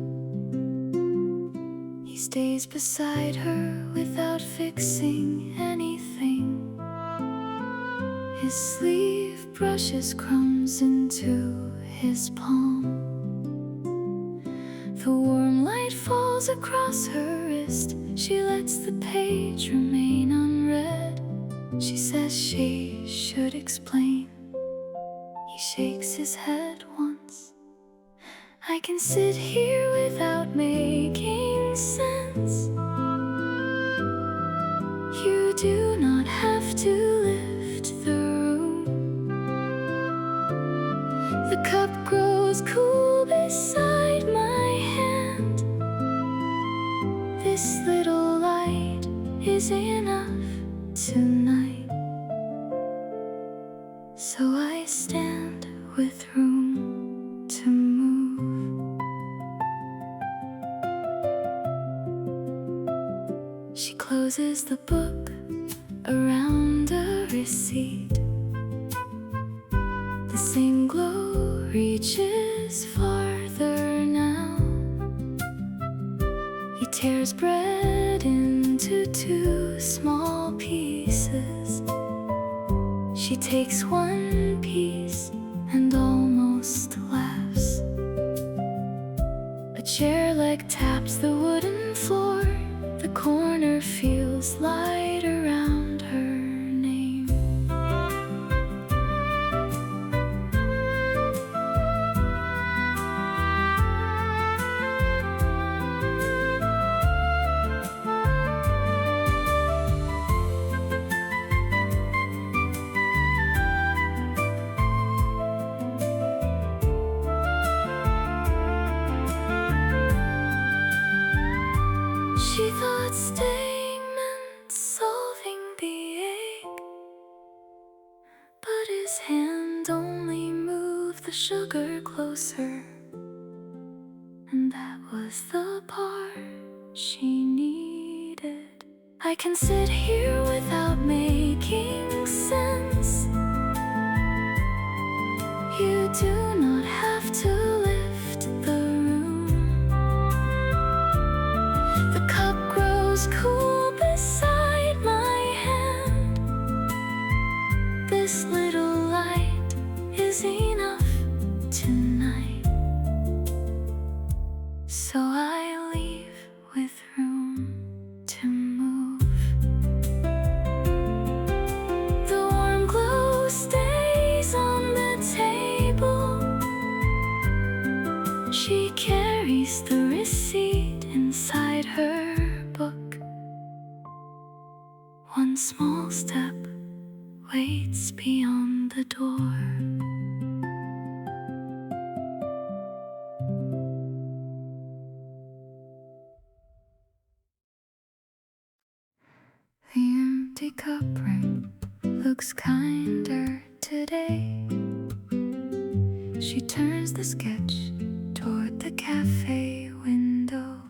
He stays beside her without fixing anything. His sleeve brushes crumbs into his palm. The warm light falls across her wrist. She lets the page remain unread. She says she should explain. He shakes his head once. I can sit here without making sense. You do not have to lift the room. The cup grows cool beside my hand. This little light is enough tonight. So I stand with room to move. She closes the book around a receipt. The same glow reaches farther now. He tears bread into 2 small pieces. She takes one piece and almost laughs. A chair leg taps the wooden floor. The corner feels light around her name. She thought staying meant solving the ache, but his hand only moved the sugar closer, and that was the part she needed. I can sit here without making sense. You do not have to lift the room. The cup grows cool beside my hand. This little light is enough tonight. So I leave with room to move. The warm glow stays on the table. She carries the receipt inside her book. One small step waits beyond the door. The empty cup ring looks kinder today. She turns the sketch toward the cafe window.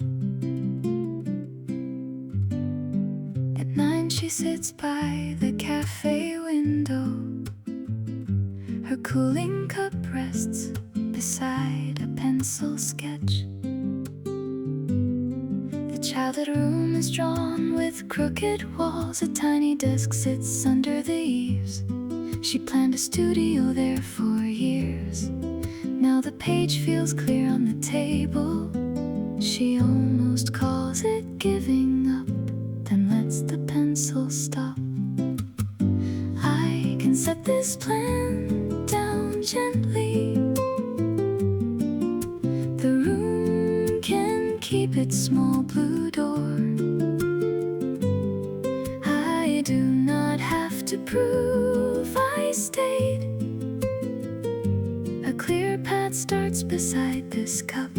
At 9 she sits by the cafe window. Her cooling cup rests beside a pencil sketch. The childhood room is drawn with crooked walls. A tiny desk sits under the eaves. She planned a studio there for years. Now the page feels clear on the table. She almost calls it giving up, then lets the pencil stop. I can set this plan down gently. The room can keep its small blue door. I do not have to prove I stayed. A clear path starts beside this cup,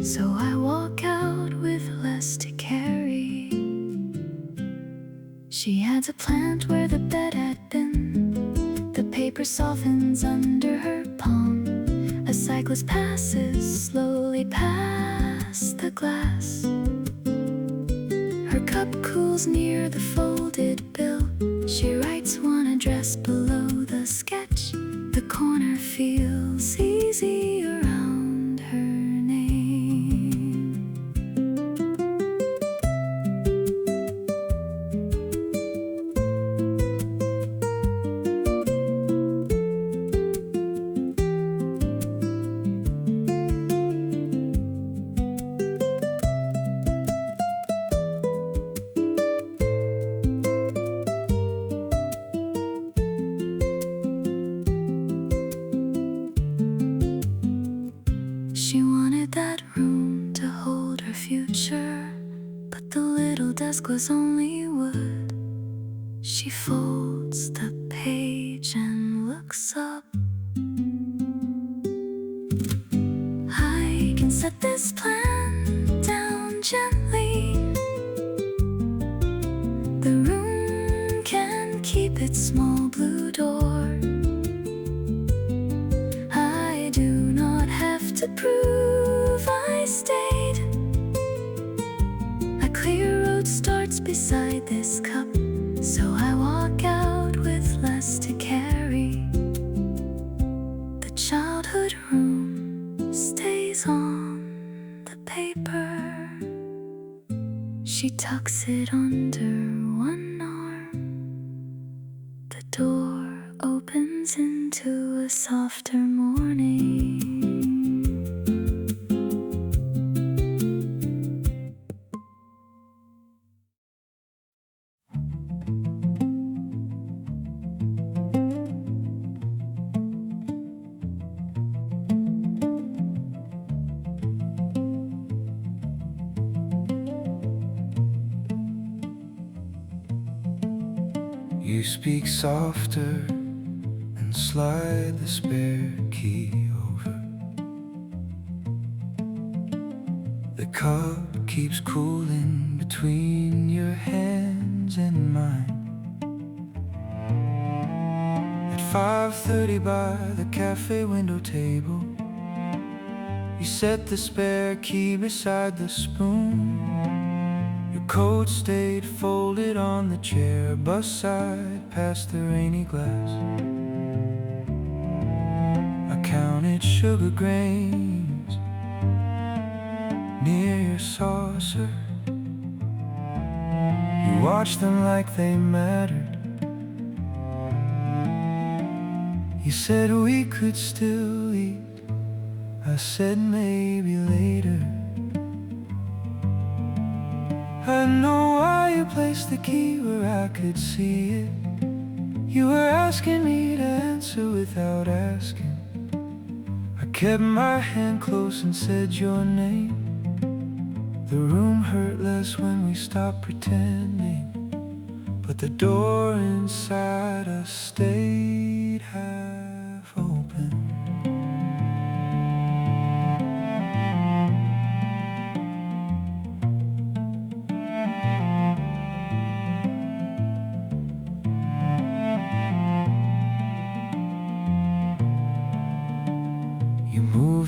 so I walk out with less to carry. She adds a plant where the bed had been. The paper softens under her palm. A cyclist passes slowly past the glass. Her cup cools near the folded bill. She writes one address below the sketch. The corner feels easy around her name. but the little desk was only wood. She folds the page and looks up. I can set this plan down gently. The room can keep its small blue door. I do not have to prove I stayed. A clear road starts beside this cup, so I walk out with less to carry. The childhood room stays on the paper. She tucks it under one arm. The door opens into a softer morning. You speak softer and slide the spare key over. The cup keeps cooling between your hands and mine. At 5:30 by the cafe window table, you set the spare key beside the spoon. Your coat stayed folded on the chair, bus side past the rainy glass. I counted sugar grains near your saucer. You watched them like they mattered. You said we could still eat. I said maybe later. I know why you placed the key where I could see it. You were asking me to answer without asking. I kept my hand close and said your name. The room hurt less when we stopped pretending, but the door inside us stayed half open.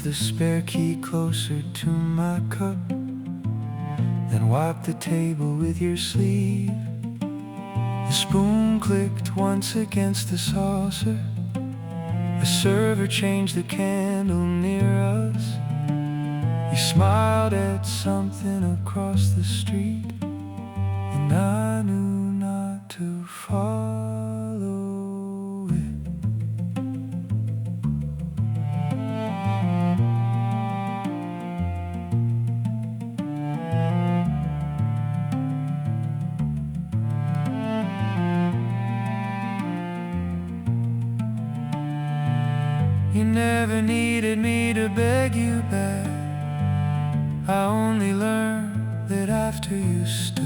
The spare key closer to my cup, then wiped the table with your sleeve. The spoon clicked once against the saucer. The server changed the candle near us. You smiled at something across the street, and I knew not to follow it. You never needed me to beg you back. I only learned that after you stood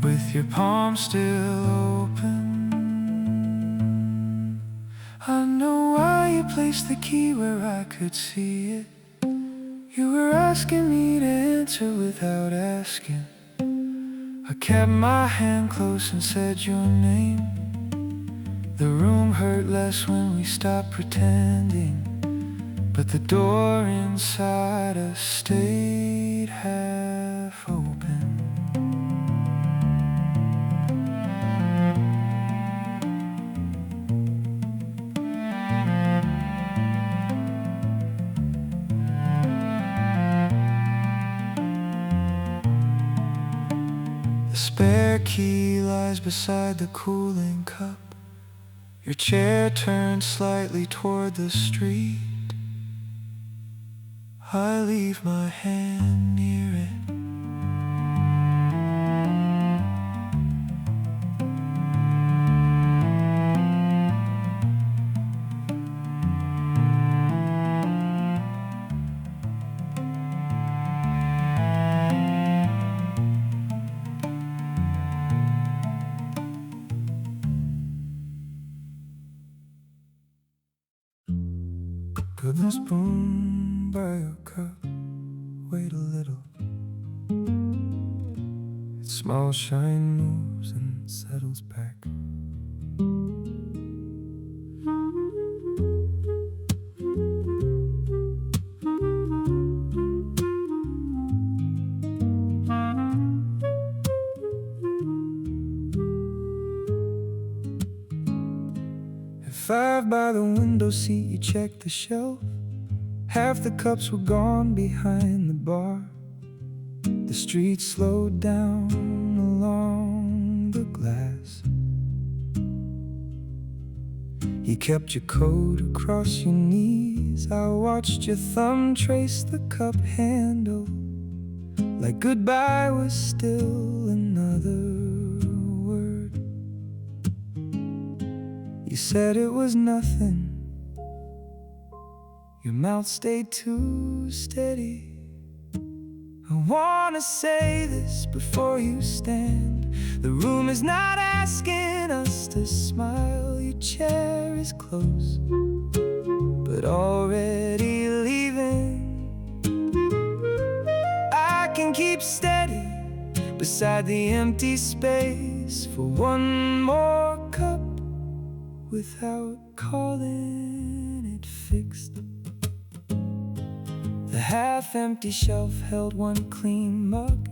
with your palm still open. I know why you placed the key where I could see it. You were asking me to answer without asking. I kept my hand close and said your name. The room hurt less when we stopped pretending, but the door inside us stayed half open. The spare key lies beside the cooling cup. Your chair turned slightly toward the street. I leave my hand near it. Put the spoon by your cup, wait a little. Its small shine moves and settles back. At 5 by the window seat, you checked the shelf. Half the cups were gone behind the bar. The street slowed down along the glass. You kept your coat across your knees. I watched your thumb trace the cup handle, like goodbye was still another word. You said it was nothing. Your mouth stayed too steady. I wanna say this before you stand. The room is not asking us to smile. Your chair is close, but already leaving. I can keep steady beside the empty space for one more cup without calling it fixed. The half-empty shelf held one clean mug.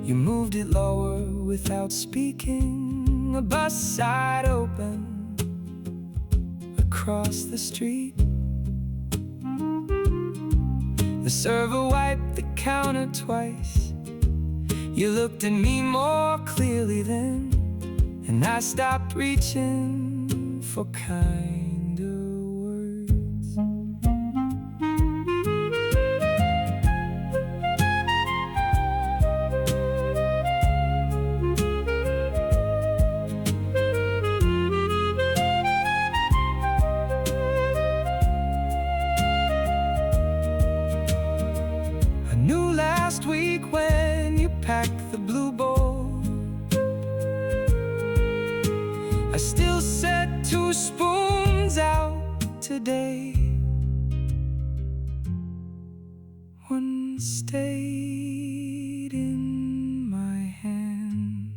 You moved it lower without speaking. A bus side open across the street. The server wiped the counter twice. You looked at me more clearly then, and I stopped reaching for kinder words. I knew last week when you packed the blue bowl, I still set 2 spoons out today. One stayed in my hand.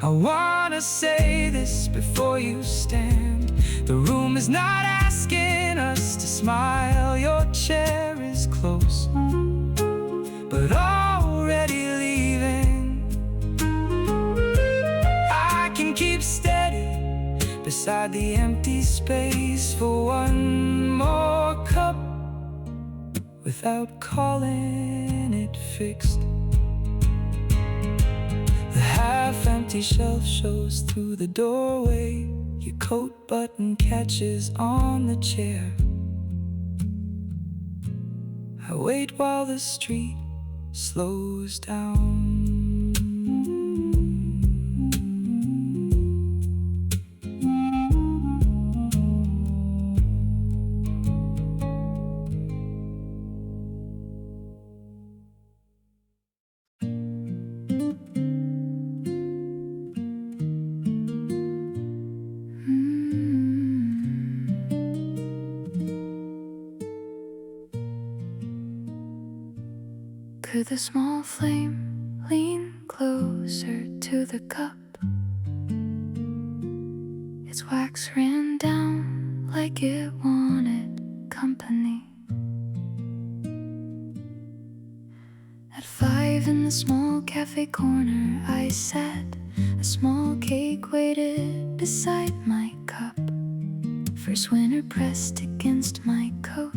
I wanna say this before you stand. The room is not asking us to smile. Your chair is close, but already leaving. I can keep steady beside the empty space for one more cup without calling it fixed. The half-empty shelf shows through the doorway. Your coat button catches on the chair. I wait while the street slows down. Could the small flame lean closer to the cup? Its wax ran down like it wanted company. At 5 in the small cafe corner I sat. A small cake waited beside my cup. First winter pressed against my coat.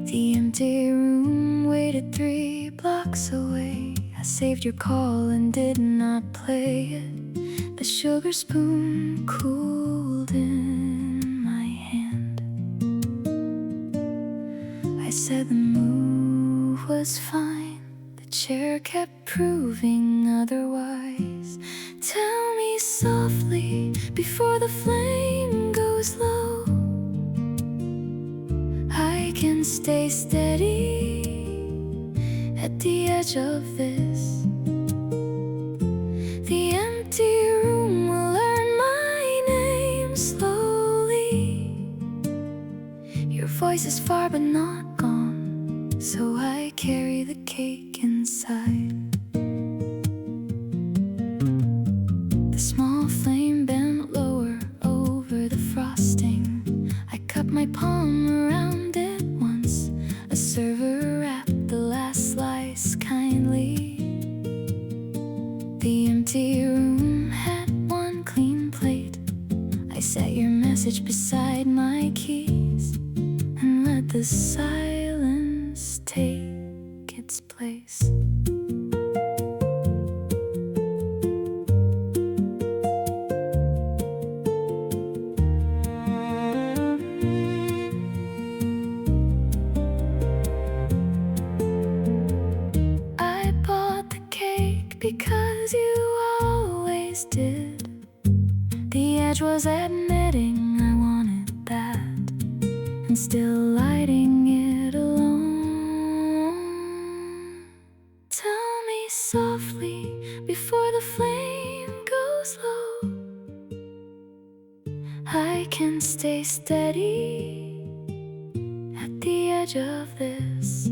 The empty room waited 3 blocks away. I saved your call and did not play it. The sugar spoon cooled in my hand. I said the move was fine. The chair kept proving otherwise. Tell me softly before the flame goes low. I can stay steady at the edge of this. The empty room will learn my name slowly. voice is far but not gone, so I carry the cake inside. The small flame bent lower over the frosting. I cup my palm around it once. A server wrapped the last slice kindly. The empty room had one clean plate. I set your message beside my keys and let the silence take its place. I bought the cake because you always did. The edge was admitting I wanted that, and still lighting it alone. Tell me softly before the flame goes low, I can stay steady at the edge of this.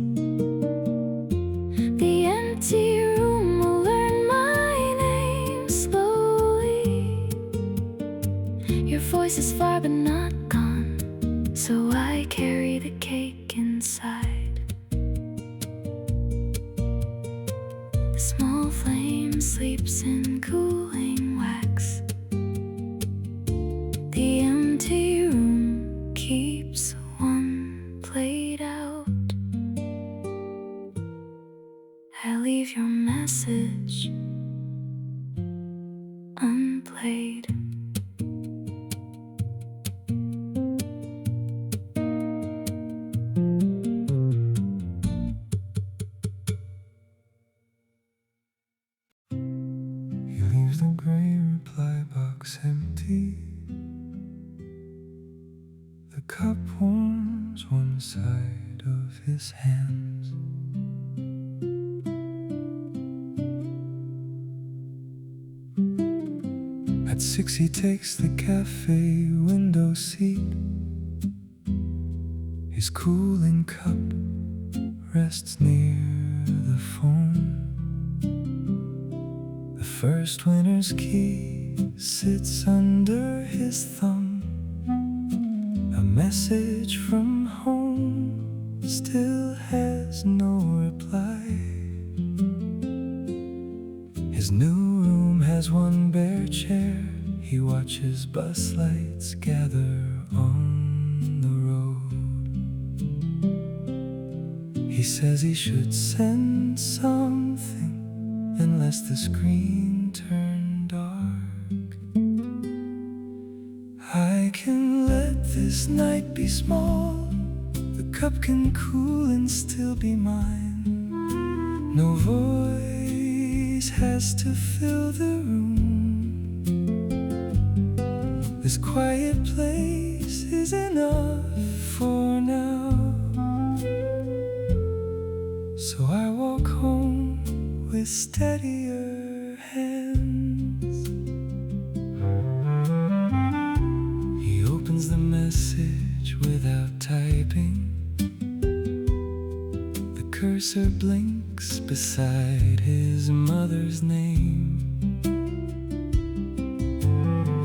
The empty room will learn my name slowly. Your voice is far but not gone, so I carry the cake inside. The small flame sleeps in cooling wax. The empty room keeps one plate out. I leave your message unplayed. He leaves the gray reply box empty. The cup warms one side of his hands. At 6 he takes the cafe window seat. His cooling cup rests near the phone. The first winter's key sits under his thumb. A message from home still has no reply. His new room has one bare chair. He watches bus lights gather on the road. He says he should send something unless the screen turned dark. I can let this night be small. The cup can cool and still be mine. No voice has to fill the room. This quiet place is enough for now. So I walk home with steadier hands. He opens the message without typing. The cursor blinks beside his mother's name.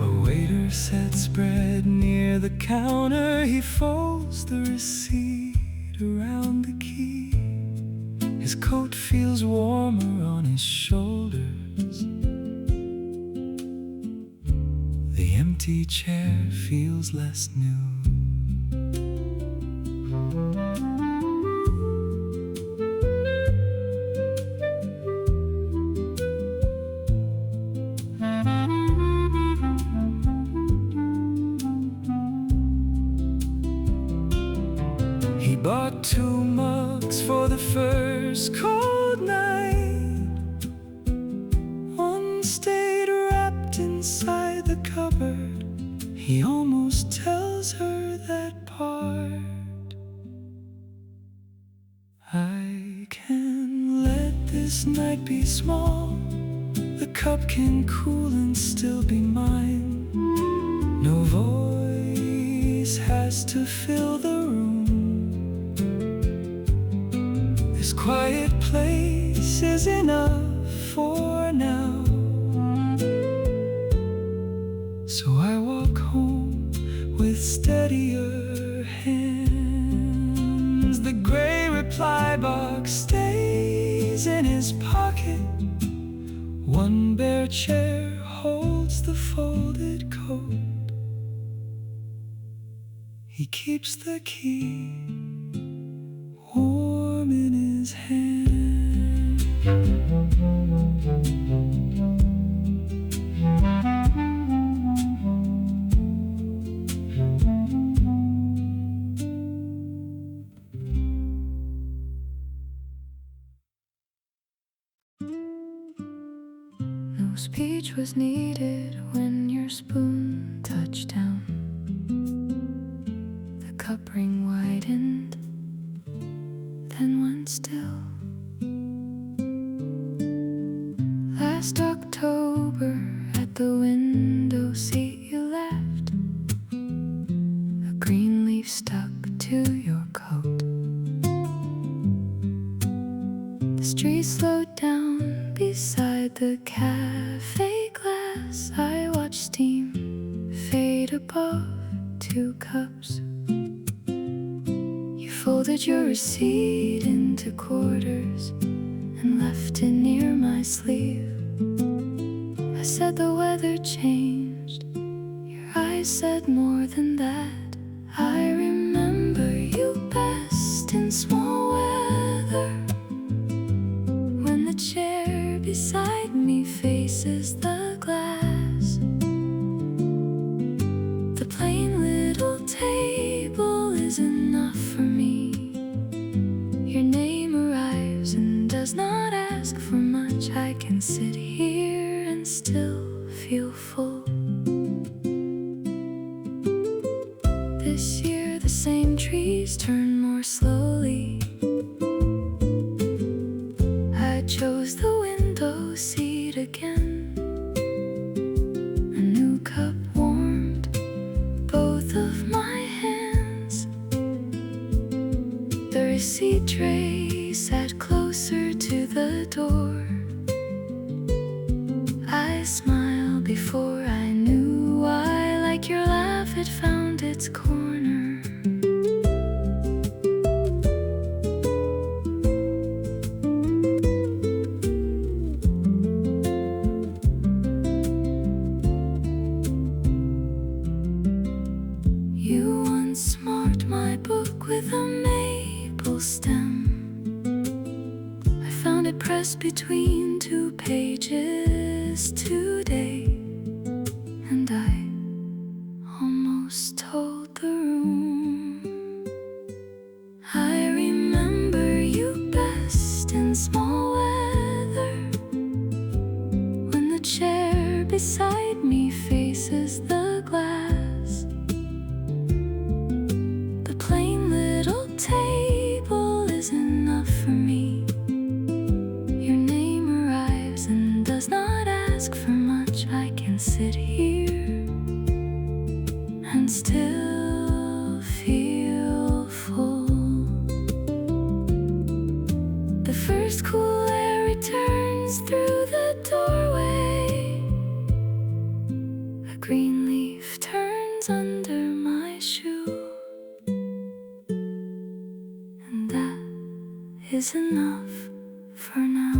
A waiter sets bread near the counter. He folds the receipt around the key. His coat feels warmer on his shoulders. The empty chair feels less new. He bought 2 mugs for the first cold night. One stayed wrapped inside the cupboard. He almost tells her that part. I can let this night be small. The cup can cool and still be mine. No voice has to fill the room. This quiet place is enough for now. So I walk home with steadier hands. The gray reply box stays in his pocket. One bare chair holds the folded coat. He keeps the key warm in his hand. No speech was needed when your spoon touched down. The cup ring widened, then went still. Last October at the window seat you left a green leaf stuck to your coat. The street slowed down beside the cafe glass. I watched steam fade above 2 cups. You folded your receipt into quarters and left it near my sleeve. I said the weather changed. Your eyes said more than that. I remember you best in small weather, when the chair beside me faces the glass. The plain little table is enough for me. Your name arrives and does not ask for much. I can sit here and still feel full. This year the same trees turn more slowly. I chose the window seat again. A new cup warmed both of my hands. The receipt tray sat closer to the door. I smiled before I knew why, like your laugh had found its corner. You once marked my book with a maple stem. I found it pressed between 2 pages today, and I almost told the room. I remember you best in small weather, when the chair beside me faces the glass. The plain little table is enough for me. Your name arrives and does not ask for much. I can sit here and still feel full. The first cool air returns through the doorway. A green leaf turns under my shoe, and that is enough for now.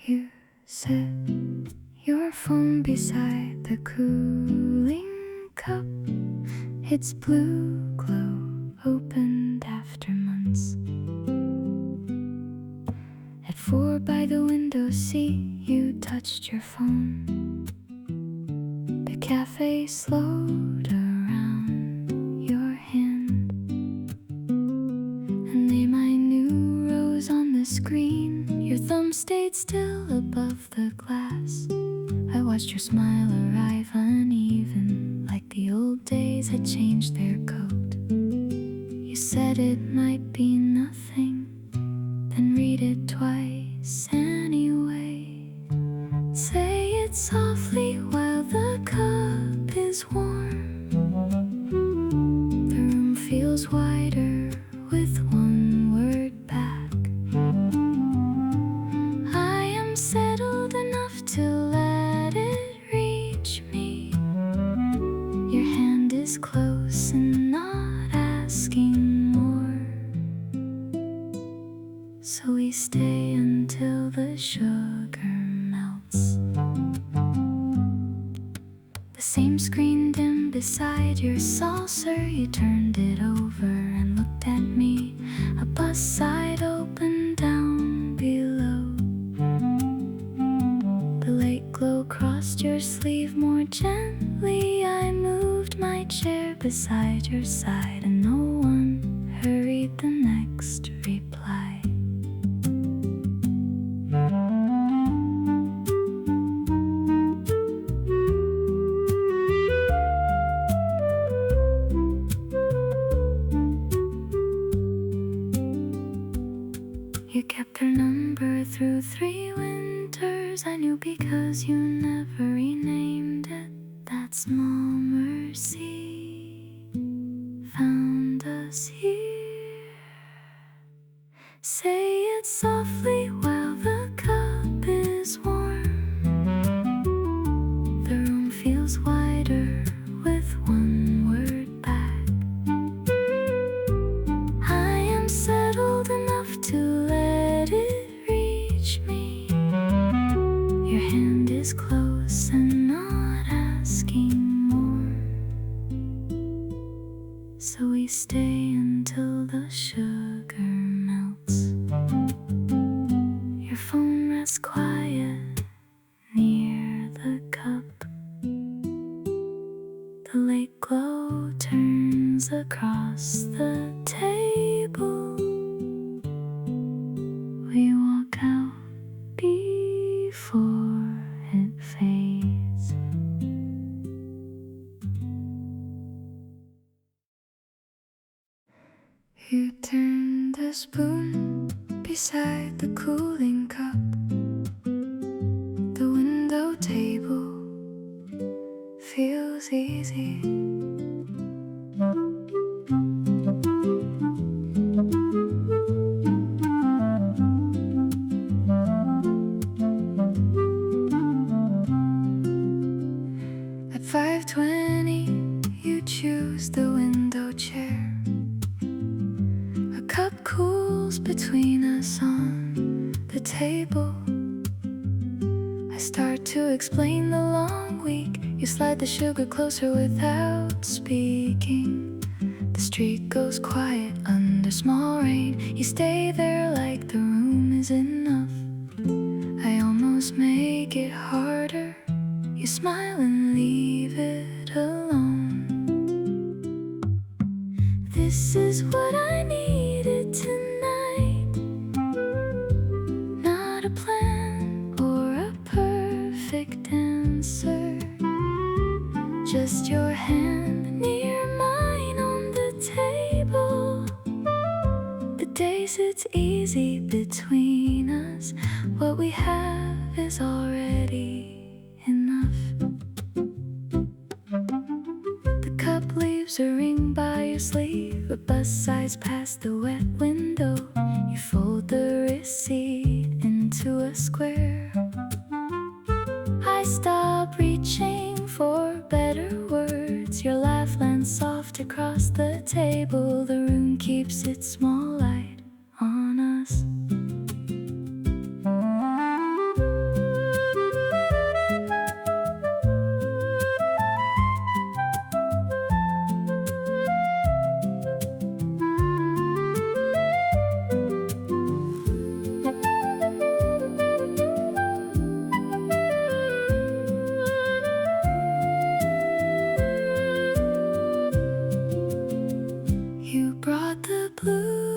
You set your phone beside the cooling cup. Its blue glow opened after months. At 4 by the window seat, you touched your phone. The cafe slowed around your hand. A name I knew rose on the screen. Your thumb stayed still above the glass. I watched your smile arrive uneven, like the old days had changed their coat. You said it might be nothing, then read it twice anyway. Say it softly while the cup is warm. The room feels wider with one word back. I am settled enough to let it reach me. Your hand is close and not asking more. So we stay until the sugar melts. The same screen dim beside your saucer. You turned it over and looked at me. A bus side opened down below. The late glow crossed your sleeve more gently. I moved my chair beside your side, and no one hurried the next reply. You kept her number through 3 winters. I knew because you never renamed it. That small mercy found us here. Say it softly while the cup is warm. The room feels wider with one word back. I am settled enough to let it reach me. Your hand is close and not asking more. So we stay until the sugar melts. Your phone rests quiet near the cup. The late glow turns across the table. We walk out before it fades. You turned the spoon beside the cooling cup. The window table feels easy. At 5:20, you choose the window chair. A cup cools between us on the table. I start to explain the long week. You slide the sugar closer without speaking. The street goes quiet under small rain. You stay there like the room is enough. I almost make it harder. You smile and leave it alone. This is what I needed tonight. Not a plan or a perfect answer. Just your hand near mine on the table. The days it's easy between us. What we have is already enough. The cup leaves a ring by your sleeve. A bus sides past the wet window. You fold the receipt into a square. I stop reaching for better words. Your laugh lands soft across the table. The room keeps its small light on us. You brought the blue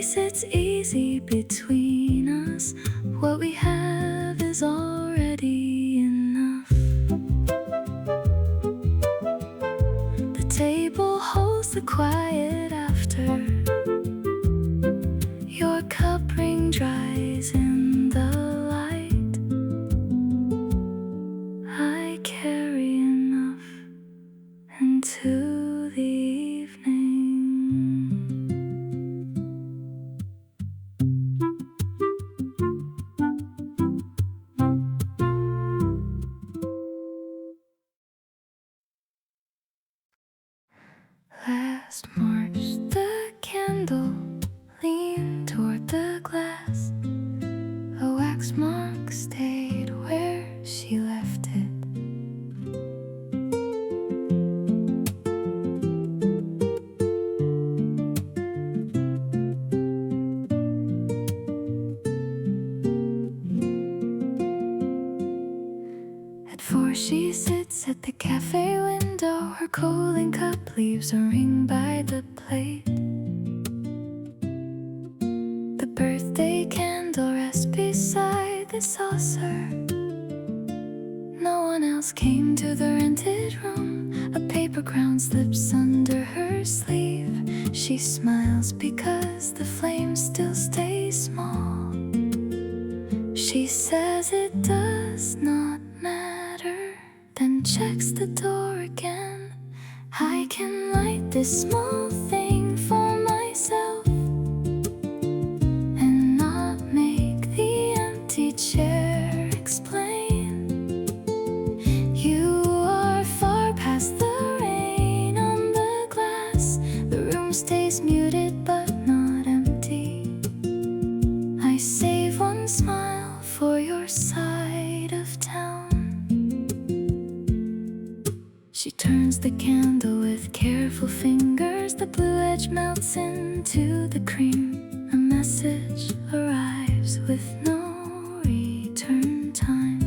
space, it's easy between us. What we have is already enough. The table holds the quiet after. Your cup ring dries in the light. I carry enough into the evening. Last March, the candle leaned toward the glass. A wax mark stayed where she left it. At 4 she sits at the cafe window. Her cooling cup leaves a ring by the plate. The birthday candle rests beside the saucer. No one else came to the rented room. A paper crown slips under her sleeve. She smiles because the flame still stays small. She says it does not matter, then checks the door again. I can light this small thing for myself and not make the empty chair explain. You are far past the rain on the glass. The room stays muted but not empty. I save one smile for your side of town. She turns the candle with careful fingers. The blue edge melts into the cream. A message arrives with no return time.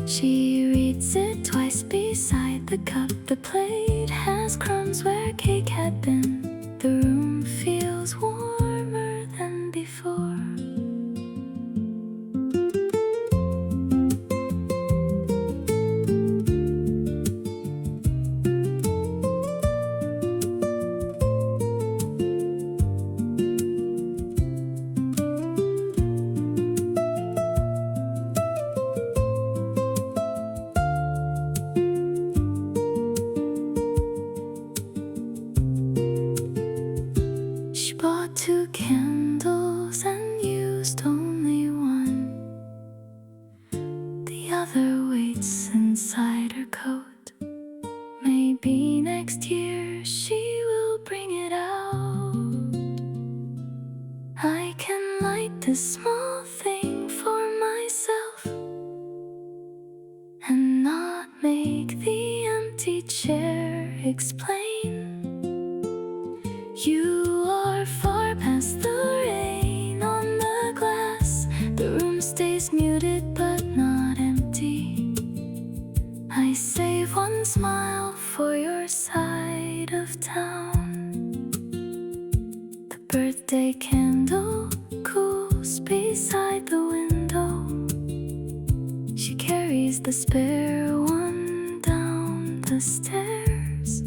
She reads it twice beside the cup. The plate has crumbs where cake had been. The room feels warmer than before. She bought 2 candles and used only one. The other waits inside her coat. Maybe next year she will bring it out. I can light this small thing for myself and not make the empty chair explain. You are far past the rain on the glass. The room stays muted but not empty. I save one smile for your side of town. The birthday candle cools beside the window. She carries the spare one down the stairs.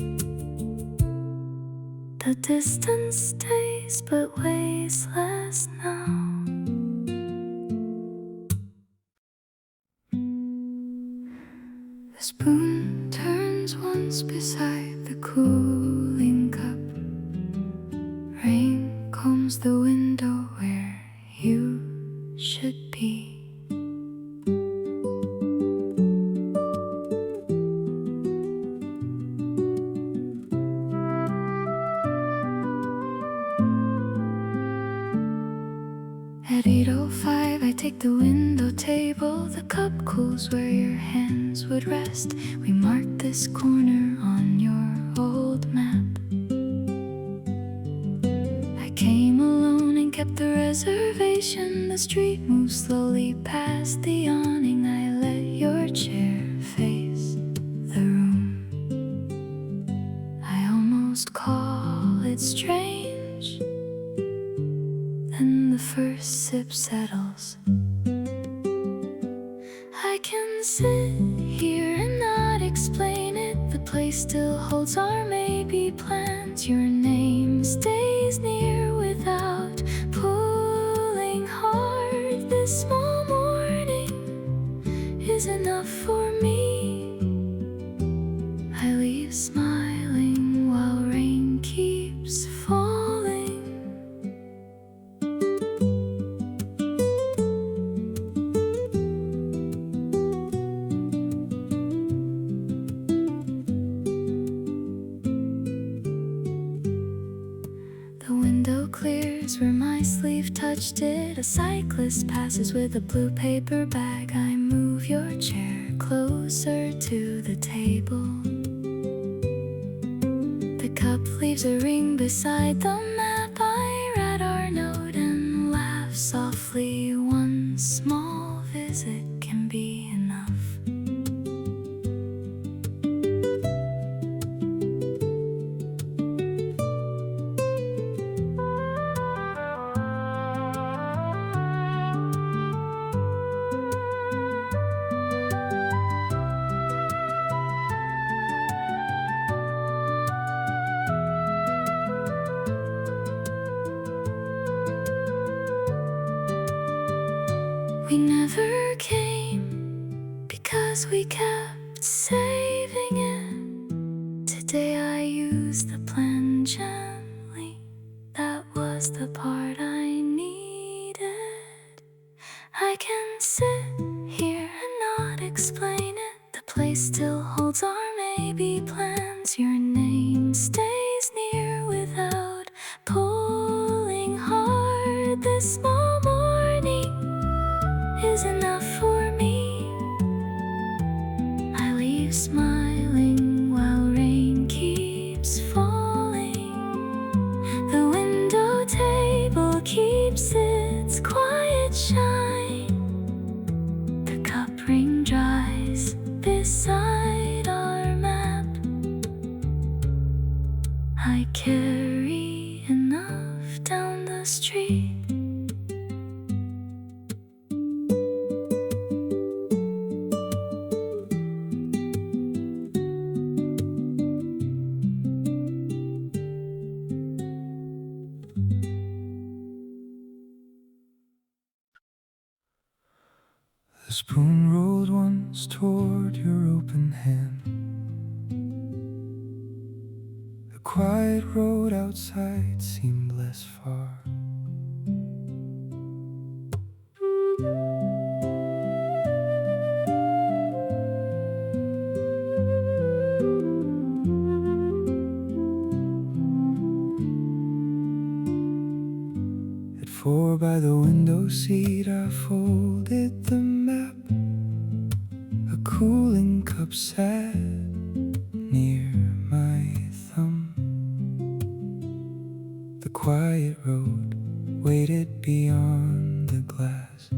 The distance stays but weighs less now. The spoon turns once beside the cooling cup. Rain combs the window where you should be. At 8:05 I take the window table. The cup cools where your hands would rest. We marked this corner on your old map. I came alone and kept the reservation. The street moves slowly past the awning. I let your chair face the room. I almost call it strange the first sip settles. I can sit here and not explain it. The place still holds our maybe plans. Your name stays near without pulling hard. This small morning is enough for me. I leave smiling while rain keeps falling. The window clears where my sleeve touched it. A cyclist passes with a blue paper bag. I move your chair closer to the table. The cup leaves a ring beside the map. I read our note and laugh softly. One small visit can be enough. We never came because we kept saving it. Today I used the plan gently. That was the part I needed. I can sit here and not explain it. The place still holds our maybe plans. Your name stays near without pulling hard. This small morning is enough for me. I leave smiling while rain keeps falling. The window table keeps its quiet shine. The cup ring dries beside our map. I carry enough down the street. The spoon rolled once toward your open hand. The quiet road outside seemed less far. At 4 by the window seat I folded the map. A cooling cup sat near my thumb. The quiet road waited beyond the glass.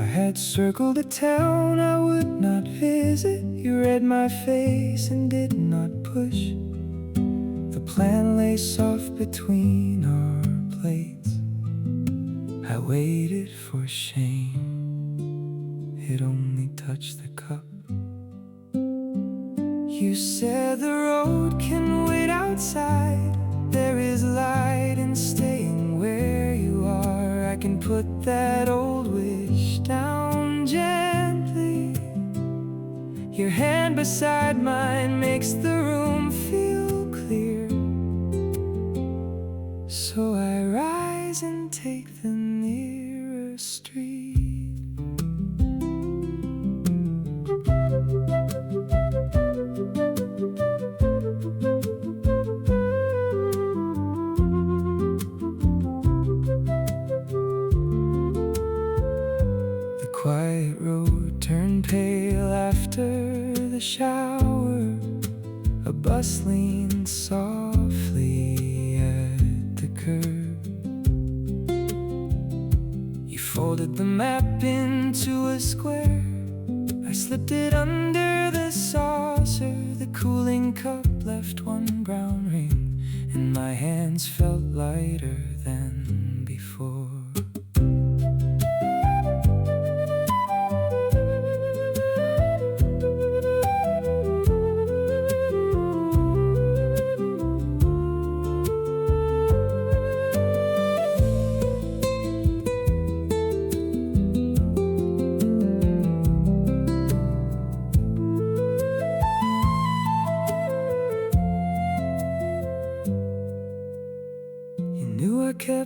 I had circled a town I would not visit. You read my face and did not push. The plan lay soft between our plates. I waited for shame. It only touched the cup. You said the road can wait outside. There is light in staying where you are. I can put that old wish down gently. Your hand beside mine makes the room feel clear. So I rise and take the nearer street. The quiet road turned pale after the shower. A bus leaned softly at the curb. You folded the map into a square. I slipped it under the saucer. The cooling cup left one brown ring, and my hands felt lighter than before.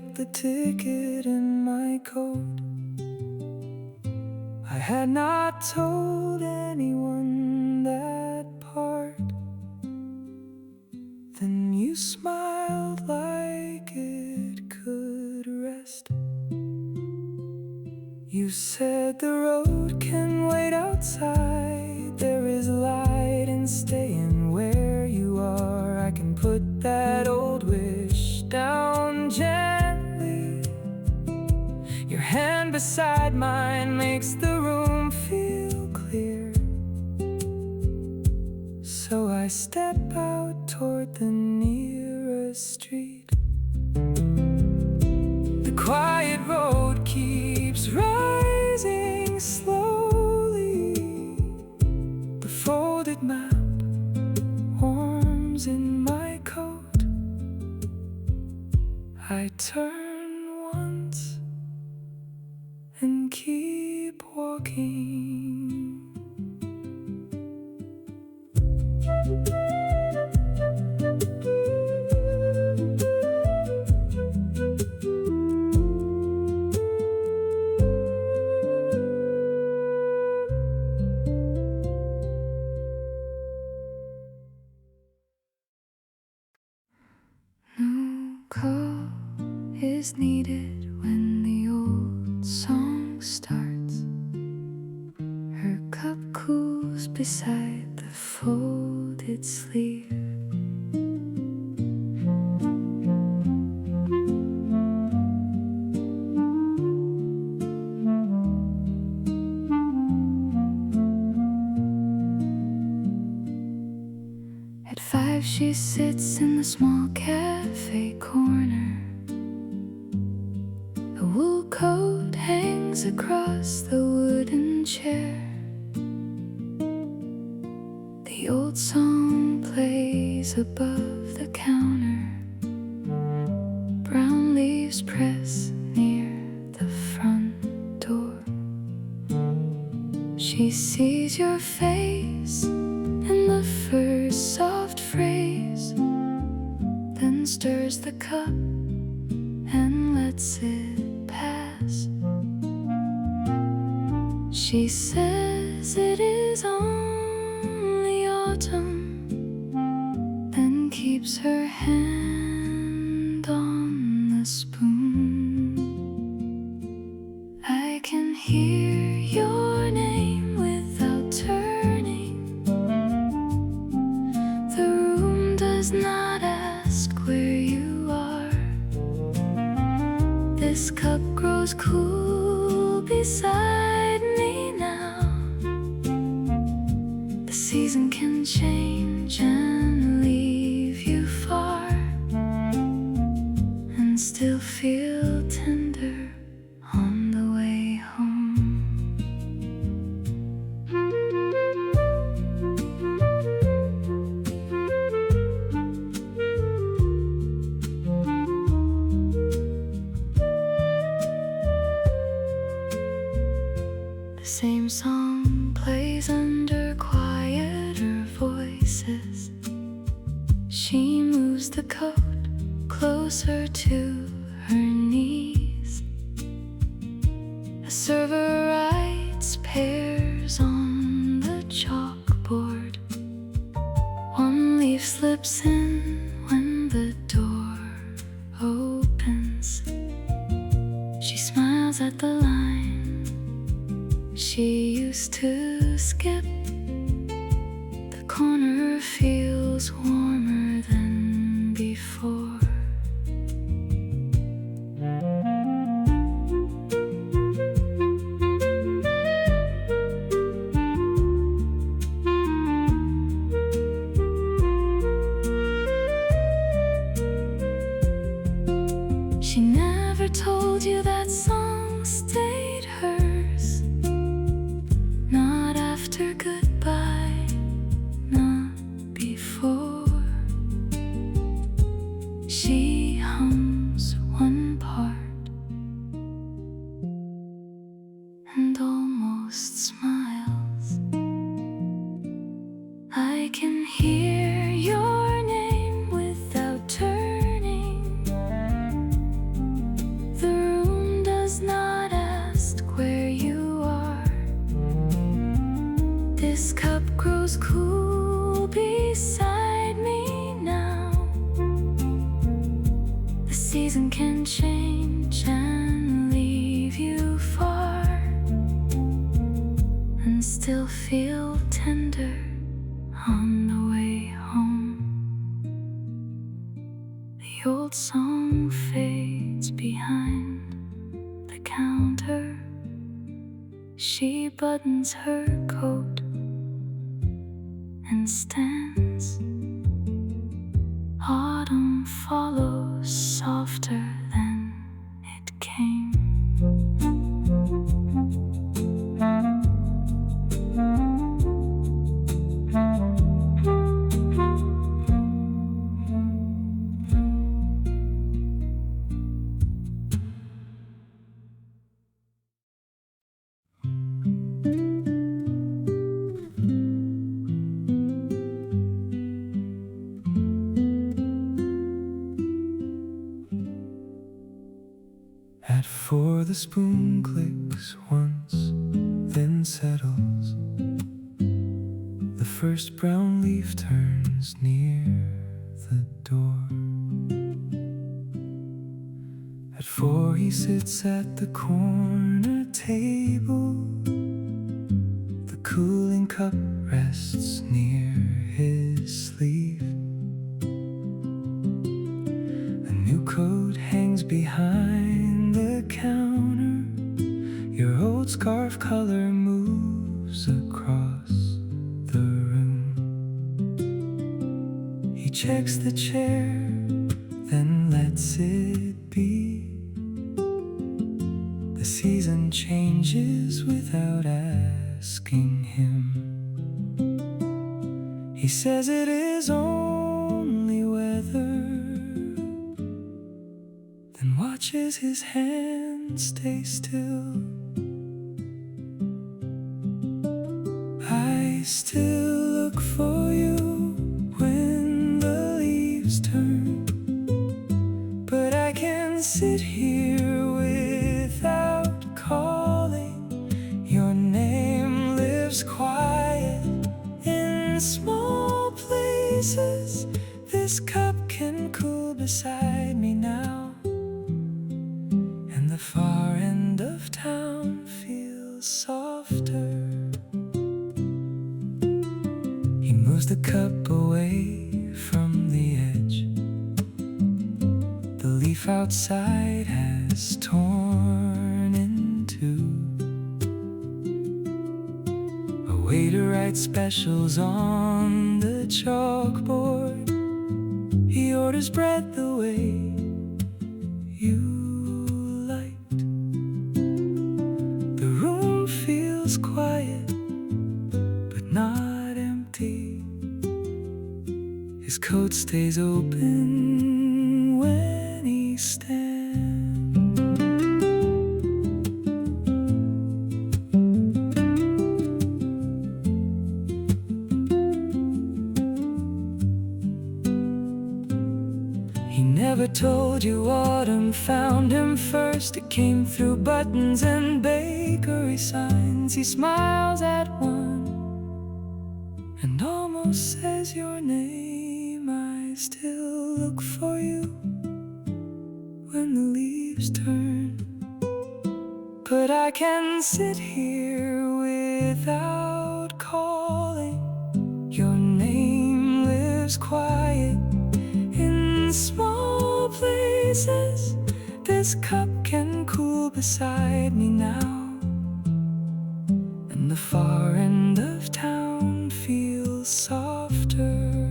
write the ticket in my coat. I had not told anyone that part. Then you smiled like it could rest. You said the road can wait outside. There is light in staying where you are. I can put that old wish down gently. Your hand beside mine makes the room feel clear. So I step out toward the nearest street. The quiet road keeps rising slowly. The folded map warms in my coat. I turn once and keep walking. No call is needed when the old song starts. Her cup cools beside the folded sleeve. At 5 she sits in the small cafe corner. The wool coat hangs across the wooden chair. The old song plays above the counter. Brown leaves press near the front door. She sees your face in the first soft phrase, then stirs the cup and lets it pass. She says it is only autumn, then keeps her hand on the spoon. I can hear your name without turning. The room does not ask where you are. This cup grows cool beside me now. The season can change and leave you far, and still feel tender on the way home. The same song plays under quieter voices. She moves the coat closer to her knees. A server writes pairs on the chalkboard. One leaf slips in when the door opens. She smiles at the line she used to skip. The corner feels warmer than before. She never told you that song stayed hers. Not after goodbye, not before. She hums one part and almost smiles. I can hear your name without turning. feels cool beside me now. The season can change and leave you far, and still feel tender on the way home. The old song fades behind the counter. She buttons her coat and stands. Autumn follows softer than it came. At 4 the spoon clicks once, then settles. The first brown leaf turns near the door. At 4 he sits at the corner table. The cooling cup rests near his sleeve. A new coat hangs behind the counter. Your old scarf color moves across the room. He checks the chair, then lets it be. The season changes without asking him. He says it is only weather, then watches his hand stay still. I still look for you when the leaves turn, but I can sit here without calling. Your name lives quiet in small places. This cup can cool beside me now, and the far end of town feels softer. He moves the cup away from the edge. The leaf outside has torn in two. A waiter writes specials on the chalkboard. He orders bread the way you liked. The room feels quiet, but not empty. His coat stays open when he stands. He never told you autumn found him first. It came through buttons and bakery signs. He smiles at one and almost says your name. I still look for you when the leaves turn, but I can sit here without calling. Your name lives quiet in small places. This cup can cool beside me now, and the far end of town feels softer.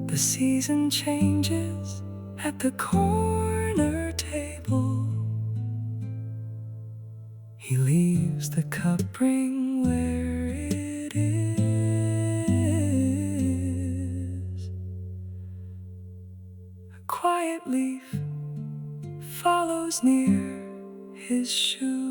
The season changes at the corner table. He leaves the cup ring where it is. A quiet leaf follows near his shoe.